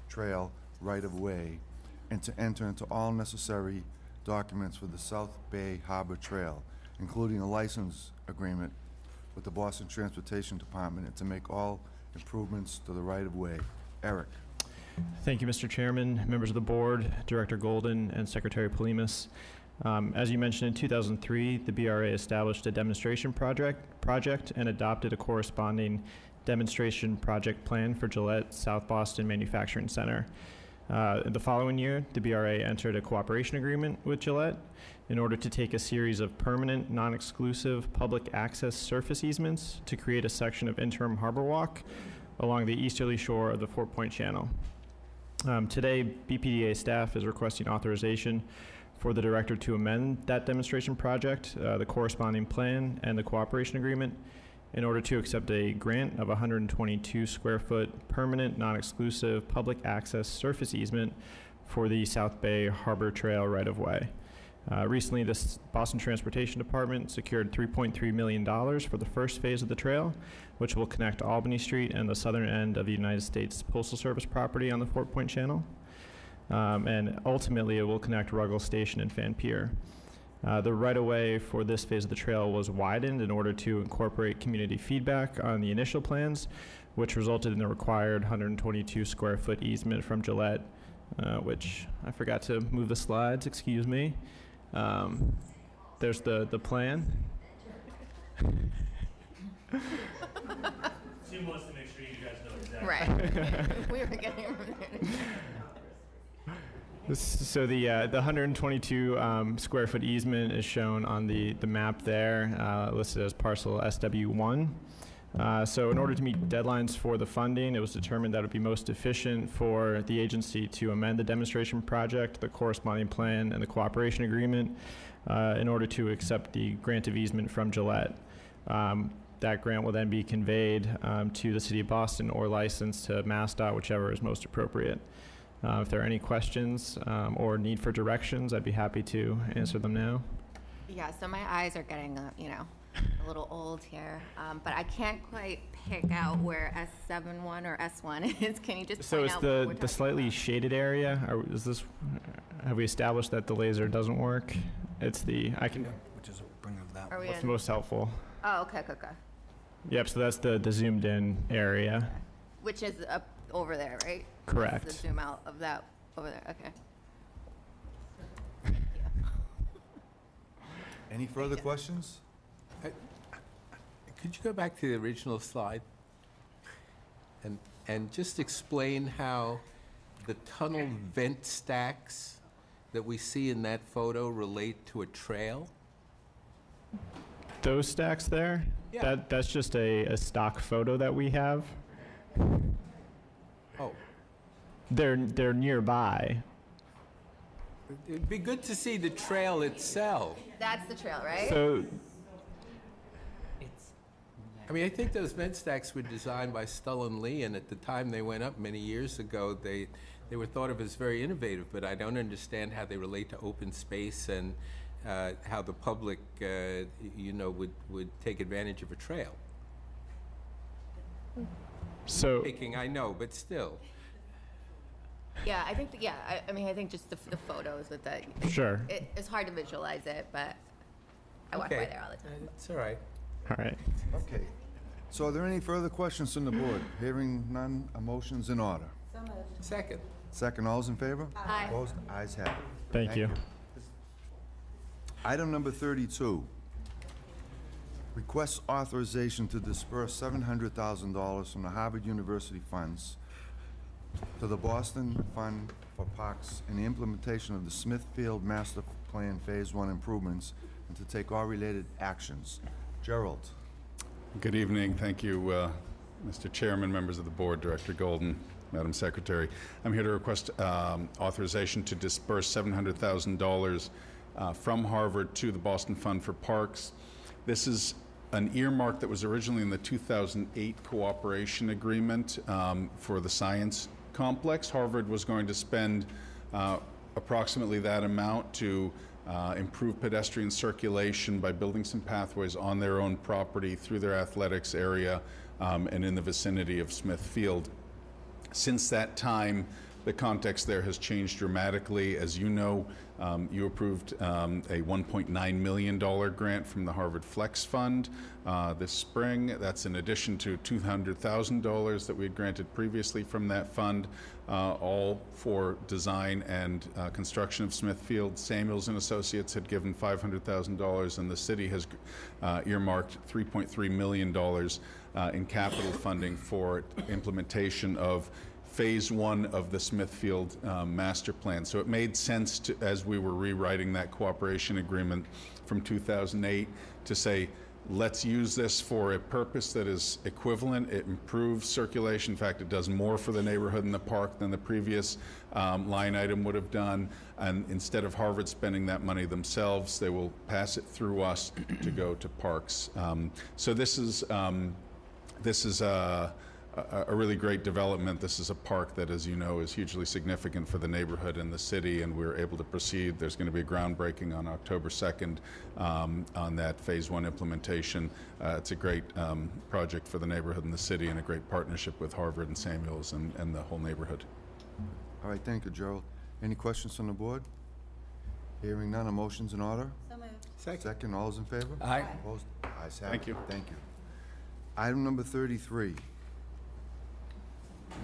B: Trail right-of-way, and to enter into all necessary documents for the South Bay Harbor Trail, including a license agreement with the Boston Transportation Department, and to make all improvements to the right-of-way. Eric.
D: Thank you, Mr. Chairman, members of the board, Director Golden, and Secretary Polimas.
R: As you mentioned, in 2003, the BRA established a demonstration project and adopted a corresponding demonstration project plan for Gillette South Boston Manufacturing Center. The following year, the BRA entered a cooperation agreement with Gillette in order to take a series of permanent, non-exclusive public access surface easements to create a section of interim harbor walk along the easterly shore of the Fort Point Channel. Today, BPDA staff is requesting authorization for the director to amend that demonstration project, the corresponding plan, and the cooperation agreement in order to accept a grant of 122 square foot permanent, non-exclusive public access surface easement for the South Bay Harbor Trail right-of-way. Recently, the Boston Transportation Department secured $3.3 million for the first phase of the trail, which will connect Albany Street and the southern end of the United States Postal Service property on the Fort Point Channel. And ultimately, it will connect Ruggles Station and Fan Pier. The right-of-way for this phase of the trail was widened in order to incorporate community feedback on the initial plans, which resulted in the required 122 square foot easement from Gillette, which I forgot to move the slides, excuse me. There's the plan.
D: Tim wants to make sure you guys know exactly.
H: Right. We were getting
R: So the 122 square foot easement is shown on the map there, listed as parcel SW1. So in order to meet deadlines for the funding, it was determined that it would be most efficient for the agency to amend the demonstration project, the corresponding plan, and the cooperation agreement in order to accept the grant of easement from Gillette. That grant will then be conveyed to the City of Boston or licensed to MassDOT, whichever is most appropriate. If there are any questions or need for directions, I'd be happy to answer them now.
H: Yeah, so my eyes are getting, a little old here, but I can't quite pick out where S71 or S1 is. Can you just
R: So
H: point
R: it's
H: out what we're
R: the
H: talking
R: slightly shaded area. Have we established that the laser doesn't work? It's I can.
S: Which is bring of that.
H: Are we
R: What's
H: in?
R: most helpful?
H: Oh, okay.
R: Yep. So that's the zoomed in area.
H: Which is up over there, right?
R: Correct.
H: This is the zoom out of that over there. Okay.
B: Any further questions?
U: Could you go back to the original slide and just explain how the tunnel vent stacks that we see in that photo relate to a trail?
R: Those stacks there?
U: Yeah.
R: That's just a stock photo that we have.
U: Oh.
R: They're nearby.
U: It'd be good to see the trail itself.
H: That's the trail, right?
R: So
U: I think those vent stacks were designed by Stull and Lee, and at the time they went up many years ago, they were thought of as very innovative, but I don't understand how they relate to open space and how the public, would take advantage of a trail.
R: So,
U: I know, but still.
H: Yeah, I think, I think just the photos with that.
R: Sure.
H: It's hard to visualize it, but I walk by there all the time.
U: It's all right.
R: All right.
B: Okay. So are there any further questions from the board? Hearing none, a motion's in order.
H: So moved.
U: Second.
B: Second, all's in favor?
H: Aye.
B: Opposed? Ayes have it.
R: Thank you.
B: Item number 32. Request authorization to disperse $700,000 from the Harvard University funds to the Boston Fund for Parks and the implementation of the Smithfield Master Plan Phase 1 improvements and to take all related actions. Gerald.
T: Good evening. Thank you, Mr. Chairman, members of the board, Director Golden, Madam Secretary. I'm here to request authorization to disperse $700,000 from Harvard to the Boston Fund for Parks. This is an earmark that was originally in the 2008 cooperation agreement for the science complex. Harvard was going to spend approximately that amount to improve pedestrian circulation by building some pathways on their own property through their athletics area and in the vicinity of Smithfield. Since that time, the context there has changed dramatically. As you know, you approved a $1.9 million grant from the Harvard Flex Fund this spring. That's in addition to $200,000 that we had granted previously from that fund, all for design and construction of Smithfield. Samuels and Associates had given $500,000, and the city has earmarked $3.3 million in capital funding for implementation of Phase 1 of the Smithfield master plan. So it made sense to, as we were rewriting that cooperation agreement from 2008, to say, let's use this for a purpose that is equivalent. It improves circulation. In fact, it does more for the neighborhood and the park than the previous line item would have done. And instead of Harvard spending that money themselves, they will pass it through us to go to parks. So this is a really great development. This is a park that, as you know, is hugely significant for the neighborhood and the city, and we're able to proceed. There's going to be a groundbreaking on October 2nd on that Phase 1 implementation. It's a great project for the neighborhood and the city, and a great partnership with Harvard and Samuels and the whole neighborhood.
B: All right, thank you, Gerald. Any questions from the board? Hearing none, a motion's in order?
F: So moved.
B: Second, all those in favor?
O: Aye.
B: Opposed? Ayes have it.
T: Thank you.
B: Thank you. Item number 33.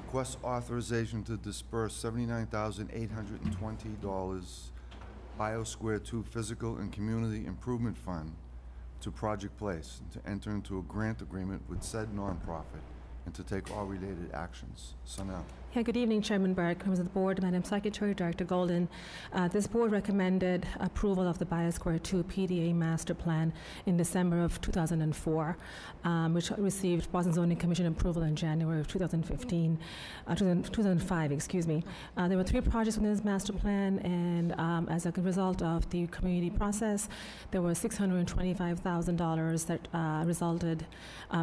B: Request authorization to disperse $79,820 BioSquare 2 Physical and Community Improvement Fund to Project Place, and to enter into a grant agreement with said nonprofit, and to take all related actions. Sanel.
G: Yeah, good evening, Chairman Burke, members of the board, Madam Secretary, Director Golden. This board recommended approval of the BioSquare 2 PDA master plan in December of 2004, which received Boston Zoning Commission approval in January of 2005, excuse me. There were 3 projects within this master plan, and as a result of the community process, there was $625,000 that resulted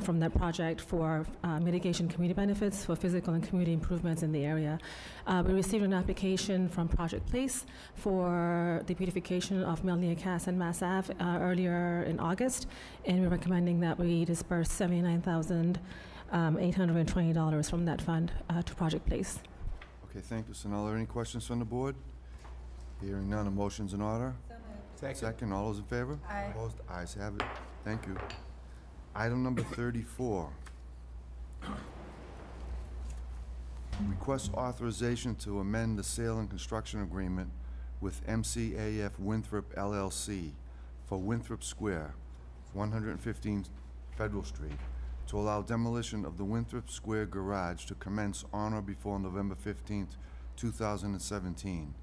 G: from that project for mitigation community benefits for physical and community improvements in the area. We received an application from Project Place for the beautification of Melnia Cass and Mass Ave earlier in August, and we're recommending that we disperse $79,820 from that fund to Project Place.
B: Okay, thank you, Sanel. Are there any questions from the board? Hearing none, a motion's in order? Second, all those in favor?
F: Aye.
B: Opposed? Ayes have it. Thank you. Item number 34. Request authorization to amend the sale and construction agreement with MCAF Winthrop LLC for Winthrop Square, 115 Federal Street, to allow demolition of the Winthrop Square garage to commence on or before November 15th, 2017.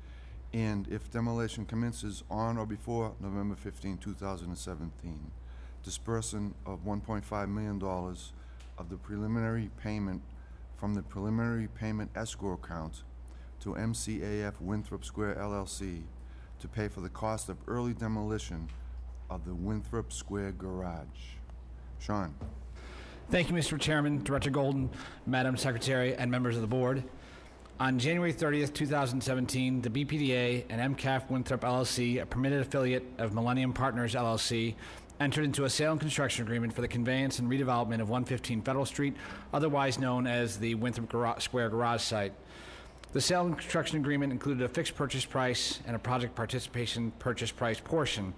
B: And if demolition commences on or before November 15, 2017, disbursement of $1.5 million of the preliminary payment from the preliminary payment escrow account to MCAF Winthrop Square LLC to pay for the cost of early demolition of the Winthrop Square garage. Sean.
S: Thank you, Mr. Chairman, Director Golden, Madam Secretary, and members of the board. On January 30th, 2017, the BPDA and MCAF Winthrop LLC, a permitted affiliate of Millennium Partners LLC, entered into a sale and construction agreement for the conveyance and redevelopment of 115 Federal Street, otherwise known as the Winthrop Square garage site. The sale and construction agreement included a fixed purchase price and a project participation purchase price portion.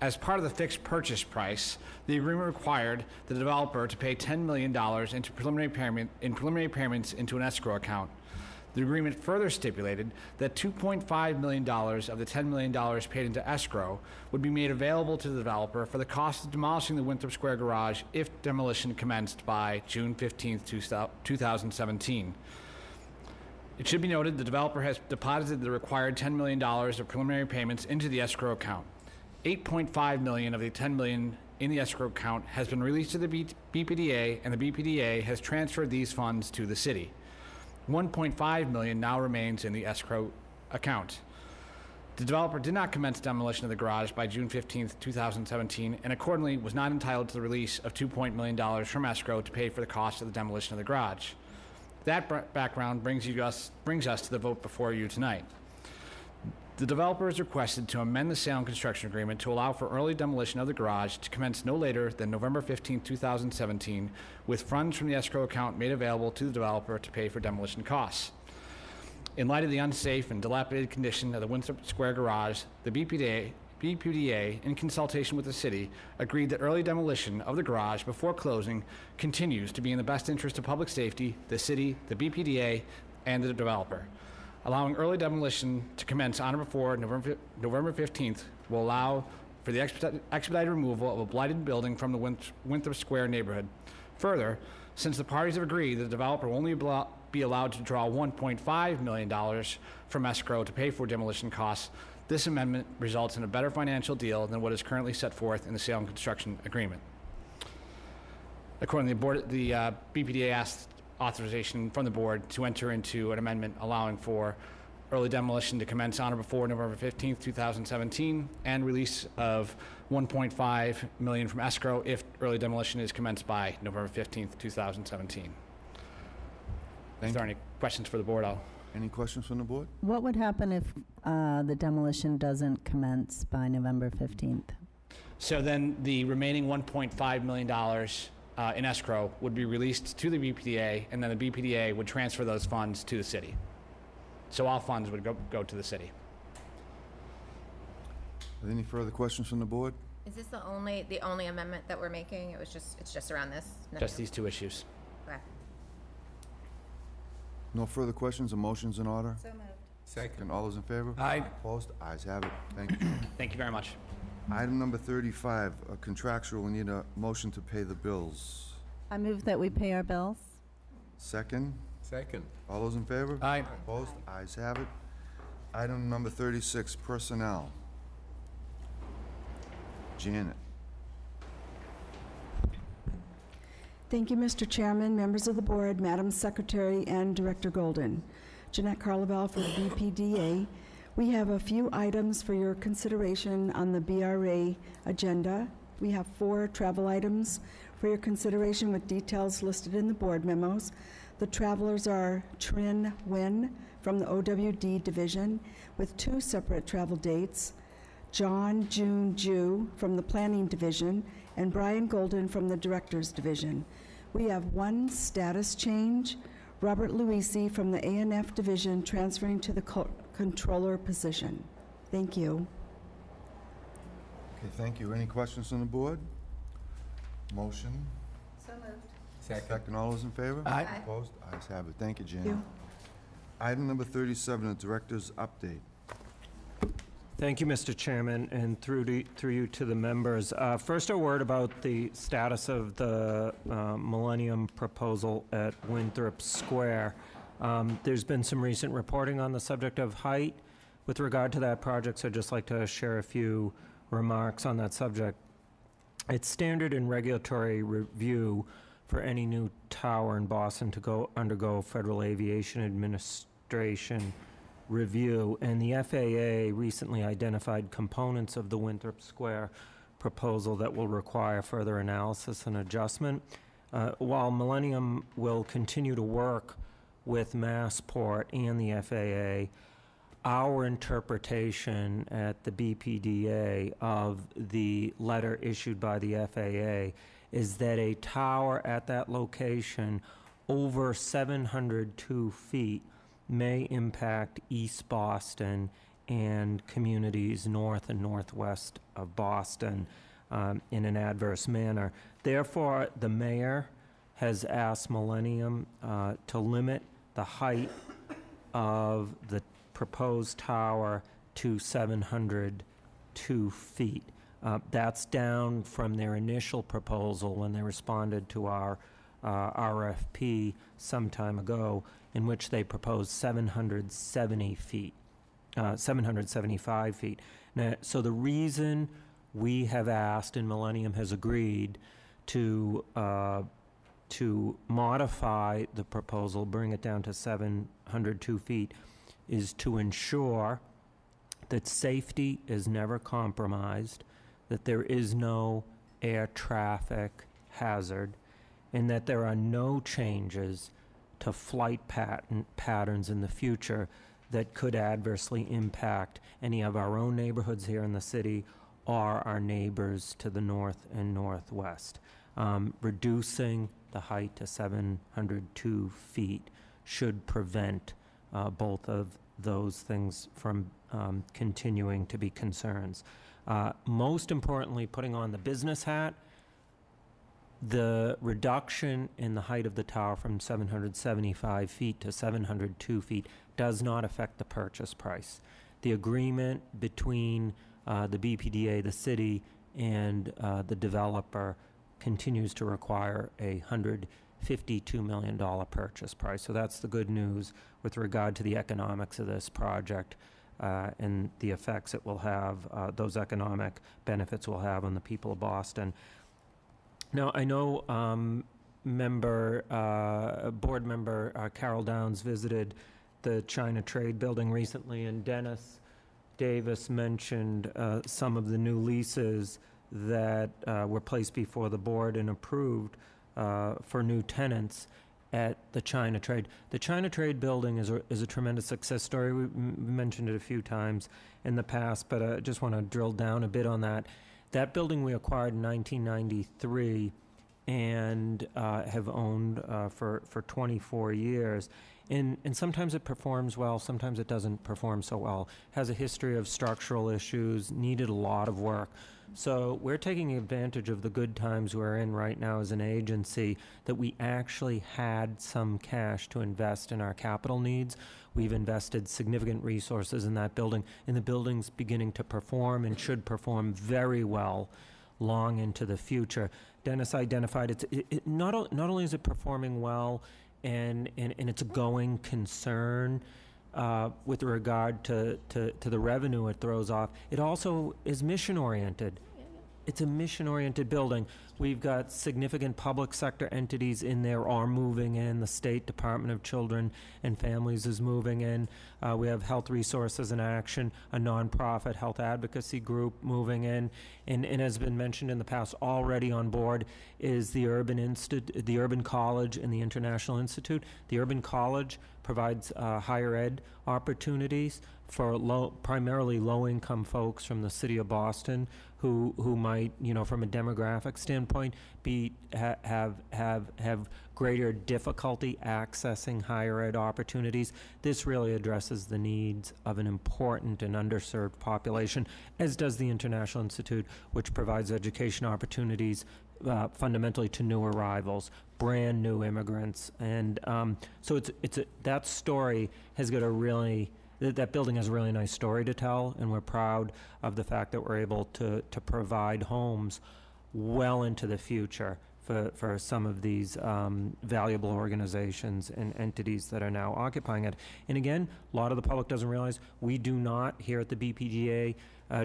S: As part of the fixed purchase price, the agreement required the developer to pay $10 million into preliminary payments into an escrow account. The agreement further stipulated that $2.5 million of the $10 million paid into escrow would be made available to the developer for the cost of demolishing the Winthrop Square garage if demolition commenced by June 15, 2017. It should be noted the developer has deposited the required $10 million of preliminary payments into the escrow account. $8.5 million of the $10 million in the escrow account has been released to the BPDA, and the BPDA has transferred these funds to the city. $1.5 million now remains in the escrow account. The developer did not commence demolition of the garage by June 15, 2017, and accordingly was not entitled to the release of $2 million from escrow to pay for the cost of the demolition of the garage. That background brings us to the vote before you tonight. The developer is requested to amend the sale and construction agreement to allow for early demolition of the garage to commence no later than November 15, 2017, with funds from the escrow account made available to the developer to pay for demolition costs. In light of the unsafe and dilapidated condition of the Winthrop Square garage, the BPDA, in consultation with the city, agreed that early demolition of the garage before closing continues to be in the best interest of public safety, the city, the BPDA, and the developer. Allowing early demolition to commence on or before November 15th will allow for the expedited removal of a blighted building from the Winthrop Square neighborhood. Further, since the parties have agreed that the developer will only be allowed to draw $1.5 million from escrow to pay for demolition costs, this amendment results in a better financial deal than what is currently set forth in the sale and construction agreement. Accordingly, the BPDA asked authorization from the board to enter into an amendment allowing for early demolition to commence on or before November 15th, 2017, and release of $1.5 million from escrow if early demolition is commenced by November 15th, 2017. If there are any questions for the board,
B: Any questions from the board?
A: What would happen if the demolition doesn't commence by November 15th?
S: So then the remaining $1.5 million in escrow would be released to the BPDA, and then the BPDA would transfer those funds to the city. So all funds would go to the city.
B: Are there any further questions from the board?
H: Is this the only amendment that we're making? It's just around this?
S: Just these two issues.
H: Okay.
B: No further questions or motions in order?
H: So moved.
U: Second.
B: All those in favor?
S: Aye.
B: Opposed? Ayes have it. Thank you.
S: Thank you very much.
B: Item number 35, contractual. We need a motion to pay the bills.
A: I move that we pay our bills.
B: Second.
U: Second.
B: All those in favor?
S: Aye.
B: Opposed? Ayes have it. Item number 36, personnel. Janet.
C: Thank you, Mr. Chairman, members of the board, Madam Secretary, and Director Golden. Jeanette Carlavelle for the BPDA. We have a few items for your consideration on the BRA agenda. We have 4 travel items for your consideration with details listed in the board memos. The travelers are Trin Nguyen from the OWD division with 2 separate travel dates, John June Ju from the planning division, and Brian Golden from the directors division. We have 1 status change, Robert Luisi from the ANF division transferring to the controller position. Thank you.
B: Okay, thank you. Any questions from the board? Motion?
H: So moved.
B: Second. All those in favor?
S: Aye.
B: Opposed? Ayes have it. Thank you, Janet.
C: Thank you.
B: Item number 37, the director's update.
V: Thank you, Mr. Chairman, and through you to the members. First, a word about the status of the Millennium proposal at Winthrop Square. There's been some recent reporting on the subject of height with regard to that project, so I'd just like to share a few remarks on that subject. It's standard in regulatory review for any new tower in Boston to undergo Federal Aviation Administration review, and the FAA recently identified components of the Winthrop Square proposal that will require further analysis and adjustment. While Millennium will continue to work with Massport and the FAA, our interpretation at the BPDA of the letter issued by the FAA is that a tower at that location over 702 feet may impact East Boston and communities north and northwest of Boston in an adverse manner. Therefore, the mayor has asked Millennium to limit the height of the proposed tower to 702 feet. That's down from their initial proposal when they responded to our RFP some time ago, in which they proposed 770 feet, 775 feet. Now, so the reason we have asked and Millennium has agreed to modify the proposal, bring it down to 702 feet, is to ensure that safety is never compromised, that there is no air traffic hazard, and that there are no changes to flight patterns in the future that could adversely impact any of our own neighborhoods here in the city or our neighbors to the north and northwest. Reducing the height to 702 feet should prevent both of those things from continuing to be concerns. Most importantly, putting on the business hat, the reduction in the height of the tower from 775 feet to 702 feet does not affect the purchase price. The agreement between the BPDA, the city, and the developer continues to require a $152 million purchase price. So that's the good news with regard to the economics of this project and the effects it will have, those economic benefits will have on the people of Boston. Now, I know board member Carol Downs visited the China Trade Building recently, and Dennis Davis mentioned some of the new leases that were placed before the board and approved for new tenants at the China Trade. The China Trade Building is a tremendous success story. We mentioned it a few times in the past, but I just want to drill down a bit on that. That building we acquired in 1993 and have owned for 24 years. And sometimes it performs well, sometimes it doesn't perform so well. Has a history of structural issues, needed a lot of work. So we're taking advantage of the good times we're in right now as an agency, that we actually had some cash to invest in our capital needs. We've invested significant resources in that building, and the building's beginning to perform and should perform very well long into the future. Dennis identified not only is it performing well, and it's a going concern with regard to the revenue it throws off, it also is mission-oriented. It's a mission-oriented building. We've got significant public sector entities in there are moving in. The State Department of Children and Families is moving in. We have Health Resources in Action, a nonprofit health advocacy group moving in. And has been mentioned in the past, already on board is the Urban College and the International Institute. The Urban College provides higher ed opportunities for primarily low-income folks from the city of Boston who might, from a demographic standpoint, have greater difficulty accessing higher ed opportunities. This really addresses the needs of an important and underserved population, as does the International Institute, which provides education opportunities fundamentally to new arrivals, brand new immigrants. And so that story has got a really, that building has a really nice story to tell, and we're proud of the fact that we're able to provide homes well into the future for some of these valuable organizations and entities that are now occupying it. And again, a lot of the public doesn't realize we do not, here at the BPDA,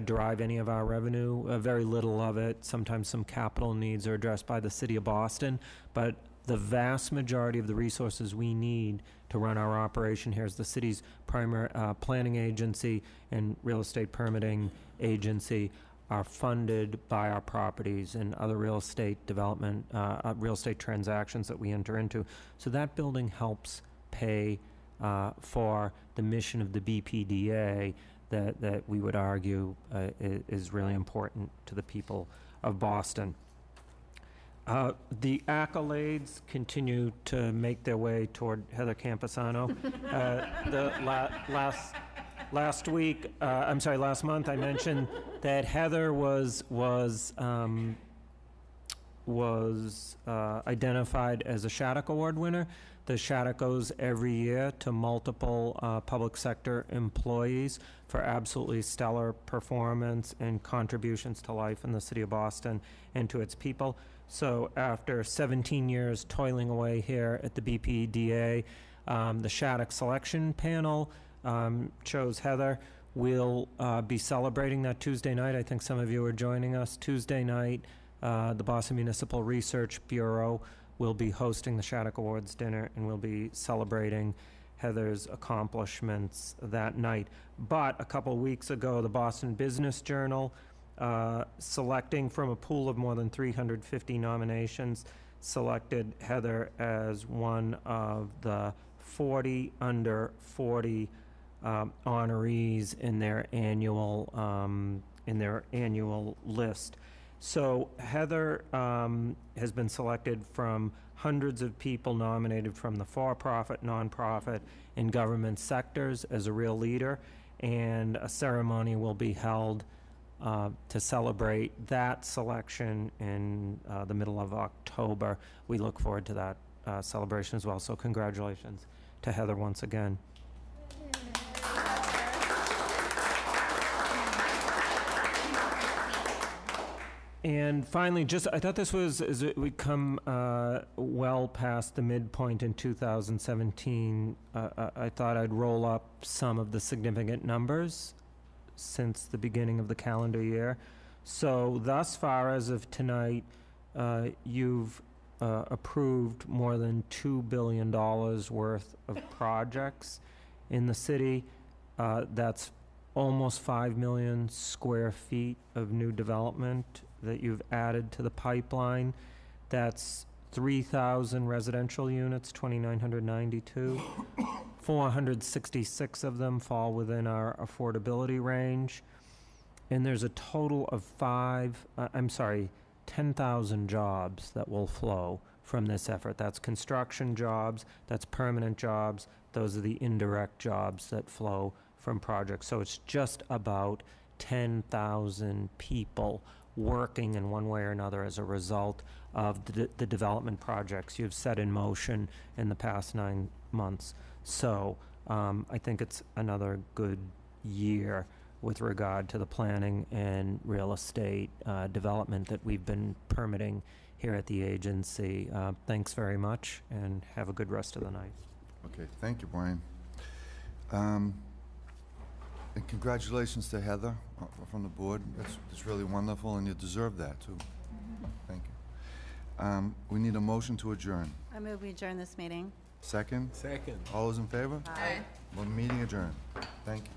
V: derive any of our revenue, very little of it. Sometimes some capital needs are addressed by the city of Boston, but the vast majority of the resources we need to run our operation here as the city's primary planning agency and real estate permitting agency are funded by our properties and other real estate development, real estate transactions that we enter into. So that building helps pay for the mission of the BPDA that we would argue is really important to the people of Boston. The accolades continue to make their way toward Heather Campesano. Last month, I mentioned that Heather was identified as a Shattuck Award winner. The Shattuck goes every year to multiple public sector employees for absolutely stellar performance and contributions to life in the city of Boston and to its people. So after 17 years toiling away here at the BPDA, the Shattuck selection panel chose Heather. We'll be celebrating that Tuesday night. I think some of you are joining us. Tuesday night, the Boston Municipal Research Bureau will be hosting the Shattuck Awards dinner, and we'll be celebrating Heather's accomplishments that night. But a couple weeks ago, the Boston Business Journal, selecting from a pool of more than 350 nominations, selected Heather as one of the 40 under 40 honorees in their annual list. So Heather has been selected from hundreds of people nominated from the for-profit, nonprofit, and government sectors as a real leader, and a ceremony will be held to celebrate that selection in the middle of October. We look forward to that celebration as well. So congratulations to Heather once again. And finally, I thought this was, as we come well past the midpoint in 2017, I thought I'd roll up some of the significant numbers since the beginning of the calendar year. So thus far, as of tonight, you've approved more than $2 billion worth of projects in the city. That's almost 5 million square feet of new development that you've added to the pipeline. That's 3,000 residential units, 2,992. 466 of them fall within our affordability range. And there's a total of 10,000 jobs that will flow from this effort. That's construction jobs, that's permanent jobs, those are the indirect jobs that flow from projects. So it's just about 10,000 people working in one way or another as a result of the development projects you've set in motion in the past 9 months. So I think it's another good year with regard to the planning and real estate development that we've been permitting here at the agency. Thanks very much, and have a good rest of the night.
B: Okay, thank you, Brian. And congratulations to Heather from the board. That's really wonderful, and you deserve that, too. Thank you. We need a motion to adjourn.
A: I move we adjourn this meeting.
B: Second?
U: Second.
B: All those in favor?
A: Aye.
B: Well, meeting adjourned. Thank you.